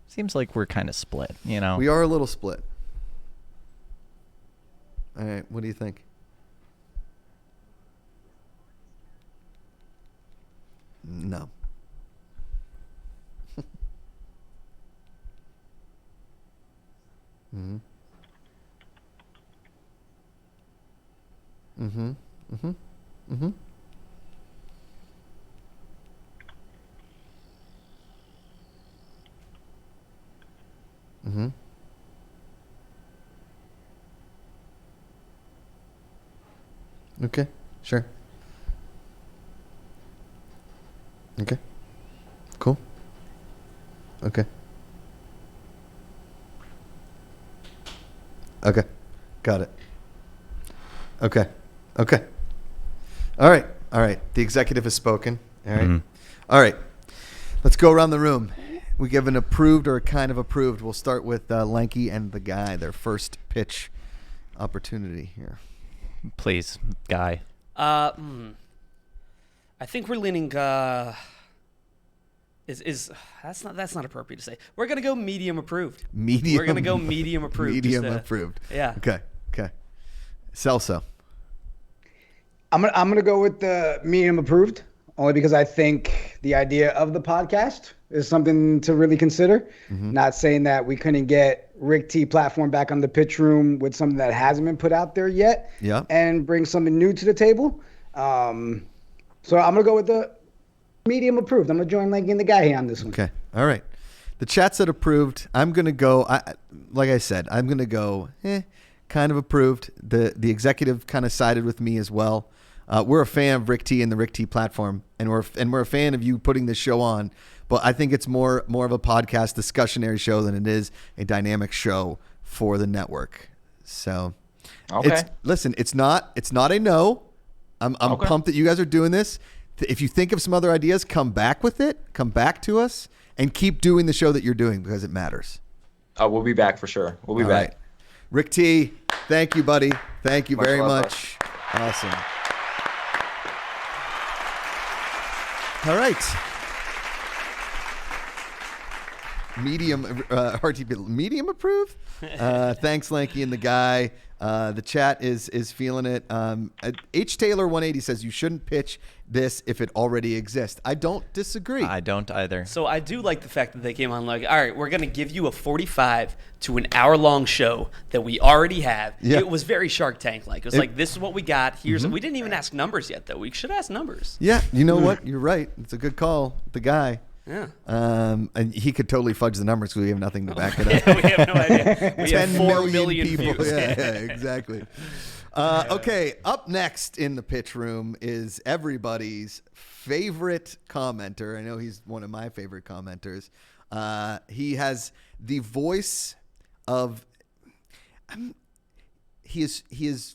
Seems like we're kind of split, you know. We are a little split. All right, what do you think? No. Mm-hmm. Mm-hmm. Mm-hmm. Mm-hmm. Mm-hmm. Okay, sure. Okay. Cool. Okay. Okay. Got it. Okay. Okay. All right. All right. The executive has spoken. All right. Mhm. All right. Let's go around the room. We give an approved or a kind of approved. We'll start with Lanky and the guy, their first pitch opportunity here. Please, Guy. I think we're leaning. That's not appropriate to say. We're gonna go medium approved. Medium. We're gonna go medium approved. Medium approved. Yeah. Okay. Okay. Celso. I'm gonna go with the medium approved, only because I think the idea of the podcast is something to really consider. Mm-hmm. Not saying that we couldn't get Rick T platform back on the pitch room with something that hasn't been put out there yet, Yeah. and bring something new to the table. So I'm gonna go with the medium approved. I'm gonna join Lanky and the guy here on this one. Okay. All right. The chat said approved. I'm gonna go. Like I said, I'm gonna go. Kind of approved. The executive kind of sided with me as well. We're a fan of Rick T and the Rick T platform, and we're a fan of you putting this show on. But I think it's more of a podcast discussionary show than it is a dynamic show for the network. So, Okay. It's not a no. I'm Okay. pumped that you guys are doing this. If you think of some other ideas, come back with it. Come back to us and keep doing the show that you're doing because it matters. We'll be back for sure. We'll be All back. right. Rick T, thank you, buddy. Thank you Much very love, much. Awesome. All right. Medium, RTP, medium approved. Thanks, Lanky and the guy. The chat is feeling it. H Taylor 180 says you shouldn't pitch this if it already exists. I don't disagree. I don't either. So I do like the fact that they came on like, all right, we're going to give you a 45 to an hour-long show that we already have. Yeah. It was very Shark Tank-like. It was like, this is what we got. Here's We didn't even ask numbers yet, though. We should ask numbers. Yeah, you know what? You're right. It's a good call. The guy. Yeah. And he could totally fudge the numbers because we have nothing to back it up. Yeah, we have no idea. We 10 have 4 million million people. views. Yeah, exactly. Okay, up next in the pitch room is everybody's favorite commenter. I know he's one of my favorite commenters. He has the voice of. He is.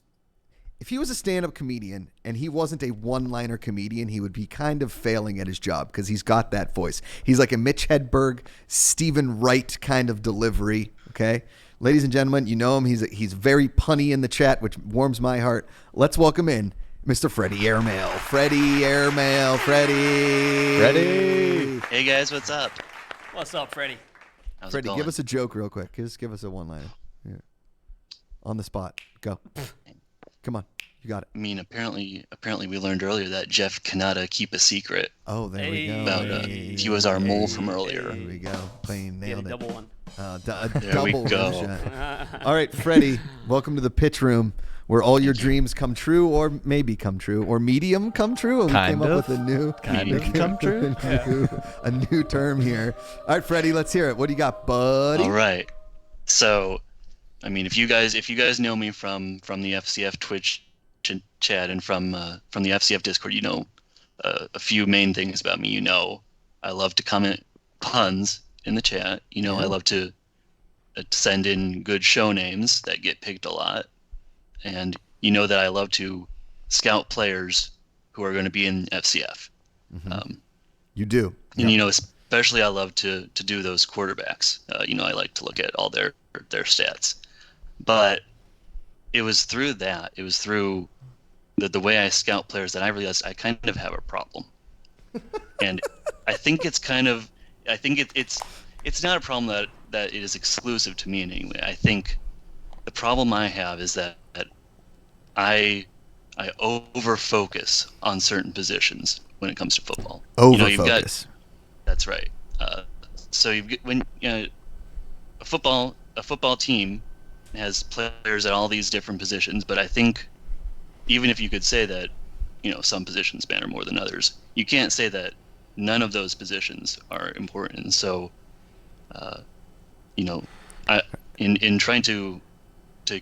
If he was a stand-up comedian and he wasn't a one-liner comedian, he would be kind of failing at his job because he's got that voice. He's like a Mitch Hedberg, Stephen Wright kind of delivery. Okay, ladies and gentlemen, you know him. He's very punny in the chat, which warms my heart. Let's welcome in Mr. Freddie Airmail. Freddie Airmail. Freddie. Hey guys, what's up? What's up, Freddie? How's it Freddie, going? give us a joke real quick. Just give us a one-liner. Here. On the spot. Go. Come on. You got it. I mean, apparently we learned earlier that Jeff cannot keep a secret. Oh, there we go. About he was our mole from earlier. There we go. Playing nailed it. Double one. A There we double go. shot. All right, Freddie, welcome to the pitch room where all your dreams come true or maybe come true or medium come true. And we Kind came up of. with a new Come true. a new term here. All right, Freddie, let's hear it. What do you got, buddy? All right. So, I mean, if you guys know me from the FCF Twitch chat and from the FCF Discord, you know a few main things about me. You know, I love to comment puns in the chat. You know, I love to send in good show names that get picked a lot. And you know that I love to scout players who are going to be in FCF. You do. And, you know, especially I love to do those quarterbacks. You know, I like to look at all their stats. But it was through that. It was through the way I scout players, that I realized I kind of have a problem. And I think it's it's not a problem that it is exclusive to me in any way. I think the problem I have is that I over focus on certain positions when it comes to football. Over focus. That's right. So when a football team has players at all these different positions, but I think even if you could say that some positions matter more than others, you can't say that none of those positions are important. And so, in trying to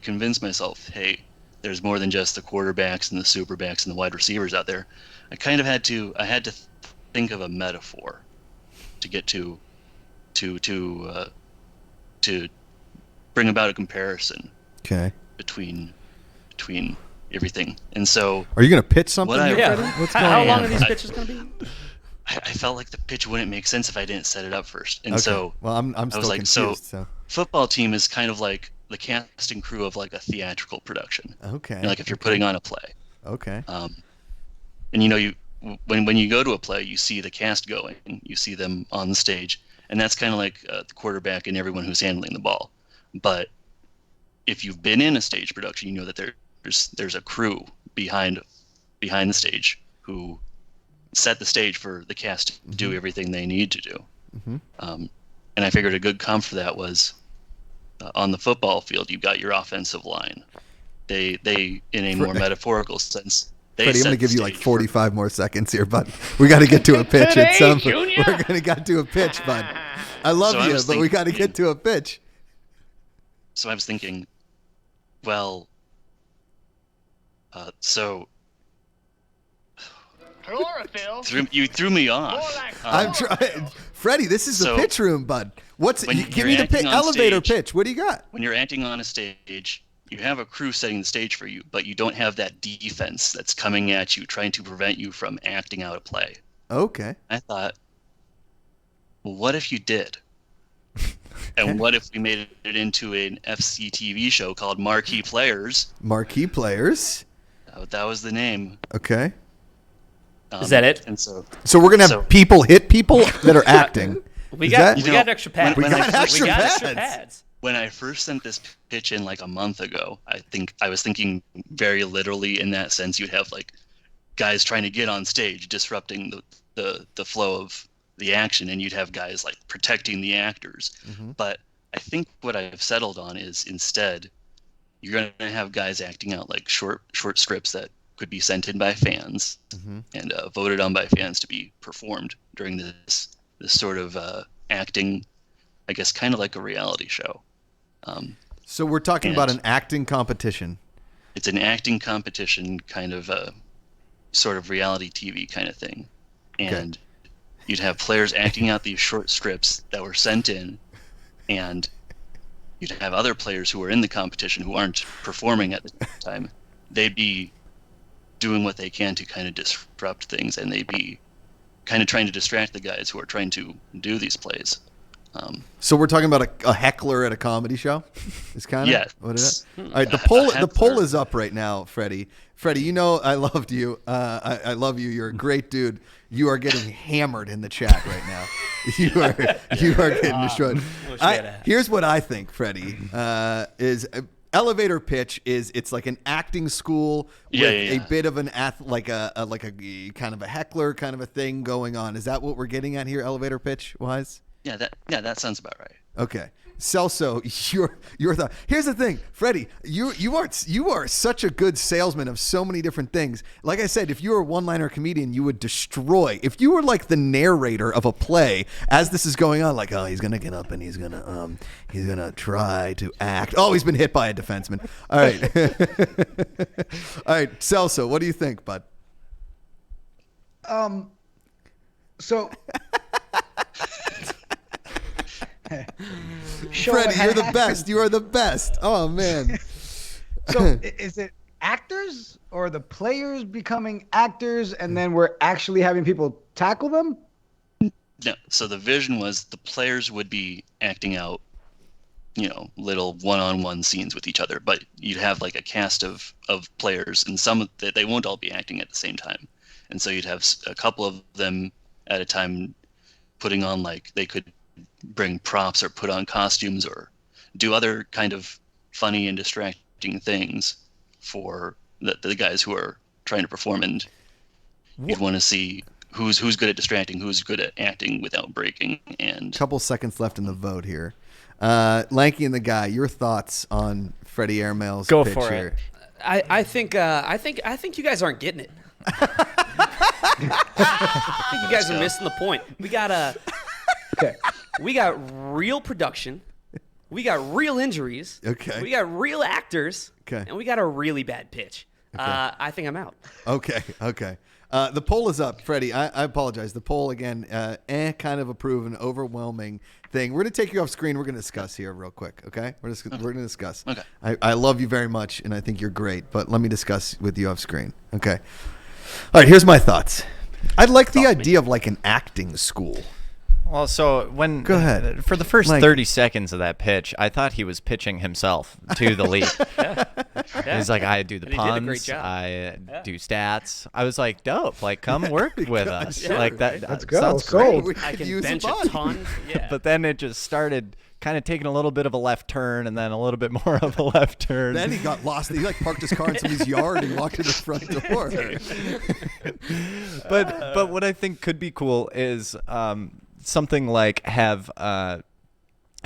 convince myself, hey, there's more than just the quarterbacks and the superbacks and the wide receivers out there, I had to think of a metaphor to get to bring about a comparison. Okay. Between everything. And so, are you going to pitch something? How long are these pitches going to be? I felt like the pitch wouldn't make sense if I didn't set it up first. And okay. so, well, I'm still confused. So, football team is kind of like the cast and crew of like a theatrical production. Okay. Like if you're putting on a play. Okay. And when you go to a play, you see the cast going, you see them on the stage, and that's kind of like the quarterback and everyone who's handling the ball. But if you've been in a stage production, you know that there's a crew behind the stage who set the stage for the cast to do everything they need to do. Mm-hmm. And I figured a good comp for that was on the football field, you've got your offensive line. They in a more metaphorical sense. Freddie, I'm going to give you like 45 more seconds here, bud. We got to get to a pitch at some point. We're going to get to a pitch, bud. I love you, but we got to get to a pitch. So I was thinking, well, you threw me off. I'm trying, Freddie. This is the pitch room, bud. Give me the elevator pitch. What do you got? When you're acting on a stage, you have a crew setting the stage for you, but you don't have that defense that's coming at you, trying to prevent you from acting out a play. Okay. I thought, well, what if you did? And what if we made it into an FC TV show called Marquee Players? Marquee Players? That was the name. Okay. Is that it? And so we're going to have people hit people that are acting. We got extra pads. We got extra pads. When I first sent this pitch in like a month ago, I was thinking very literally in that sense. You'd have like guys trying to get on stage, disrupting the flow of the action, and you'd have guys like protecting the actors. Mm-hmm. But I think what I've settled on is instead you're going to have guys acting out like short scripts that could be sent in by fans and voted on by fans to be performed during this sort of acting, I guess, kind of like a reality show. So we're talking about an acting competition. It's an acting competition, kind of a sort of reality TV kind of thing. And you'd have players acting out these short scripts that were sent in, and you'd have other players who were in the competition who aren't performing at the time. They'd be doing what they can to kind of disrupt things, and they'd be kind of trying to distract the guys who are trying to do these plays. So we're talking about a heckler at a comedy show? Is kind of what it is? All right, the poll is up right now, Freddie. Freddie, you know I loved you. I love you. You're a great dude. You are getting hammered in the chat right now. You are getting destroyed. Here's what I think, Freddie, is elevator pitch is it's like an acting school with a bit of an like a kind of a heckler kind of a thing going on. Is that what we're getting at here, elevator pitch wise? Yeah, that sounds about right. Okay. Celso, your thought. Here's the thing, Freddie, you are such a good salesman of so many different things. Like I said, if you were a one-liner comedian, you would destroy. If you were like the narrator of a play as this is going on, like, oh, he's gonna get up and he's gonna try to act. Oh, he's been hit by a defenseman. All right. All right, Celso, what do you think, bud? So Freddie, you're the best. You are the best. Oh, man. So is it actors or the players becoming actors and then we're actually having people tackle them? No. So the vision was the players would be acting out little one-on-one scenes with each other, but you'd have like a cast of players, and some that they won't all be acting at the same time, and so you'd have a couple of them at a time putting on, like, they could bring props or put on costumes or do other kind of funny and distracting things for the guys who are trying to perform, and you'd want to see who's good at distracting, who's good at acting without breaking. And couple seconds left in the vote here. Lanky and the guy, your thoughts on Freddie Airmail's Go pitch for here? it. I think you guys aren't getting it. I think you guys are missing the point. We got real production. We got real injuries. Okay. We got real actors. Okay. And we got a really bad pitch. Okay. I think I'm out. Okay. The poll is up, Freddie. I apologize. The poll again, kind of approve, an overwhelming thing. We're gonna take you off screen. We're gonna discuss here real quick. Okay. We're gonna discuss. Okay. I love you very much, and I think you're great. But let me discuss with you off screen. Okay. All right. Here's my thoughts. I'd like the idea of like an acting school. Well, so Go ahead. For the first 30 seconds of that pitch, I thought he was pitching himself to the league. He's like, I do the And he puns, did a great job. I do stats. I was like, dope. Like, come work with us. Sure, like that. Let's go. Sounds Sold. great. I can use bench a a body. ton. Yeah. But then it just started kind of taking a little bit of a left turn, and then a little bit more of a left turn. Then he got lost. He like parked his car in somebody's yard and walked to the front door. But what I think could be cool is something like have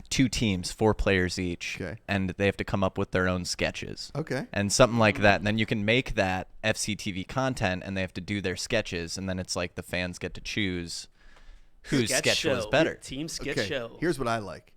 2 teams, 4 players each, Okay. and they have to come up with their own sketches. Okay. And something like that. And then you can make that FCTV content, and they have to do their sketches, and then it's like the fans get to choose whose sketch show. was better. Team sketch Okay. show. Here's what I like.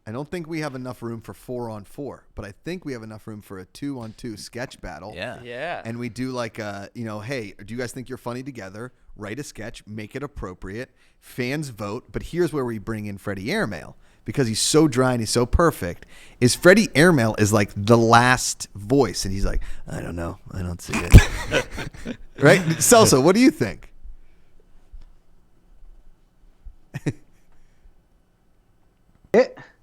I don't think we have enough room for 4-on-4, but I think we have enough room for a 2-on-2 sketch battle. Yeah. Yeah. And we do like hey, do you guys think you're funny together? Write a sketch, make it appropriate. Fans vote. But here's where we bring in Freddie Airmail, because he's so dry and he's so perfect. Is Freddie Airmail is like the last voice, and he's like, I don't know, I don't see it. Right, Celso, what do you think?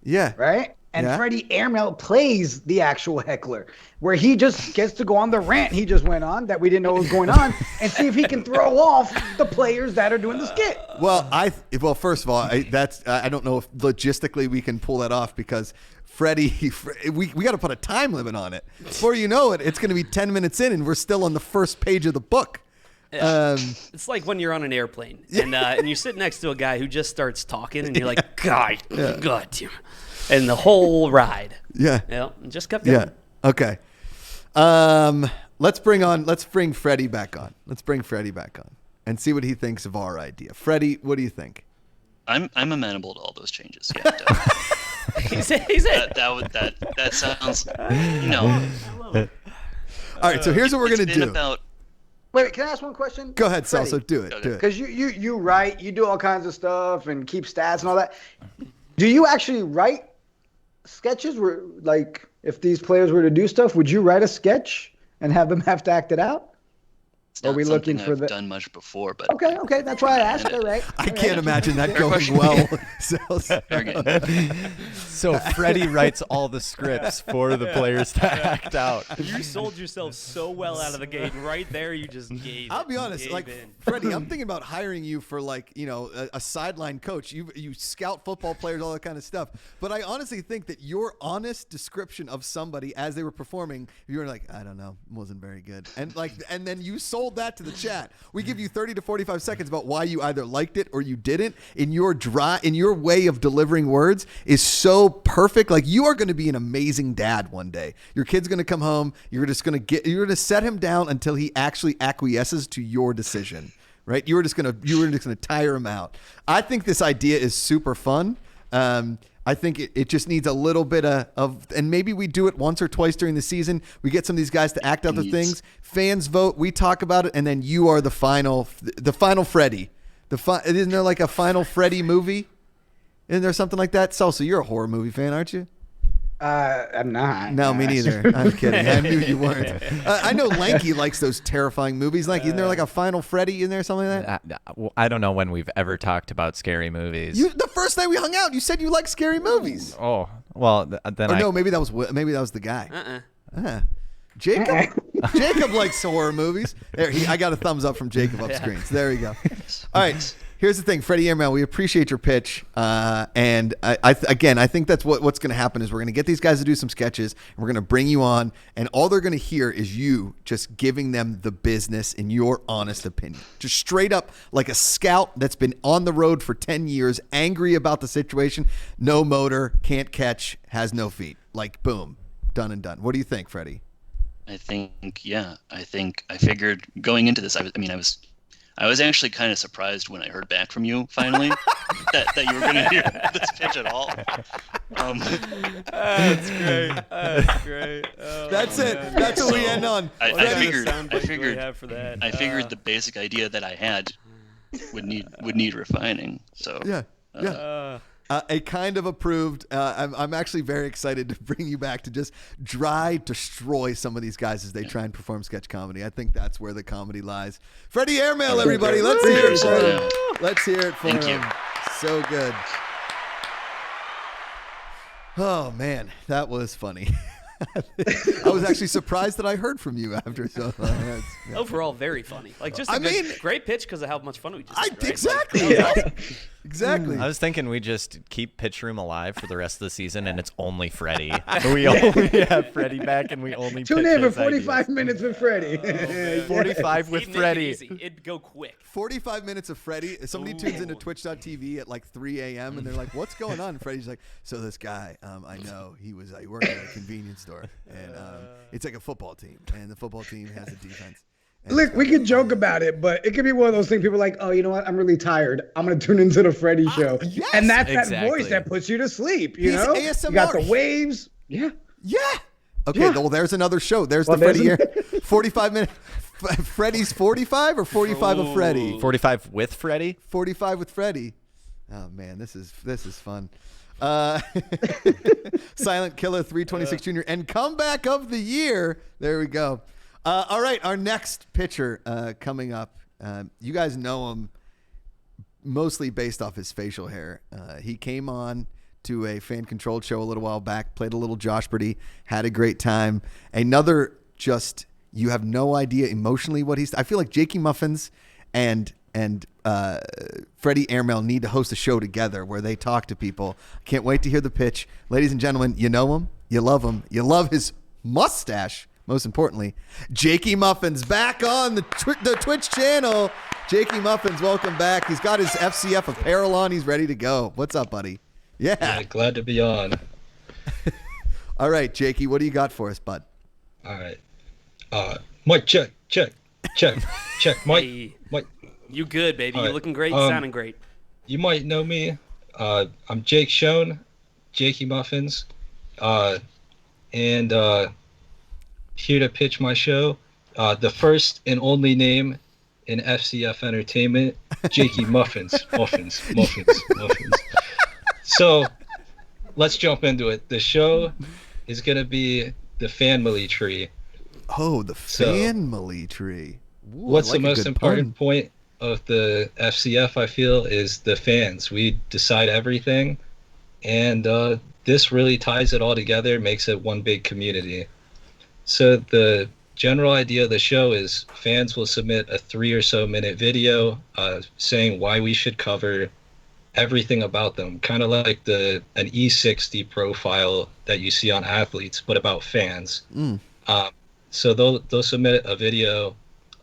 Yeah. Right? And Yeah. Freddie Airmail plays the actual heckler, where he just gets to go on the rant he just went on that we didn't know was going on, and see if he can throw off the players that are doing the skit. Well, first of all, I don't know if logistically we can pull that off, because Freddie, we got to put a time limit on it. Before you know it, it's going to be 10 minutes in, and we're still on the first page of the book. Yeah. It's like when you're on an airplane and you sit next to a guy who just starts talking, and you're like, God damn it. And the whole ride. Yeah. Just kept going. Yeah. Okay. Let's bring Freddie back on. Let's bring Freddie back on and see what he thinks of our idea. Freddie, what do you think? I'm amenable to all those changes. Yeah. That sounds. All right. So here's what we're gonna do. Wait, can I ask one question? Go ahead, Freddie. Celso. Do it. Do it. Because you write, you do all kinds of stuff and keep stats and all that. Do you actually write sketches? Where, like, if these players were to do stuff, would you write a sketch and have them have to act it out? It's not Are we looking for I've the? done much before, but Okay, that's why I asked. All right. I can't imagine that going well. Celso. So Freddie writes all the scripts for the players to act out. You sold yourself so well out of the gate. Right there, you just gave. I'll be honest, like Freddie, I'm thinking about hiring you for like, a sideline coach. You scout football players, all that kind of stuff. But I honestly think that your honest description of somebody as they were performing, you were like, I don't know, wasn't very good. And then you sold that to the chat. We give you 30 to 45 seconds about why you either liked it or you didn't. In your way of delivering words is so perfect. Like, you are going to be an amazing dad one day. Your kid's going to come home. You're going to set him down until he actually acquiesces to your decision, right? You were just going to tire him out. I think this idea is super fun. I think it just needs a little bit of, and maybe we do it once or twice during the season. We get some of these guys to act out the things. Fans vote. We talk about it, and then you are the final Freddy. Isn't there like a final Freddy movie? Isn't there something like that? Celso, you're a horror movie fan, aren't you? I'm not. No, me neither. I'm kidding. I knew you weren't. I know Lanky likes those terrifying movies. Like, isn't there like a Final Freddy in there, something like that? I don't know when we've ever talked about scary movies. The first night we hung out, you said you like scary movies. Oh, Well, then no, maybe that was the guy. Jacob likes horror movies. There, I got a thumbs up from Jacob up screen. So there we go. All right. Here's the thing, Freddie Airmail, we appreciate your pitch. And I think that's what's going to happen is we're going to get these guys to do some sketches, and we're going to bring you on, and all they're going to hear is you just giving them the business in your honest opinion. Just straight up like a scout that's been on the road for 10 years, angry about the situation, no motor, can't catch, has no feet. Like, boom, done and done. What do you think, Freddie? I figured going into this, I was actually kind of surprised when I heard back from you finally that you were going to hear this pitch at all. That's great. That's great. Oh, that's it. That's what we end on. I figured the basic idea that I had would need refining. So yeah. A kind of approved. I'm actually very excited to bring you back to just destroy some of these guys as they try and perform sketch comedy. I think that's where the comedy lies. Freddie Airmail, everybody. Let's hear it for him. Let's hear it for him. Thank you. So good. Oh, man. That was funny. I was actually surprised that I heard from you after. So overall, very funny. Like just great pitch because of how much fun we just had, right? Exactly. Exactly. I was thinking we just keep Pitch Room alive for the rest of the season, and it's only Freddie. We only have Freddie back, and we only tune in for 45 minutes with Freddie. 45 with Freddie. It'd go quick. 45 minutes of Freddie. Somebody tunes into twitch.tv at like 3 a.m. and they're like, "What's going on?" And Freddie's like, "So this guy, I know he worked at a convenience store, and it's like a football team, and the football team has a defense." Look, we can joke about it, but it could be one of those things. People are like, oh, you know what? I'm really tired. I'm going to tune into the Freddie show. Yes, and that's that voice that puts you to sleep. You know? ASMR. You got the waves. Yeah. Okay, well, there's another show. There's the Freddie here. 45 minutes. Freddie's 45 or 45 of Freddie? 45 with Freddie? 45 with Freddie. Oh, man, this is fun. Silent Killer 326 Jr. and comeback of the year. There we go. All right, our next pitcher coming up. You guys know him mostly based off his facial hair. He came on to a fan-controlled show a little while back, played a little Josh Brady, had a great time. Another just, you have no idea emotionally what he's... I feel like Jakey Muffins and Freddie Airmail need to host a show together where they talk to people. Can't wait to hear the pitch. Ladies and gentlemen, you know him, you love him, you love his mustache. Most importantly, Jakey Muffins back on the Twitch channel. Jakey Muffins, welcome back. He's got his FCF apparel on. He's ready to go. What's up, buddy? Yeah, glad to be on. All right, Jakey, what do you got for us, bud? All right. Mike, check. Mike. You good, baby. You're looking great, sounding great. You might know me. I'm Jake Schoen, Jakey Muffins. And here to pitch my show. The first and only name in FCF Entertainment, Jakey Muffins. Muffins. So let's jump into it. The show is going to be the family tree. Oh, the family tree. Ooh, what's the most important point of the FCF, I feel, is the fans. We decide everything. And this really ties it all together, makes it one big community. So the general idea of the show is fans will submit a 3 or so minute video saying why we should cover everything about them, kind of like an E60 profile that you see on athletes, but about fans. So they'll submit a video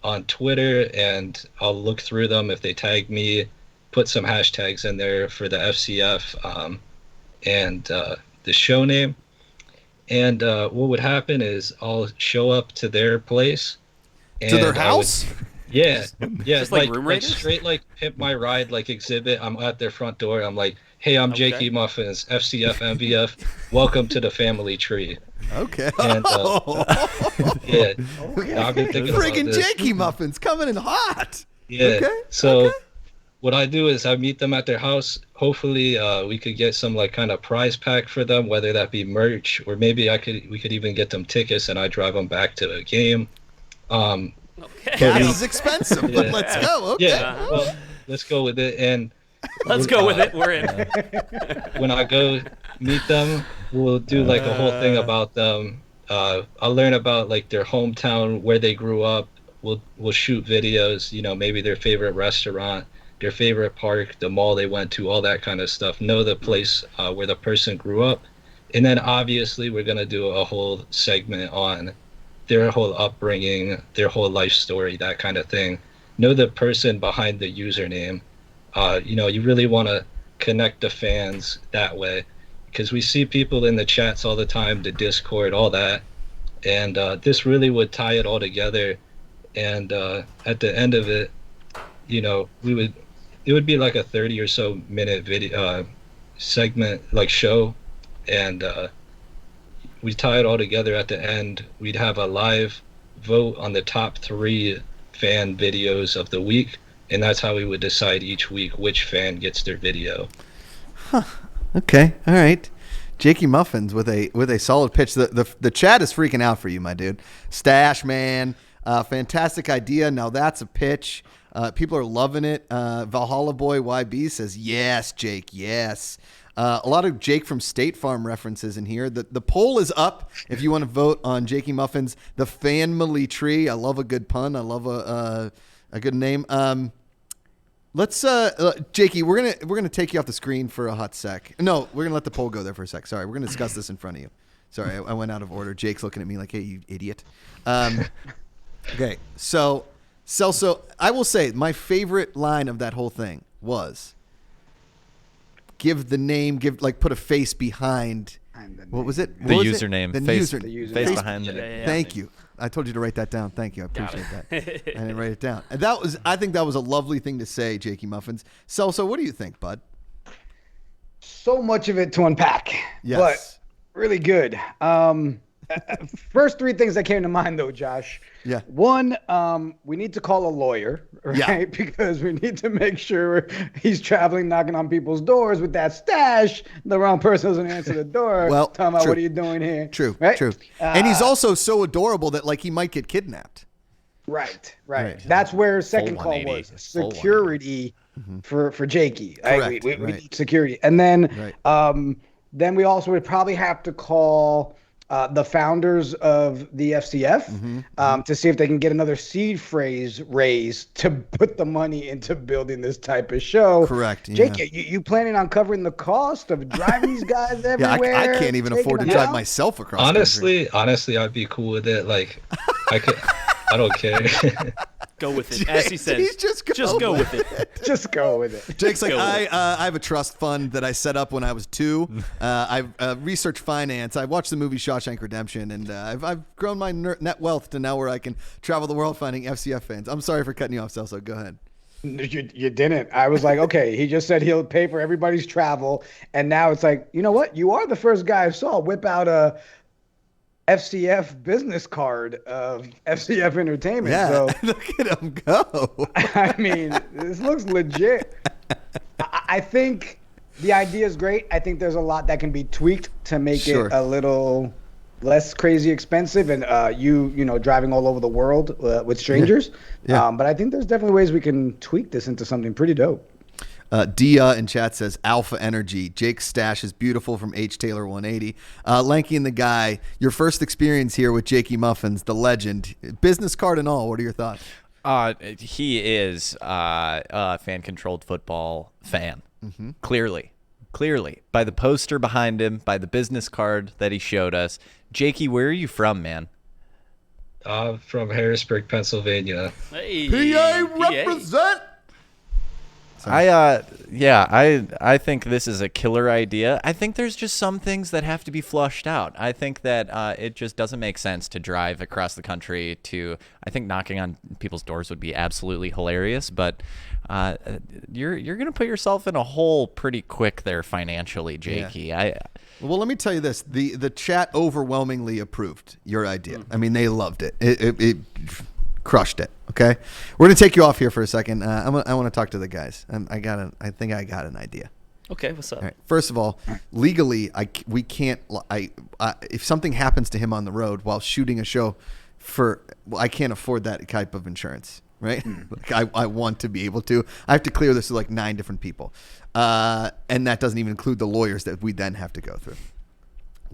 on Twitter, and I'll look through them. If they tag me, put some hashtags in there for the FCF and the show name. And what would happen is I'll show up to their place. To their house? Yeah. Just like room raiders? Straight like Pimp My Ride, like exhibit. I'm at their front door. I'm like, hey, I'm Jakey Muffins, FCF, MVF. Welcome to the family tree. Okay. And, yeah. I've been thinking friggin' Jakey Muffins coming in hot. Yeah. Okay. So what I do is I meet them at their house. Hopefully we could get some like kind of prize pack for them, whether that be merch or maybe we could even get them tickets and I drive them back to a game. Gas is expensive, but let's go. Okay. Yeah, well, let's go with it. And let's go with it. We're in. When I go meet them, we'll do like a whole thing about them. I'll learn about like their hometown, where they grew up. We'll shoot videos, maybe their favorite restaurant, their favorite park, the mall they went to, all that kind of stuff. Know the place where the person grew up. And then obviously we're going to do a whole segment on their whole upbringing, their whole life story, that kind of thing. Know the person behind the username. You really want to connect the fans that way, because we see people in the chats all the time, the Discord, all that. And this really would tie it all together. And at the end of it, it would be like a 30 or so minute video segment, like show. And we tie it all together at the end. We'd have a live vote on the top 3 fan videos of the week, and that's how we would decide each week which fan gets their video. Huh. Okay. All right. Jakey Muffins with a solid pitch. The chat is freaking out for you, my dude. Stash, man. Fantastic idea. Now that's a pitch. People are loving it. Valhalla Boy YB says, yes, Jake, yes. A lot of Jake from State Farm references in here. The poll is up if you want to vote on Jakey Muffins, the family tree. I love a good pun. I love a good name. Let's Jakey, we're gonna take you off the screen for a hot sec. No, we're gonna let the poll go there for a sec. Sorry, we're gonna discuss this in front of you. Sorry, I went out of order. Jake's looking at me like, hey, you idiot. Okay, so Celso, I will say my favorite line of that whole thing was give the name, put a face behind. What was it? The username. The face face behind the name. Thank you. I told you to write that down. Thank you. I appreciate that. I didn't write it down. And I think that was a lovely thing to say, Jakey Muffins. Celso, what do you think, bud? So much of it to unpack. Yes. But really good. First 3 things that came to mind, though, Josh. Yeah. One, we need to call a lawyer, right? Yeah. Because we need to make sure he's traveling, knocking on people's doors with that stash. The wrong person doesn't answer the door. Well, talking about true. what are you doing here? True. Right? True. And he's also so adorable that he might get kidnapped. Right. That's where second call was security for Jakey. Correct. We need security, and then then we also would probably have to call the founders of the FCF to see if they can get another seed phrase raised to put the money into building this type of show. Correct. Yeah. Jake, you planning on covering the cost of driving these guys everywhere? Yeah, I can't even afford to drive myself across. Honestly, I'd be cool with it. I don't care. Go with it. As he says, just go with it. Just go with it. Jake's like, I have a trust fund that I set up when I was 2. I've researched finance. I watched the movie Shawshank Redemption, and I've grown my net wealth to now where I can travel the world finding FCF fans. I'm sorry for cutting you off, Celso. Go ahead. You didn't. I was like, okay, he just said he'll pay for everybody's travel, and now it's like, you know what? You are the first guy I saw whip out a FCF business card of FCF Entertainment. Yeah, so look at him go. I mean, this looks legit. I think the idea is great. I think there's a lot that can be tweaked to make it a little less crazy expensive, and you driving all over the world with strangers. Yeah. But I think there's definitely ways we can tweak this into something pretty dope. Dia in chat says Alpha Energy. Jake's stash is beautiful from H Taylor 180. Lanky and the guy, your first experience here with Jakey Muffins, the legend, business card and all. What are your thoughts? He is a fan-controlled football fan. Mm-hmm. Clearly, by the poster behind him, by the business card that he showed us. Jakey, where are you from, man? From Harrisburg, Pennsylvania. Hey, PA represent. I think this is a killer idea. I think there's just some things that have to be flushed out. I think that it just doesn't make sense to drive across the country to. I think knocking on people's doors would be absolutely hilarious, but you're gonna put yourself in a hole pretty quick there financially, Jakey. Yeah. Well, let me tell you this: the chat overwhelmingly approved your idea. I mean, they loved it. It crushed it. Okay, we're gonna take you off here for a second. I want to talk to the guys. I think I got an idea. Okay, what's up? All right. First of all, legally, we can't. If something happens to him on the road while shooting a show, I can't afford that type of insurance. Right? I want to be able to. I have to clear this with 9 different people, and that doesn't even include the lawyers that we then have to go through.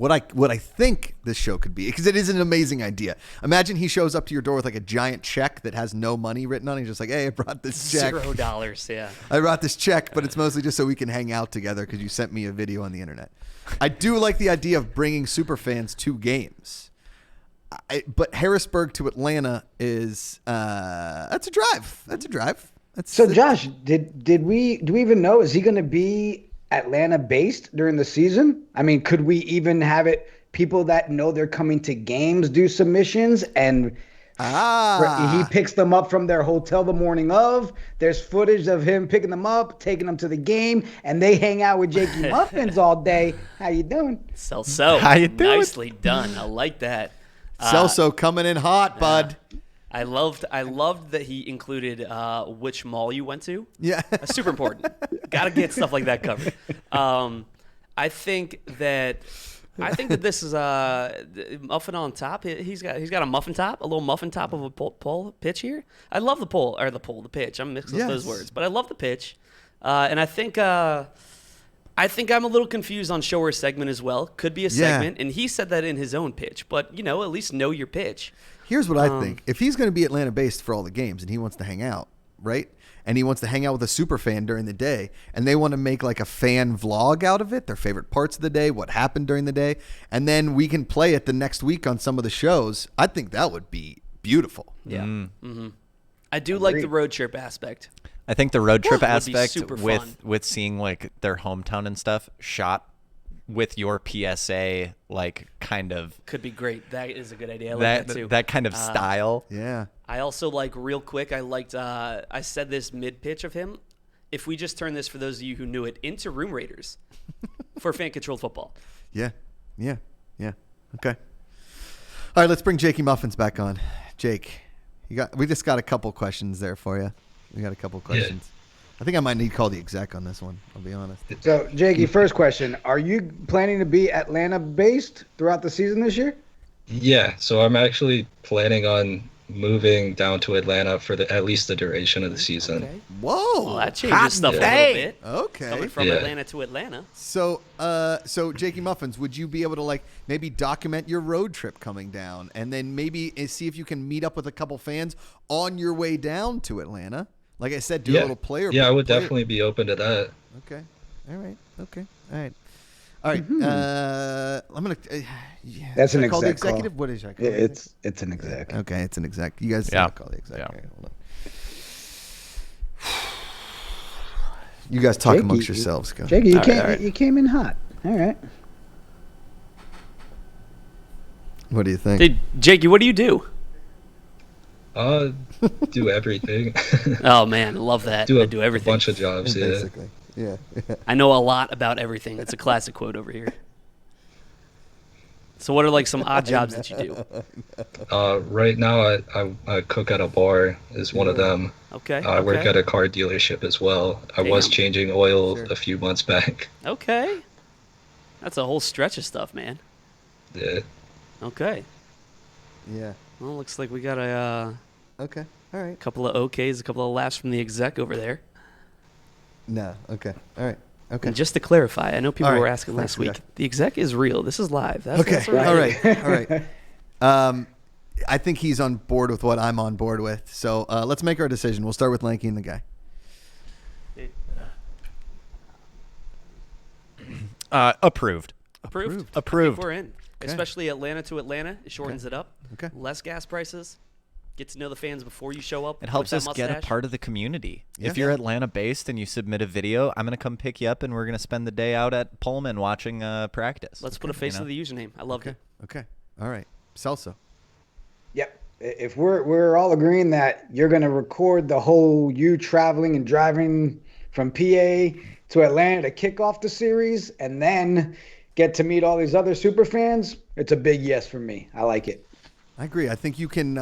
What I think this show could be, because it is an amazing idea. Imagine he shows up to your door with like a giant check that has no money written on it. He's just like, hey, I brought this check. $0, yeah. I brought this check, but it's mostly just so we can hang out together because you sent me a video on the internet. I do like the idea of bringing super fans to games. But Harrisburg to Atlanta is that's a drive. So Josh, do we even know, is he going to be Atlanta based during the season? I mean, could we even have it people that know they're coming to games do submissions and he picks them up from their hotel the morning of? There's footage of him picking them up, taking them to the game, and they hang out with Jakey Muffins all day. How you doing? Celso, how you doing? Nicely done. I like that. Celso coming in hot, bud. I loved that he included which mall you went to. Yeah. That's super important. Got to get stuff like that covered. I think that this is muffin on top. He's got a muffin top, a little muffin top of a pole pitch here. I love the pitch. I'm mixing up those words, but I love the pitch. And I think I'm a little confused on Shower's segment as well. Could be a segment, and he said that in his own pitch. But at least know your pitch. Here's what I think. If he's going to be Atlanta-based for all the games and he wants to hang out, right? And he wants to hang out with a super fan during the day, and they want to make like a fan vlog out of it, their favorite parts of the day, what happened during the day, and then we can play it the next week on some of the shows, I think that would be beautiful. Yeah. Mm-hmm. I do like the road trip aspect. I think the road trip aspect super fun. with seeing like their hometown and stuff shot with your PSA, like kind of could be great. That is a good idea. I like that too. That kind of style. Yeah. I also like real quick. I liked. I said this mid pitch of him. If we just turn this, for those of you who knew it, into Room Raiders for fan controlled football. Yeah. Okay. All right, let's bring Jakey Muffins back on. Jake, we just got a couple questions there for you. We got a couple questions. Yeah. I think I might need to call the exec on this one. I'll be honest. So, Jakey, first question. Are you planning to be Atlanta-based throughout the season this year? Yeah, so I'm actually planning on moving down to Atlanta for at least the duration of the season. Okay. Whoa. Well, that changes stuff a little bit. Okay. Coming from Atlanta to Atlanta. So Jakey Muffins, would you be able to like maybe document your road trip coming down and then maybe see if you can meet up with a couple fans on your way down to Atlanta? Like I said, do a little player. Yeah, I would definitely be open to that. Okay. All right. All right. I'm gonna. That's an call the exec executive. Call. What is that? It's an exec. Okay, it's an exec. You guys call the exec. Yeah. Right, hold on. You guys talk amongst yourselves. Go. Jakey, you came in hot. All right. What do you think? Hey, Jakey, what do you do? Do everything. Oh man, I love that. I do everything. A bunch of jobs. Basically. Yeah. I know a lot about everything. It's a classic quote over here. So what are like some odd jobs that you do? Right now I cook at a bar is one of them. Okay. I work at a car dealership as well. I was changing oil a few months back. Okay. That's a whole stretch of stuff, man. Yeah. Okay. Yeah. Well, looks like we got a okay. All right. Couple of okays, a couple of laughs from the exec over there. No. Okay. All right. Okay. And just to clarify, I know people were asking last week. The exec is real. This is live. That's right. All right. I think he's on board with what I'm on board with. So let's make our decision. We'll start with Lanky and the guy. Approved. Approved. Approved. I think we're in. Okay. Especially Atlanta to Atlanta. It shortens it up. Okay. Less gas prices. Get to know the fans before you show up. It helps us get a part of the community. Yeah. If you're Atlanta-based and you submit a video, I'm going to come pick you up, and we're going to spend the day out at Pullman watching practice. Let's put a face to the username. I loved it. Okay. All right. Salsa. Yep. If we're all agreeing that you're going to record the whole you traveling and driving from PA to Atlanta to kick off the series and then get to meet all these other super fans, it's a big yes for me. I like it. I agree. I think you can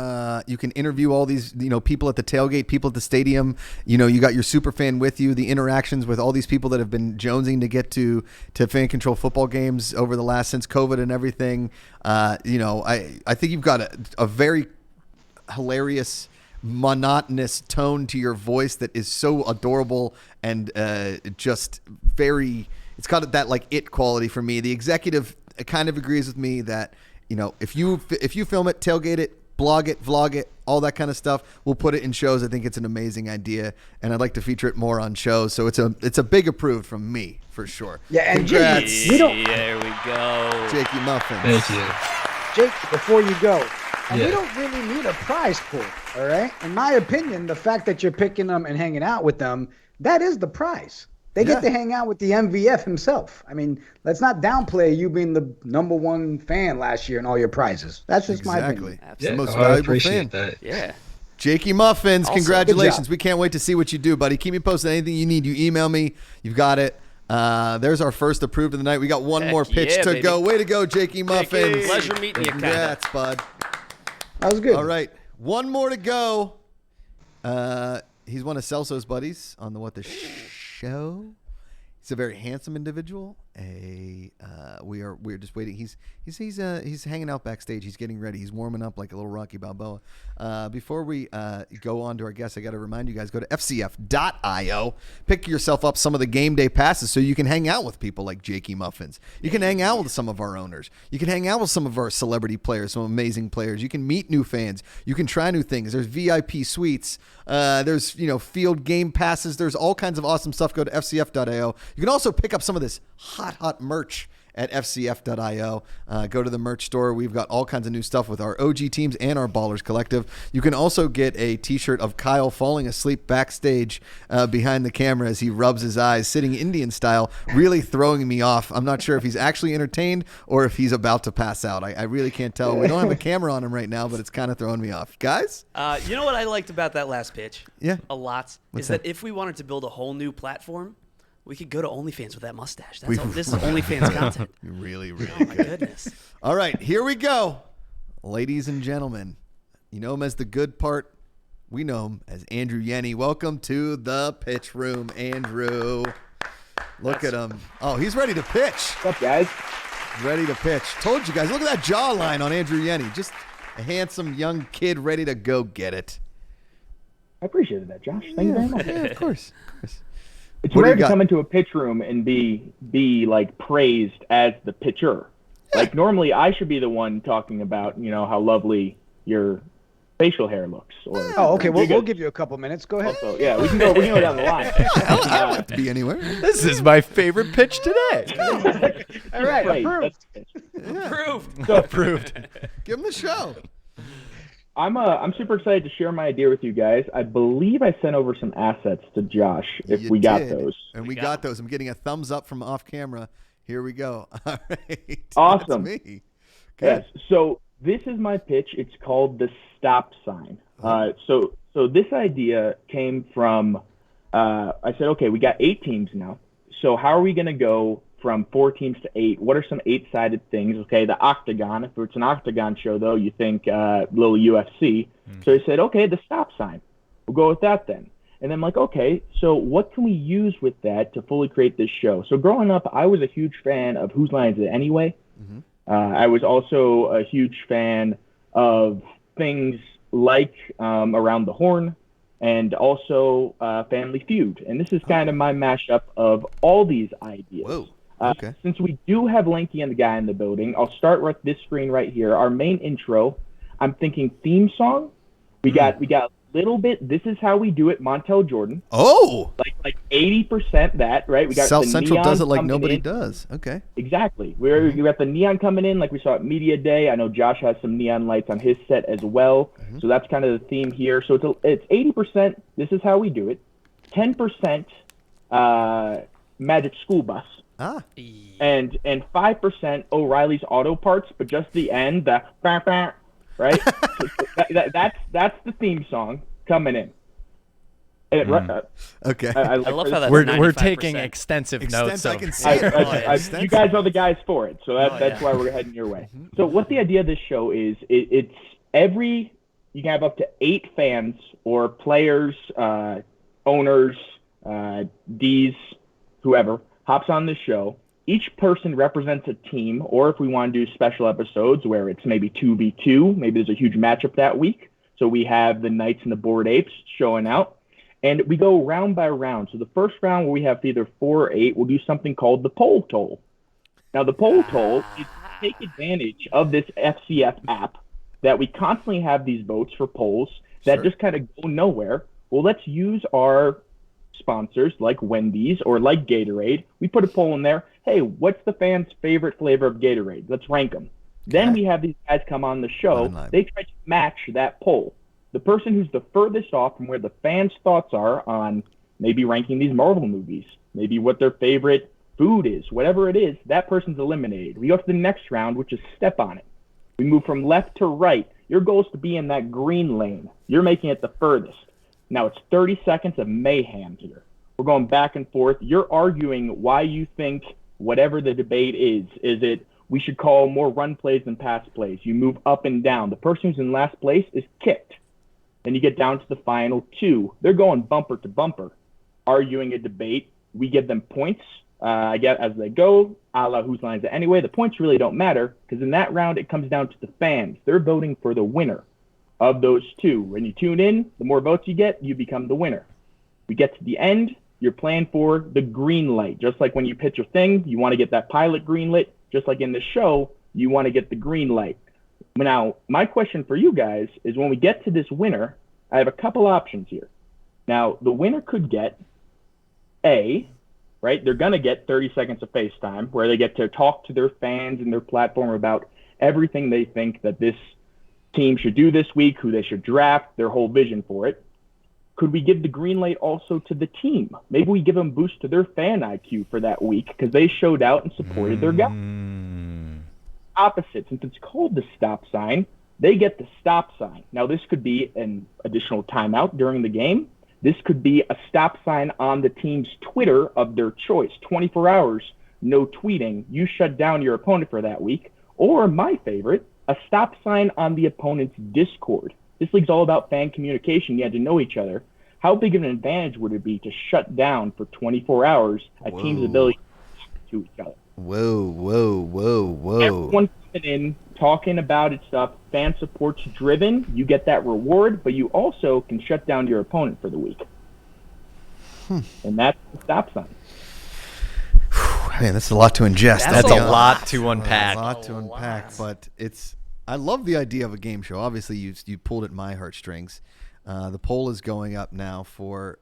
interview all these people at the tailgate, people at the stadium. You got your super fan with you. The interactions with all these people that have been jonesing to get to fan control football games over the last since COVID and everything. I think you've got a very hilarious, monotonous tone to your voice that is so adorable and just very. It's got that like it quality for me. The executive kind of agrees with me that, if you film it, tailgate it, blog it, vlog it, all that kind of stuff, we'll put it in shows. I think it's an amazing idea, and I'd like to feature it more on shows. So it's a big approved from me for sure. Yeah, and congrats. There we go. Jakey Muffins. Thank you. Jake, before you go, and we don't really need a prize pool, all right? In my opinion, the fact that you're picking them and hanging out with them, that is the prize. They get to hang out with the MVF himself. I mean, let's not downplay you being the #1 fan last year and all your prizes. That's just my opinion. The most valuable fan. That. Yeah. Jakey Muffins, Also, congratulations. We can't wait to see what you do, buddy. Keep me posted. Anything you need, you email me. You've got it. There's our first approved of the night. We got one more pitch to go. Way to go, Jakey Muffins. Pleasure meeting you, Congrats, bud. That was good. All right. One more to go. He's one of Celso's buddies on the What the Show. He's a very handsome individual. We're just waiting. He's hanging out backstage. He's getting ready. He's warming up like a little Rocky Balboa. Before we go on to our guests, I got to remind you guys, go to fcf.io. Pick yourself up some of the game day passes so you can hang out with people like Jakey Muffins. You can hang out with some of our owners. You can hang out with some of our celebrity players, some amazing players. You can meet new fans. You can try new things. There's VIP suites. There's field game passes. There's all kinds of awesome stuff. Go to fcf.io. You can also pick up some of this hot merch at fcf.io. Go to the merch store. We've got all kinds of new stuff with our OG teams and our Ballers Collective. You can also get a t-shirt of Kyle falling asleep backstage behind the camera as he rubs his eyes, sitting Indian style, really throwing me off. I'm not sure if he's actually entertained or if he's about to pass out. I really can't tell. We don't have a camera on him right now, but it's kind of throwing me off. Guys? You know what I liked about that last pitch? Yeah. A lot. What's that that? if we wanted to build a whole new platform, we could go to OnlyFans with that mustache. This is OnlyFans content. Really Oh my goodness. All right, here we go. Ladies and gentlemen, you know him as the good part. We know him as Andrew Yenny. Welcome to the pitch room, Andrew. Look at him. Oh, he's ready to pitch. What's up, guys? Ready to pitch. Told you guys. Look at that jawline on Andrew Yenny. Just a handsome young kid ready to go get it. I appreciated that, Josh. Thank you very much. Yeah, of course. It's What do rare you to got? come into a pitch room and be like praised as the pitcher. Like normally I should be the one talking about, how lovely your facial hair looks. Or Okay. We'll give you a couple minutes. Go ahead. Also, yeah, we can go down the line. I don't have to be anywhere. This is my favorite pitch today. All right, approved. Approved. So, Approved. Give him the show. I'm super excited to share my idea with you guys. I believe I sent over some assets to Josh if You we got did. those. And we got those. I'm getting a thumbs up from off camera. Here we go. All right. Awesome. That's me. Yes. So this is my pitch. It's called the stop sign. So this idea came from, I said, okay, we got 8 teams now. So how are we going to go from 4 teams to 8? What are some 8-sided things? Okay, the octagon. If it's an octagon show, though, you think little UFC. So I said, okay, the stop sign. We'll go with that then. And then I'm like, okay, so what can we use with that to fully create this show? So growing up, I was a huge fan of Whose Line Is It Anyway? I was also a huge fan of things like Around the Horn and also Family Feud. And this is kind of my mashup of all these ideas. Whoa. Okay. Since we do have Lanky and the guy in the building, I'll start with this screen right here. Our main intro, I'm thinking theme song. We got a little bit. This is how we do it. Montel Jordan. Oh. Like 80% that, right? We got South the Central neon does it like coming nobody in. does. Okay. Exactly. We got the neon coming in like we saw at Media Day. I know Josh has some neon lights on his set as well. So that's kind of the theme here. So it's 80%. This is how we do it. 10% Magic School Bus. And 5% O'Reilly's Auto Parts, but just the end, the bah, bah, right? That's the theme song coming in. Okay. I love how that's We're taking extensive notes. I can see it. You guys are the guys for it, so that's why we're heading your way. So what the idea of this show is, it's you can have up to 8 fans or players, owners, D's, whoever, hops on the show. Each person represents a team, or if we want to do special episodes where it's maybe 2v2, maybe there's a huge matchup that week. So we have the Knights and the Bored Apes showing out. And we go round by round. So the first round where we have either 4 or 8, we'll do something called the pole toll. Now the pole toll, take advantage of this FCF app that we constantly have these votes for polls that just kind of go nowhere. Well, let's use our sponsors like Wendy's or like Gatorade. We put a poll in there. Hey, what's the fans' favorite flavor of Gatorade? Let's rank them. Then we have these guys come on the show. They try to match that poll. The person who's the furthest off from where the fans' thoughts are on maybe ranking these Marvel movies, maybe what their favorite food is, whatever it is, that person's eliminated. We go to the next round, which is step on it. We move from left to right. Your goal is to be in that green lane. You're making it the furthest. Now it's 30 seconds of mayhem here. We're going back and forth. You're arguing why you think whatever the debate is. Is it we should call more run plays than pass plays? You move up and down. The person who's in last place is kicked. Then you get down to the final two. They're going bumper to bumper, arguing a debate. We give them points, I guess, as they go, a la Whose Line Is It Anyway. The points really don't matter because in that round it comes down to the fans. They're voting for the winner of those two. When you tune in, the more votes you get, you become the winner. We get to the end, you're playing for the green light. Just like when you pitch a thing, you want to get that pilot green lit. Just like in the show, you want to get the green light. Now, my question for you guys is when we get to this winner, I have a couple options here. Now, the winner could get A, right? They're going to get 30 seconds of FaceTime where they get to talk to their fans and their platform about everything they think that this team should do this week, who they should draft, their whole vision for it. Could we give the green light also to the team? Maybe we give them a boost to their fan IQ for that week because they showed out and supported their guy. Opposite, since it's called the stop sign, they get the stop sign. Now, this could be an additional timeout during the game. This could be a stop sign on the team's Twitter of their choice. 24 hours, no tweeting. You shut down your opponent for that week. Or, my favorite, a stop sign on the opponent's Discord. This league's all about fan communication. You had to know each other. How big of an advantage would it be to shut down for 24 hours a team's ability to each other? Whoa. Everyone coming in, talking about it stuff, fan support's driven, you get that reward, but you also can shut down your opponent for the week. And that's the stop sign. Man, that's a lot to ingest. That's a lot to unpack. A lot to unpack, but I love the idea of a game show. Obviously, you pulled at my heartstrings. The poll is going up now for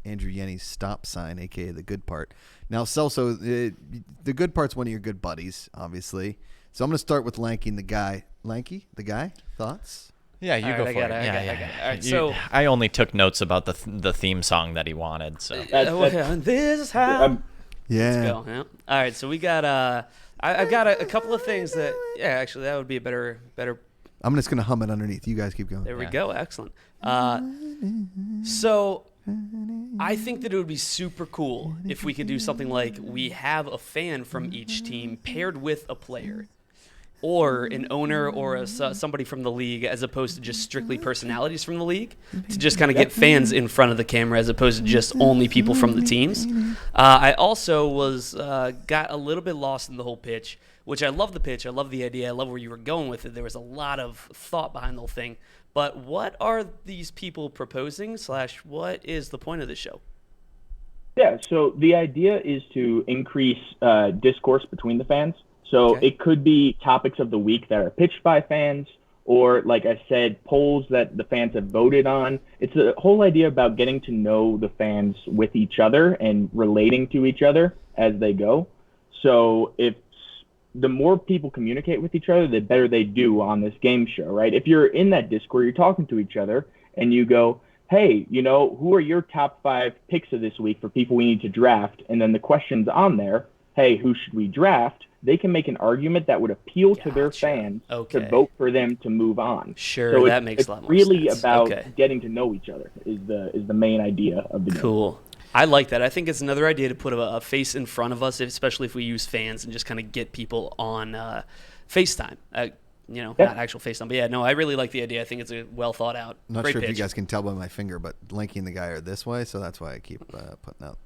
Andrew Yenny's stop sign, aka the good part. Now, Celso, the good part's one of your good buddies, obviously. So I'm going to start with Lanky, the guy. Lanky, the guy. Thoughts? Yeah, you go for it. All right, so I only took notes about the theme song that he wanted. So this is how. Yeah. Let's go. Yeah. All right, so we got I've got a couple of things that actually that would be a better. I'm just gonna hum it underneath. You guys keep going. There we go. Excellent. So I think that it would be super cool if we could do something like we have a fan from each team paired with a player, or an owner or somebody from the league, as opposed to just strictly personalities from the league, to just kind of get fans in front of the camera as opposed to just only people from the teams. I also got a little bit lost in the whole pitch, which I love the pitch. I love the idea. I love where you were going with it. There was a lot of thought behind the whole thing. But what are these people proposing / what is the point of this show? Yeah, so the idea is to increase discourse between the fans. So it could be topics of the week that are pitched by fans, or, like I said, polls that the fans have voted on. It's a whole idea about getting to know the fans with each other and relating to each other as they go. So if the more people communicate with each other, the better they do on this game show, right? If you're in that Discord, you're talking to each other, and you go, hey, who are your top 5 picks of this week for people we need to draft? And then the question's on there, hey, who should we draft? They can make an argument that would appeal to their fans to vote for them to move on. Sure, so that makes a lot more sense. It's really about getting to know each other is the main idea of the game. Cool. I like that. I think it's another idea to put a face in front of us, especially if we use fans and just kind of get people on FaceTime. Not actual FaceTime. But I really like the idea. I think it's a well thought out. Not great sure pitch. if you guys can tell by my finger, but Lanky and the guy are this way, so that's why I keep putting out.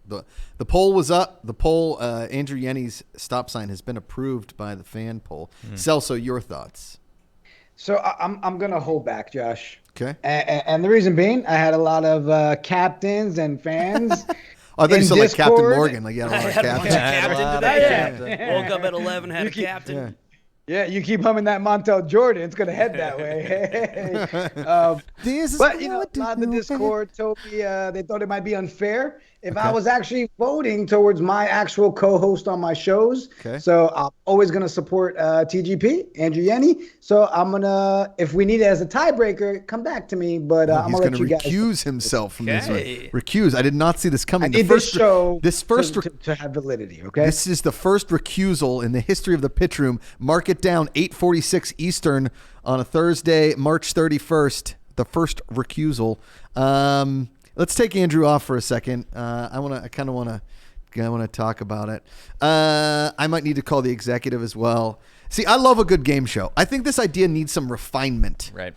The poll was up. The poll, Andrew Yenny's stop sign has been approved by the fan poll. Celso, your thoughts? So I'm gonna hold back, Josh. Okay. And the reason being, I had a lot of captains and fans I thought you said like Captain Discord. Morgan. Like, yeah, I had a bunch of captain today. Woke up at 11, had a captain. Yeah, you keep humming that Montel Jordan, it's gonna head that way. But you know, a lot of the Discord told me they thought it might be unfair if I was actually voting towards my actual co-host on my shows. Okay. So I'm always gonna support TGP, Andrew Yenny. So I'm gonna, if we need it as a tiebreaker, come back to me. But I'm he's gonna let you guys recuse himself from this one. Okay. Recuse. I did not see this coming. I need this show to have validity. Okay. This is the first recusal in the history of the pitch room. Mark it down, 8:46 Eastern on a Thursday, March 31st. The first recusal. Let's take Andrew off for a second. I want to talk about it. I might need to call the executive as well. See, I love a good game show. I think this idea needs some refinement. Right.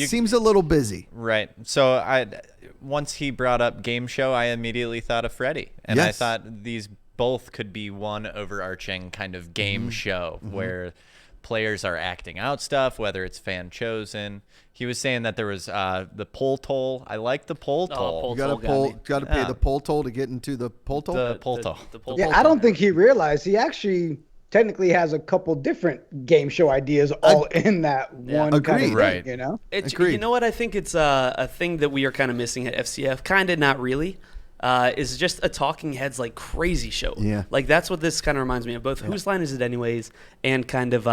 Seems a little busy. Right. So once he brought up game show, I immediately thought of Freddie, and I thought these both could be one overarching kind of game show where players are acting out stuff, whether it's fan chosen. He was saying that there was the poll toll. I like the poll toll. You got to pay the poll toll to get into the poll toll. The poll toll. Yeah, I don't think he realized he actually technically has a couple different game show ideas all in that one kind of thing, right. you know? You know what? I think it's a thing that we are kind of missing at FCF. Kind of, not really. Is just a talking heads like crazy show. Yeah. Like that's what this kind of reminds me of. Both Whose Line Is It Anyways and kind of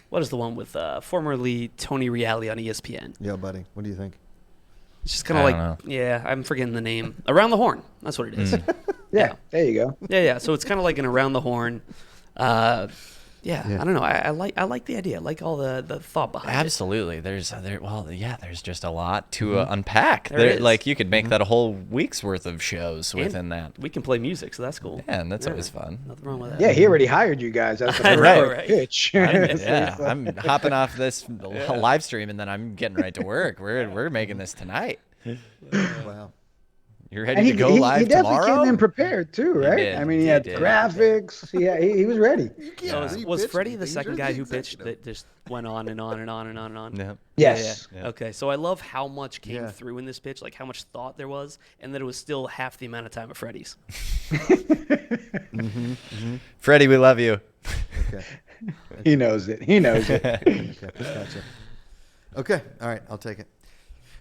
what is the one with formerly Tony Reali on ESPN? Yeah, buddy. What do you think? It's just kind of like I'm forgetting the name. Around the Horn. That's what it is. Yeah, there you go. Yeah. So it's kind of like an Around the Horn. I don't know. I like the idea. I like all the thought behind it. Absolutely. There's just a lot to unpack. There is. Like you could make that a whole week's worth of shows within that. We can play music, so that's cool. Yeah, and that's always fun. Nothing wrong with that. Yeah, he already hired you guys. That's the Right. pitch. I'm hopping off this live stream and then I'm getting right to work. We're making this tonight. Wow. You're ready to go live he definitely tomorrow? came in prepared too, right? did. I mean, he had graphics. He was ready. Was Freddie the second guy who pitched that just went on and on and on and on and on? Yeah. Yes. Yeah. Okay, so I love how much came through in this pitch, like how much thought there was, and that it was still half the amount of time of Freddie's. Freddie, we love you. Okay. He knows it. He knows it. Okay. Gotcha. Okay. All right. I'll take it.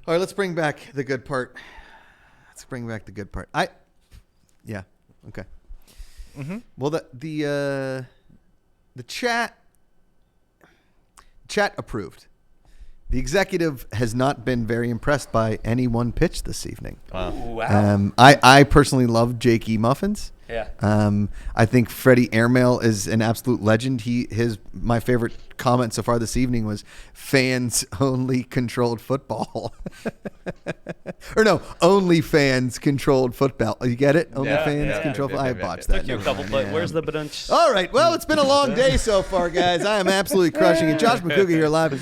All right. Let's bring back the good part. Yeah. Okay. Well, the chat approved. The executive has not been very impressed by any one pitch this evening. Wow. I personally love Jake E. Muffins. Yeah. I think Freddie Airmail is an absolute legend. My favorite comment so far this evening was fans only controlled football. Or no, only fans controlled football. You get it? Only fans control football. I botched that. Took you a couple plays. Where's the badunch? All right. Well, it's been a long day so far, guys. I am absolutely crushing it. Josh Macuga here live.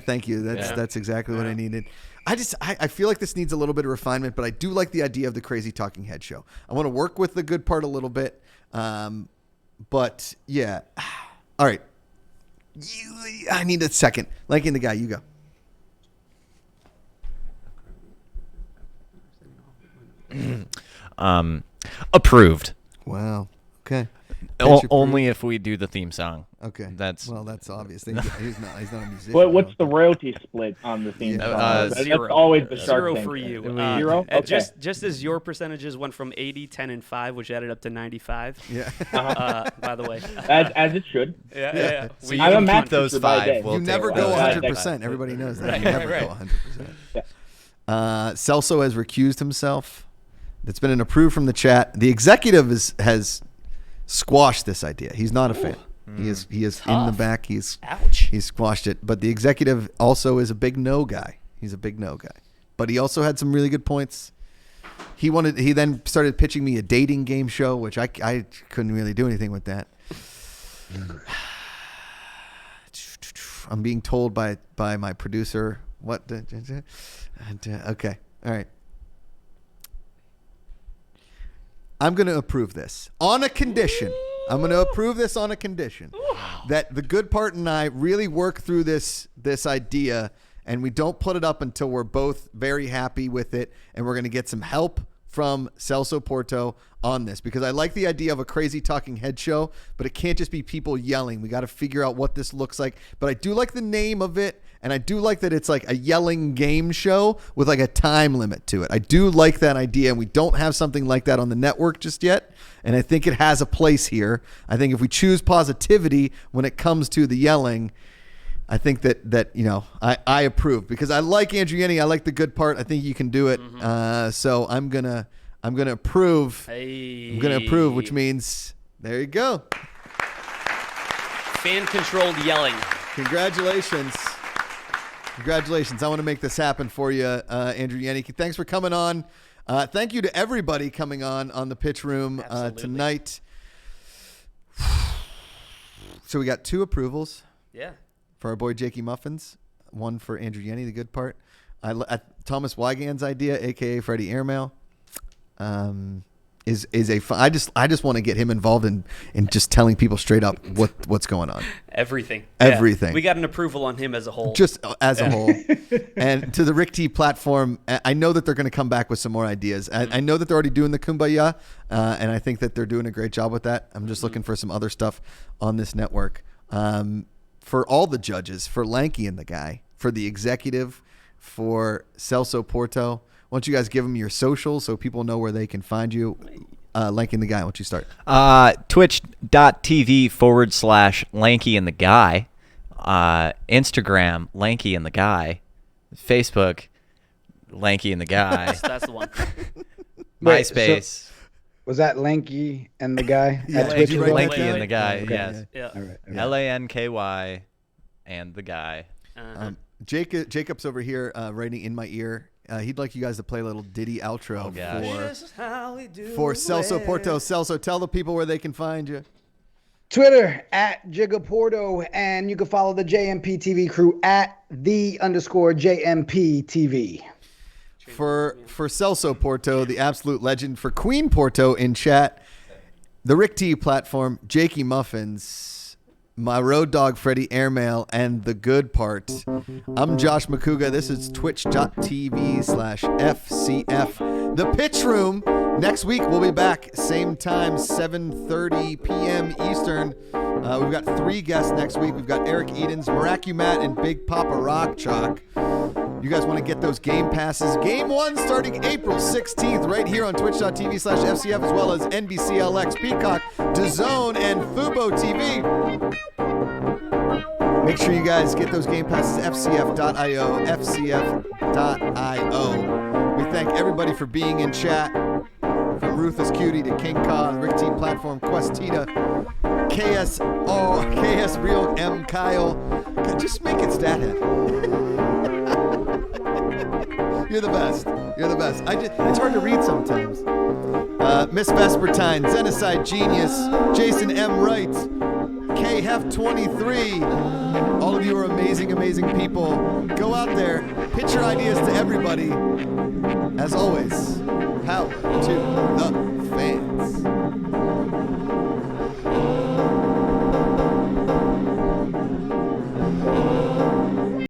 Thank you. That's exactly what I needed. I feel like this needs a little bit of refinement, but I do like the idea of the crazy talking head show. I want to work with the good part a little bit. But yeah. All right. I need a second. Liking the guy, you go. Approved. Wow. Okay. Only if we do the theme song. Okay. That's obvious. He's not a musician. What's the royalty split on the theme song? That's always the sharp Zero thing. for you. Zero? Okay. Just as your percentages went from 80, 10, and 5, which added up to 95. Yeah. By the way. As it should. Yeah. So you can keep those 5. You never go 100%. Everybody knows that. You never go 100%. Celso has recused himself. It's been an approve from the chat. The executive has squashed this idea. He's not a fan. He is in the back. He's squashed it. But the executive also is a big no guy. He's a big no guy. But he also had some really good points. He then started pitching me a dating game show, which I couldn't really do anything with that. I'm being told by my producer what. Okay. All right. I'm going to approve this on a condition. I'm going to approve this on a condition that the good part and I really work through this idea and we don't put it up until we're both very happy with it, and we're going to get some help from Celso Porto on this, because I like the idea of a crazy talking head show, but it can't just be people yelling. We got to figure out what this looks like. But I do like the name of it, and I do like that it's like a yelling game show with like a time limit to it. I do like that idea, and we don't have something like that on the network just yet, and I think it has a place here. I think if we choose positivity when it comes to the yelling, I think that I approve, because I like Andrew Yenny. I like the good part. I think you can do it. So I'm gonna approve. Hey. I'm gonna approve, which means there you go. Fan-controlled yelling. Congratulations. I want to make this happen for you, Andrew Yenny. Thanks for coming on. Thank you to everybody coming on the pitch room tonight. So we got 2 approvals. Yeah. For our boy Jakey Muffins, 1 for Andrew Yenny, the good part. Thomas Wygand's idea, aka Freddie Airmail, is a fun. I just want to get him involved in just telling people straight up what's going on. Everything. We got an approval on him as a whole. Just as a whole. And to the Rick T platform, I know that they're going to come back with some more ideas. I know that they're already doing the Kumbaya, and I think that they're doing a great job with that. I'm just looking for some other stuff on this network. For all the judges, for Lanky and the Guy, for the executive, for Celso Porto. Why don't you guys give them your socials so people know where they can find you? Lanky and the Guy, why don't you start? Twitch.tv/Lanky and the Guy. Instagram, Lanky and the Guy. Facebook, Lanky and the Guy. That's the one. MySpace. Was that Lanky and the Guy? Yeah, Lanky and the Guy, okay. yes. Yeah. All right. LANKY and the Guy. Jacob's over here writing in my ear. He'd like you guys to play a little ditty outro for Celso Porto. Celso, tell the people where they can find you. Twitter @Jigaporto, and you can follow the JMP TV crew @the_JMP TV. For Celso Porto, the absolute legend, for Queen Porto in chat, the Rick T platform, Jakey Muffins, my road dog Freddie Airmail, and the good part. I'm Josh Macuga. This is twitch.tv/FCF. The Pitch Room. Next week we'll be back, same time, 7:30 p.m. Eastern. We've got 3 guests next week. We've got Eric Edens, Maracumat, and Big Papa Rock Chalk. You guys want to get those game passes. Game 1 starting April 16th right here on twitch.tv/FCF, as well as NBCLX, Peacock, DAZN, and Fubo TV. Make sure you guys get those game passes, fcf.io, fcf.io. We thank everybody for being in chat. From Ruthless Cutie to King Kong, Rick T Platform, Questita, KS Real M Kyle. God, just make it Stathead. You're the best. It's hard to read sometimes. Miss Vespertine, Xenocide Genius, Jason M. Wright, KHEF23. All of you are amazing, amazing people. Go out there, pitch your ideas to everybody. As always, power to